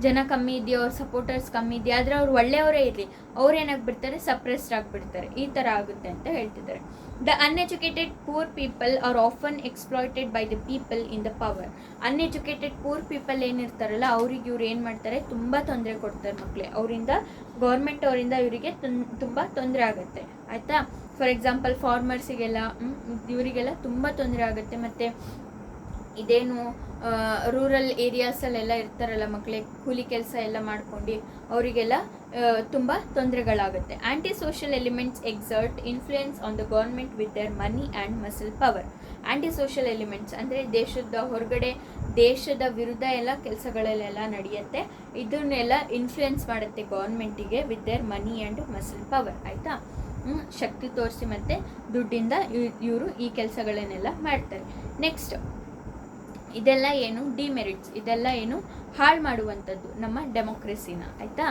ಜನ ಕಮ್ಮಿ ಇದೆಯೋ, ಅವ್ರ ಸಪೋರ್ಟರ್ಸ್ ಕಮ್ಮಿ ಇದೆಯಾ, ಆದರೆ ಅವ್ರು ಒಳ್ಳೆಯವರೇ ಇರಲಿ, ಅವ್ರು ಏನಾಗ್ಬಿಡ್ತಾರೆ, ಸಪ್ರೆಸ್ಡ್ ಆಗಿಬಿಡ್ತಾರೆ. ಈ ಥರ ಆಗುತ್ತೆ ಅಂತ ಹೇಳ್ತಿದ್ದಾರೆ. The uneducated poor people are often exploited by the people in the power. Uneducated poor people ಏನಿರ್ತಾರಲ್ಲ ಅವ್ರಿಗೆ ಇವ್ರು ಏನು ಮಾಡ್ತಾರೆ, ತುಂಬ ತೊಂದರೆ ಕೊಡ್ತಾರೆ ಮಕ್ಕಳೇ. ಅವರಿಂದ ಗೌರ್ಮೆಂಟ್ ಅವರಿಂದ ಇವರಿಗೆ ತುಂಬ ತೊಂದರೆ ಆಗುತ್ತೆ. ಆಯಿತಾ, ಫಾರ್ ಎಕ್ಸಾಂಪಲ್ ಫಾರ್ಮರ್ಸಿಗೆಲ್ಲ ಇವರಿಗೆಲ್ಲ ತುಂಬ ತೊಂದರೆ ಆಗುತ್ತೆ. ಮತ್ತು ಇದೇನು ರೂರಲ್ ಏರಿಯಾಸಲ್ಲೆಲ್ಲ ಇರ್ತಾರಲ್ಲ ಮಕ್ಕಳೇ, ಕೂಲಿ ಕೆಲಸ ಎಲ್ಲ ಮಾಡ್ಕೊಂಡು ಅವರಿಗೆಲ್ಲ ತುಂಬ ತೊಂದರೆಗಳಾಗುತ್ತೆ. Anti social elements exert influence on the government with their money and muscle power. Anti social elements ಅಂದರೆ ದೇಶದ ಹೊರಗಡೆ, ದೇಶದ ವಿರುದ್ಧ ಎಲ್ಲ ಕೆಲಸಗಳಲ್ಲೆಲ್ಲ ನಡೆಯುತ್ತೆ. ಇದನ್ನೆಲ್ಲ ಇನ್ಫ್ಲೂಯೆನ್ಸ್ ಮಾಡುತ್ತೆ ಗೌರ್ಮೆಂಟಿಗೆ with their money and muscle power. ಆಯಿತಾ, ಶಕ್ತಿ ತೋರಿಸಿ ಮತ್ತು ದುಡ್ಡಿಂದ ಇವರು ಈ ಕೆಲಸಗಳನ್ನೆಲ್ಲ ಮಾಡ್ತಾರೆ. ನೆಕ್ಸ್ಟ್, ಇದೆಲ್ಲ ಏನು ಡಿಮೆರಿಟ್ಸ್, ಇದೆಲ್ಲ ಏನು ಹಾಳು ಮಾಡುವಂಥದ್ದು ನಮ್ಮ ಡೆಮೋಕ್ರೆಸಿನ. ಆಯಿತಾ,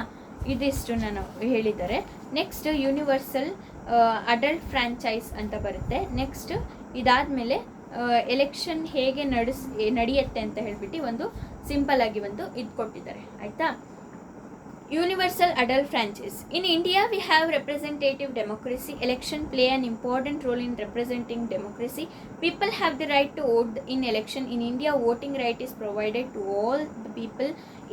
ಇದಿಷ್ಟು ನಾನು ಹೇಳಿದ್ದಾರೆ. ನೆಕ್ಸ್ಟ್ ಯೂನಿವರ್ಸಲ್ ಅಡಲ್ಟ್ ಫ್ರ್ಯಾಂಚೈಸ್ ಅಂತ ಬರುತ್ತೆ. ನೆಕ್ಸ್ಟ್ ಇದಾದಮೇಲೆ ಎಲೆಕ್ಷನ್ ಹೇಗೆ ನಡೆಯುತ್ತೆ ಅಂತ ಹೇಳ್ಬಿಟ್ಟು ಒಂದು ಸಿಂಪಲ್ ಆಗಿ ಒಂದು ಇದು ಕೊಟ್ಟಿದ್ದಾರೆ. ಆಯಿತಾ, Universal adult franchise. In India, we have representative democracy. Election play an important role in representing democracy. People have the right to vote in election. In India, voting right is provided to all the people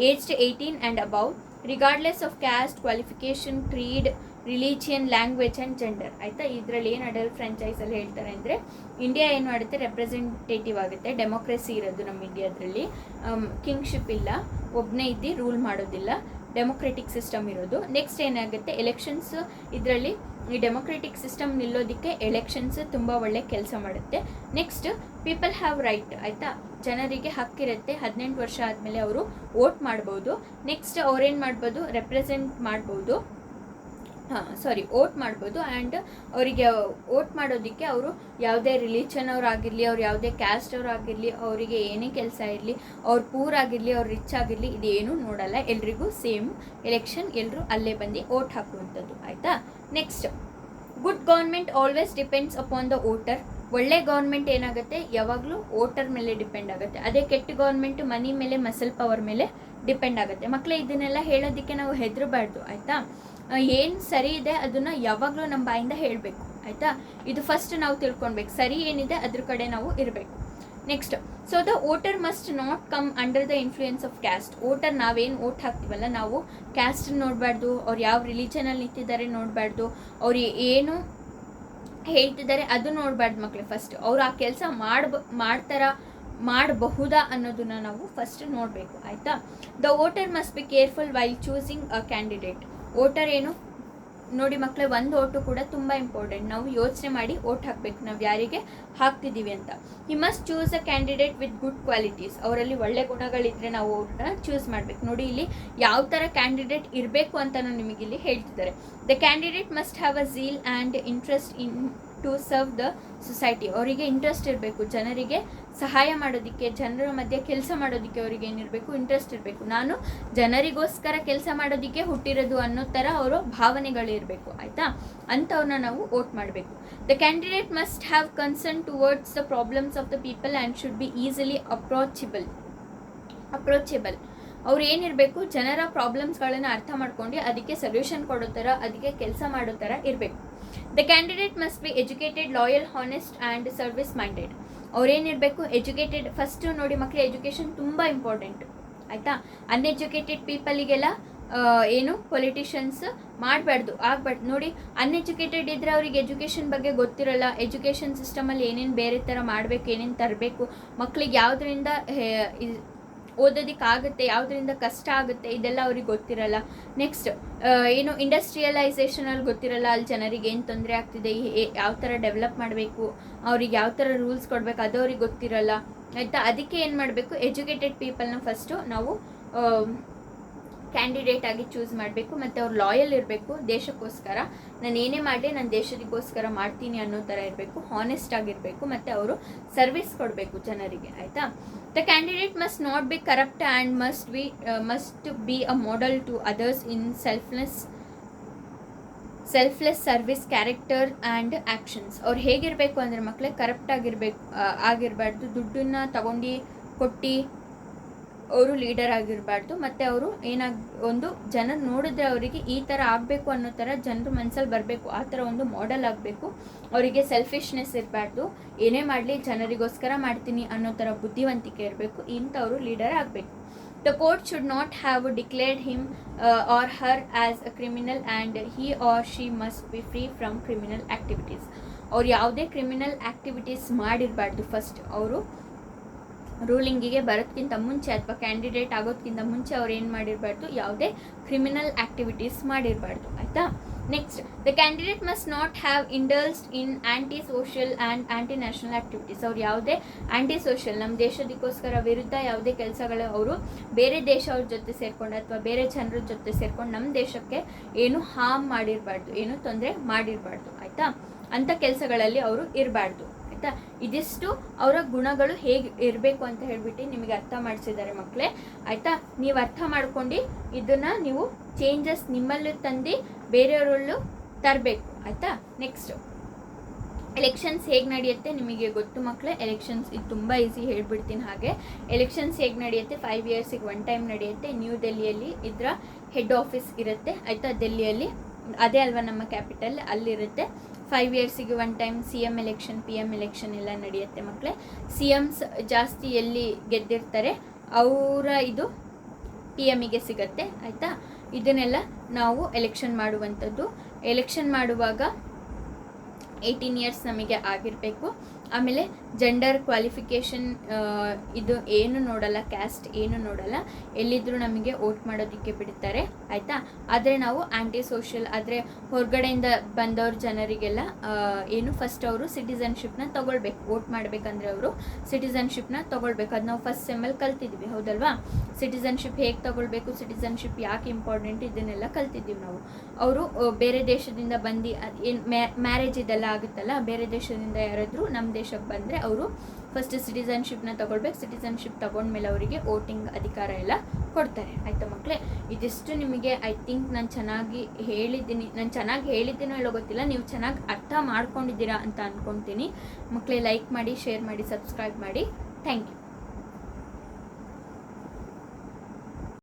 aged 18 and above, regardless of caste, qualification, creed, religion, language and gender. ಆಯಿತಾ, ಇದರಲ್ಲಿ ಏನು ಅಡಲ್ಟ್ ಫ್ರ್ಯಾಂಚೈಸಲ್ಲಿ ಹೇಳ್ತಾರೆ ಅಂದರೆ, ಇಂಡಿಯಾ ಏನು ಮಾಡುತ್ತೆ, ರೆಪ್ರೆಸೆಂಟೇಟಿವ್ ಆಗುತ್ತೆ, ಡೆಮೋಕ್ರೆಸಿ ಇರೋದು ನಮ್ಮ ಇಂಡಿಯಾದ್ರಲ್ಲಿ. ಕಿಂಗ್ಶಿಪ್ ಇಲ್ಲ, ಒಬ್ಬನೇ ಇದ್ದು ರೂಲ್ ಮಾಡೋದಿಲ್ಲ, ಡೆಮೊಕ್ರೆಟಿಕ್ ಸಿಸ್ಟಮ್ ಇರೋದು. ನೆಕ್ಸ್ಟ್ ಏನಾಗುತ್ತೆ, ಎಲೆಕ್ಷನ್ಸ್, ಇದರಲ್ಲಿ ಈ ಡೆಮೊಕ್ರೆಟಿಕ್ ಸಿಸ್ಟಮ್ ನಿಲ್ಲೋದಕ್ಕೆ ಎಲೆಕ್ಷನ್ಸ್ ತುಂಬ ಒಳ್ಳೆ ಕೆಲಸ ಮಾಡುತ್ತೆ. Next, people have right. ಆಯಿತಾ, ಜನರಿಗೆ ಹಕ್ಕಿರುತ್ತೆ, 18 ವರ್ಷ ಆದಮೇಲೆ ಅವರು ವೋಟ್ ಮಾಡ್ಬೋದು. ನೆಕ್ಸ್ಟ್ ಅವ್ರೇನು ಮಾಡ್ಬೋದು, ರೆಪ್ರೆಸೆಂಟ್ ಮಾಡ್ಬೋದು, ವೋಟ್ ಮಾಡ್ಬೋದು. ಆ್ಯಂಡ್ ಅವರಿಗೆ ವೋಟ್ ಮಾಡೋದಕ್ಕೆ ಅವರು ಯಾವುದೇ ರಿಲಿಜನ್ ಅವರಾಗಿರಲಿ, ಅವ್ರು ಯಾವುದೇ ಕ್ಯಾಸ್ಟ್ ಅವರಾಗಿರಲಿ, ಅವರಿಗೆ ಏನೇ ಕೆಲಸ ಇರಲಿ, ಅವ್ರು ಪೂರ್ ಆಗಿರಲಿ, ಅವ್ರು ರಿಚ್ ಆಗಿರಲಿ, ಇದೇನು ನೋಡಲ್ಲ, ಎಲ್ರಿಗೂ ಸೇಮ್ ಎಲೆಕ್ಷನ್, ಎಲ್ಲರೂ ಅಲ್ಲೇ ಬಂದು ವೋಟ್ ಹಾಕುವಂಥದ್ದು. ಆಯಿತಾ, next, good government always depends upon the voter. ಒಳ್ಳೆ ಗೌರ್ಮೆಂಟ್ ಏನಾಗುತ್ತೆ, ಯಾವಾಗಲೂ ವೋಟರ್ ಮೇಲೆ ಡಿಪೆಂಡ್ ಆಗುತ್ತೆ. ಅದೇ ಕೆಟ್ಟ ಗೌರ್ಮೆಂಟ್ ಮನಿ ಮೇಲೆ, ಮಸಲ್ ಪವರ್ ಮೇಲೆ ಡಿಪೆಂಡ್ ಆಗುತ್ತೆ. ಮಕ್ಕಳೇ, ಇದನ್ನೆಲ್ಲ ಹೇಳೋದಕ್ಕೆ ನಾವು ಹೆದರಬಾರ್ದು. ಆಯಿತಾ, ಏನು ಸರಿ ಇದೆ ಅದನ್ನು ಯಾವಾಗಲೂ ನಮ್ಮ ಬಾಯಿಂದ ಹೇಳಬೇಕು. ಆಯಿತಾ, ಇದು ಫಸ್ಟ್ ನಾವು ತಿಳ್ಕೊಳ್ಬೇಕು, ಸರಿ ಏನಿದೆ ಅದ್ರ ಕಡೆ ನಾವು ಇರಬೇಕು. Next, so the voter must not come under the influence of caste. Voter ನಾವೇನು ವೋಟ್ ಹಾಕ್ತೀವಲ್ಲ, ನಾವು ಕ್ಯಾಸ್ಟ್ ನೋಡಬಾರ್ದು, ಅವ್ರು ಯಾವ ರಿಲಿಜನಲ್ಲಿ ನಿಂತಿದ್ದಾರೆ ನೋಡಬಾರ್ದು, ಅವ್ರು ಏನು ಹೇಳ್ತಿದ್ದಾರೆ ಅದು ನೋಡಬಾರ್ದು ಮಕ್ಕಳೇ. ಫಸ್ಟ್ ಅವ್ರು ಆ ಕೆಲಸ ಮಾಡಬಹುದಾ ಅನ್ನೋದನ್ನ ನಾವು ಫಸ್ಟ್ ನೋಡಬೇಕು. ಆಯಿತಾ, the voter must be careful while choosing a candidate. Voter ಏನು ನೋಡಿ ಮಕ್ಕಳೇ, ಒಂದು ಓಟು ಕೂಡ ತುಂಬ ಇಂಪಾರ್ಟೆಂಟ್. ನಾವು ಯೋಚನೆ ಮಾಡಿ ಓಟ್ ಹಾಕಬೇಕು, ನಾವು ಯಾರಿಗೆ ಹಾಕ್ತಿದ್ದೀವಿ ಅಂತ. He must choose a candidate with good qualities. ಅವರಲ್ಲಿ ಒಳ್ಳೆ ಗುಣಗಳಿದ್ದರೆ ನಾವು ಅವ್ರನ್ನ ಚೂಸ್ ಮಾಡಬೇಕು. ನೋಡಿ, ಇಲ್ಲಿ ಯಾವ ಥರ ಕ್ಯಾಂಡಿಡೇಟ್ ಇರಬೇಕು ಅಂತಲೂ ನಿಮಗಿಲ್ಲಿ ಹೇಳ್ತಿದ್ದಾರೆ. The candidate must have a zeal and interest in to serve the society. ಅವರಿಗೆ ಇಂಟ್ರೆಸ್ಟ್ ಇರಬೇಕು, ಜನರಿಗೆ ಸಹಾಯ ಮಾಡೋದಕ್ಕೆ, ಜನರ ಮಧ್ಯೆ ಕೆಲಸ ಮಾಡೋದಕ್ಕೆ ಅವರಿಗೆ ಏನಿರಬೇಕು, ಇಂಟ್ರೆಸ್ಟ್ ಇರಬೇಕು. ನಾನು ಜನರಿಗೋಸ್ಕರ ಕೆಲಸ ಮಾಡೋದಕ್ಕೆ ಹುಟ್ಟಿರೋದು ಅನ್ನೋ ಥರ ಅವರ ಭಾವನೆಗಳಿರಬೇಕು. ಆಯಿತಾ, ಅಂಥವ್ರನ್ನ ನಾವು ವೋಟ್ ಮಾಡಬೇಕು. The candidate must have concern towards the problems of the people and should be easily approachable. ಅವ್ರು ಏನಿರಬೇಕು, ಜನರ ಪ್ರಾಬ್ಲಮ್ಸ್ಗಳನ್ನು ಅರ್ಥ ಮಾಡ್ಕೊಂಡು ಅದಕ್ಕೆ ಸೊಲ್ಯೂಷನ್ ಕೊಡೋ ಥರ, ಅದಕ್ಕೆ ಕೆಲಸ ಮಾಡೋ ಥರ ಇರಬೇಕು. The candidate must be educated, loyal, honest and service minded. ಅವ್ರೇನಿರಬೇಕು, ಎಜುಕೇಟೆಡ್. ಫಸ್ಟು ನೋಡಿ ಮಕ್ಕಳು, ಎಜುಕೇಷನ್ ತುಂಬ ಇಂಪಾರ್ಟೆಂಟ್. ಆಯಿತಾ, ಅನ್ಎಜುಕೇಟೆಡ್ ಪೀಪಲಿಗೆಲ್ಲ ಏನು ಪೊಲಿಟಿಷಿಯನ್ಸ್ ಆಗಬಾರ್ದು. ನೋಡಿ, ಅನ್ಎಜುಕೇಟೆಡ್ ಇದ್ದರೆ ಅವ್ರಿಗೆ ಎಜುಕೇಷನ್ ಬಗ್ಗೆ ಗೊತ್ತಿರಲ್ಲ, ಎಜುಕೇಷನ್ ಸಿಸ್ಟಮಲ್ಲಿ ಏನೇನು ಬೇರೆ ಥರ ಮಾಡಬೇಕು, ಏನೇನು ತರಬೇಕು, ಮಕ್ಕಳಿಗೆ ಯಾವುದರಿಂದ ಓದೋದಕ್ಕಾಗುತ್ತೆ, ಯಾವುದರಿಂದ ಕಷ್ಟ ಆಗುತ್ತೆ ಇದೆಲ್ಲ ಅವ್ರಿಗೆ ಗೊತ್ತಿರಲ್ಲ. ನೆಕ್ಸ್ಟ್ ಏನು ಇಂಡಸ್ಟ್ರಿಯಲೈಸೇಷನಲ್ಲಿ ಗೊತ್ತಿರಲ್ಲ, ಅಲ್ಲಿ ಜನರಿಗೆ ಏನು ತೊಂದರೆ ಆಗ್ತಿದೆ, ಯಾವ ಥರ ಡೆವಲಪ್ ಮಾಡಬೇಕು, ಅವ್ರಿಗೆ ಯಾವ ಥರ ರೂಲ್ಸ್ ಕೊಡಬೇಕು ಅದು ಅವ್ರಿಗೆ ಗೊತ್ತಿರಲ್ಲ ಆಯಿತಾ. ಅದಕ್ಕೆ ಏನು ಮಾಡಬೇಕು, ಎಜುಕೇಟೆಡ್ ಪೀಪಲ್ನ ಫಸ್ಟು ನಾವು ಕ್ಯಾಂಡಿಡೇಟ್ ಆಗಿ ಚೂಸ್ ಮಾಡಬೇಕು. ಮತ್ತು ಅವ್ರು ಲಾಯಲ್ ಇರಬೇಕು ದೇಶಕ್ಕೋಸ್ಕರ. ನಾನು ಏನೇ ಮಾಡಲಿ ನಾನು ದೇಶದಕ್ಕೋಸ್ಕರ ಮಾಡ್ತೀನಿ ಅನ್ನೋ ಥರ ಇರಬೇಕು, ಹಾನೆಸ್ಟ್ ಆಗಿರಬೇಕು, ಮತ್ತು ಅವರು ಸರ್ವಿಸ್ ಕೊಡಬೇಕು ಜನರಿಗೆ ಆಯಿತಾ. The candidate must not be corrupt and must be a model to others in selfless service character and actions. ಅವ್ರು ಹೇಗಿರಬೇಕು ಅಂದರೆ ಮಕ್ಕಳೇ ಕರಪ್ಟ್ ಆಗಿರಬಾರ್ದು, ದುಡ್ಡನ್ನು ತಗೊಂಡು ಕೊಟ್ಟು ಅವರು ಲೀಡರ್ ಆಗಿರಬಾರ್ದು. ಮತ್ತು ಅವರು ಒಂದು ಜನರು ನೋಡಿದ್ರೆ ಅವರಿಗೆ ಈ ಥರ ಆಗಬೇಕು ಅನ್ನೋ ಥರ ಜನರು ಮನಸ್ಸಲ್ಲಿ ಬರಬೇಕು, ಆ ಥರ ಒಂದು ಮಾಡೆಲ್ ಆಗಬೇಕು. ಅವರಿಗೆ ಸೆಲ್ಫಿಶ್ನೆಸ್ ಇರಬಾರ್ದು, ಏನೇ ಮಾಡಲಿ ಜನರಿಗೋಸ್ಕರ ಮಾಡ್ತೀನಿ ಅನ್ನೋ ಥರ ಬುದ್ಧಿವಂತಿಕೆ ಇರಬೇಕು, ಇಂಥವರು ಲೀಡರ್ ಆಗಬೇಕು. The court should not have declared him or her as a criminal and he or she must be free from criminal activities. ಅವ್ರು ಯಾವುದೇ ಕ್ರಿಮಿನಲ್ ಆ್ಯಕ್ಟಿವಿಟೀಸ್ ಮಾಡಿರಬಾರ್ದು. ಫಸ್ಟ್ ಅವರು ರೂಲಿಂಗಿಗೆ ಬರೋದಕ್ಕಿಂತ ಮುಂಚೆ ಅಥವಾ ಕ್ಯಾಂಡಿಡೇಟ್ ಆಗೋದಕ್ಕಿಂತ ಮುಂಚೆ ಅವ್ರು ಏನು ಮಾಡಿರಬಾರ್ದು, ಯಾವುದೇ ಕ್ರಿಮಿನಲ್ ಆ್ಯಕ್ಟಿವಿಟೀಸ್ ಮಾಡಿರಬಾರ್ದು ಆಯಿತಾ. Next, the candidate must not have indulged in anti social and anti national activities. ಅವ್ರು ಯಾವುದೇ ಆ್ಯಂಟಿ ಸೋಷಿಯಲ್, ನಮ್ಮ ದೇಶದಕ್ಕೋಸ್ಕರ ವಿರುದ್ಧ ಯಾವುದೇ ಕೆಲಸಗಳು ಅವರು ಬೇರೆ ದೇಶವ್ರ ಜೊತೆ ಸೇರಿಕೊಂಡು ಅಥವಾ ಬೇರೆ ಜನರ ಜೊತೆ ಸೇರ್ಕೊಂಡು ನಮ್ಮ ದೇಶಕ್ಕೆ ಏನು ಹಾರ್ಮ್ ಮಾಡಿರಬಾರ್ದು, ಏನು ತೊಂದರೆ ಮಾಡಿರಬಾರ್ದು ಆಯಿತಾ. ಅಂಥ ಕೆಲಸಗಳಲ್ಲಿ ಅವರು ಇರಬಾರ್ದು ಆಯಿತಾ. ಇದಿಷ್ಟು ಅವರ ಗುಣಗಳು ಹೇಗೆ ಇರಬೇಕು ಅಂತ ಹೇಳ್ಬಿಟ್ಟು ನಿಮಗೆ ಅರ್ಥ ಮಾಡಿಸಿದ್ದಾರೆ ಮಕ್ಕಳೇ ಆಯಿತಾ. ನೀವು ಅರ್ಥ ಮಾಡ್ಕೊಂಡು ಇದನ್ನು ನೀವು ಚೇಂಜಸ್ ನಿಮ್ಮಲ್ಲೂ ತಂದು ಬೇರೆಯವರಲ್ಲೂ ತರಬೇಕು ಆಯಿತಾ. ನೆಕ್ಸ್ಟು, ಎಲೆಕ್ಷನ್ಸ್ ಹೇಗೆ ನಡೆಯುತ್ತೆ ನಿಮಗೆ ಗೊತ್ತು ಮಕ್ಕಳೇ. ಎಲೆಕ್ಷನ್ಸ್ ಇದು ತುಂಬ ಈಸಿ ಹೇಳ್ಬಿಡ್ತೀನಿ. ಹಾಗೆ ಎಲೆಕ್ಷನ್ಸ್ ಹೇಗೆ ನಡೆಯುತ್ತೆ, 5 ಇಯರ್ಸಿಗೆ 1 ಟೈಮ್ ನಡೆಯುತ್ತೆ. ನ್ಯೂ ಡೆಲ್ಲಿಯಲ್ಲಿ ಇದರ ಹೆಡ್ ಆಫೀಸ್ ಇರುತ್ತೆ ಆಯಿತಾ. ಡೆಲ್ಲಿಯಲ್ಲಿ ಅದೇ ಅಲ್ವಾ ನಮ್ಮ ಕ್ಯಾಪಿಟಲ್, ಅಲ್ಲಿರುತ್ತೆ. 5 ಇಯರ್ಸಿಗೆ 1 time CM election, PM election ಎಲ್ಲ ನಡೆಯುತ್ತೆ ಮಕ್ಕಳೇ. CMs ಜಾಸ್ತಿ ಎಲ್ಲಿ ಗೆದ್ದಿರ್ತಾರೆ ಅವರ ಇದು PMಗೆ ಸಿಗುತ್ತೆ ಆಯಿತಾ. ಇದನ್ನೆಲ್ಲ ನಾವು ಎಲೆಕ್ಷನ್ ಮಾಡುವಂಥದ್ದು. ಎಲೆಕ್ಷನ್ ಮಾಡುವಾಗ 18 ಇಯರ್ಸ್ ನಮಗೆ ಆಗಿರಬೇಕು. ಆಮೇಲೆ ಜೆಂಡರ್ ಕ್ವಾಲಿಫಿಕೇಷನ್ ಇದು ಏನು ನೋಡಲ್ಲ, ಕ್ಯಾಸ್ಟ್ ಏನು ನೋಡಲ್ಲ, ಎಲ್ಲಿದ್ದರೂ ನಮಗೆ ವೋಟ್ ಮಾಡೋದಕ್ಕೆ ಬಿಡ್ತಾರೆ ಆಯಿತಾ. ಆದರೆ ನಾವು ಆ್ಯಂಟಿ ಸೋಷಿಯಲ್, ಆದರೆ ಹೊರಗಡೆಯಿಂದ ಬಂದವ್ರ ಜನರಿಗೆಲ್ಲ ಏನು ಫಸ್ಟ್ ಅವರು ಸಿಟಿಸನ್ಶಿಪ್ನ ತೊಗೊಳ್ಬೇಕು. ವೋಟ್ ಮಾಡಬೇಕಂದ್ರೆ ಅವರು ಸಿಟಿಸನ್ಶಿಪ್ನ ತೊಗೊಳ್ಬೇಕು. ಅದು ನಾವು ಫಸ್ಟ್ ಸೆಮ್ಮಲ್ಲಿ ಕಲ್ತಿದ್ವಿ ಹೌದಲ್ವಾ. ಸಿಟಿಸನ್ಶಿಪ್ ಹೇಗೆ ತೊಗೊಳ್ಬೇಕು, ಸಿಟಿಸನ್ಶಿಪ್ ಯಾಕೆ ಇಂಪಾರ್ಟೆಂಟ್, ಇದನ್ನೆಲ್ಲ ಕಲ್ತಿದ್ದೀವಿ ನಾವು. ಅವರು ಬೇರೆ ದೇಶದಿಂದ ಬಂದು ಏನು ಮ್ಯಾರೇಜ್ ಇದೆಲ್ಲ ಆಗುತ್ತಲ್ಲ, ಬೇರೆ ದೇಶದಿಂದ ಯಾರಾದರೂ ನಮ್ಮ ದೇಶಕ್ಕೆ ಬಂದರೆ ಅವರು ಫಸ್ಟ್ ಸಿಟಿಸನ್ಶಿಪ್ನ ತೊಗೊಳ್ಬೇಕು. ಸಿಟಿಸನ್ಶಿಪ್ ತೊಗೊಂಡ್ಮೇಲೆ ಅವರಿಗೆ ವೋಟಿಂಗ್ ಅಧಿಕಾರ ಎಲ್ಲ ಕೊಡ್ತಾರೆ ಆಯಿತಾ ಮಕ್ಕಳೇ. ಇದಿಷ್ಟು ನಿಮಗೆ ಐ ಥಿಂಕ್ ನಾನು ಚೆನ್ನಾಗಿ ಹೇಳಿದ್ದೀನೋ ಹೇಳೋ ಗೊತ್ತಿಲ್ಲ, ನೀವು ಚೆನ್ನಾಗಿ ಅರ್ಥ ಮಾಡ್ಕೊಂಡಿದ್ದೀರಾ ಅಂತ ಅಂದ್ಕೊತೀನಿ ಮಕ್ಕಳೇ. ಲೈಕ್ ಮಾಡಿ, ಶೇರ್ ಮಾಡಿ, ಸಬ್ಸ್ಕ್ರೈಬ್ ಮಾಡಿ. Thank you.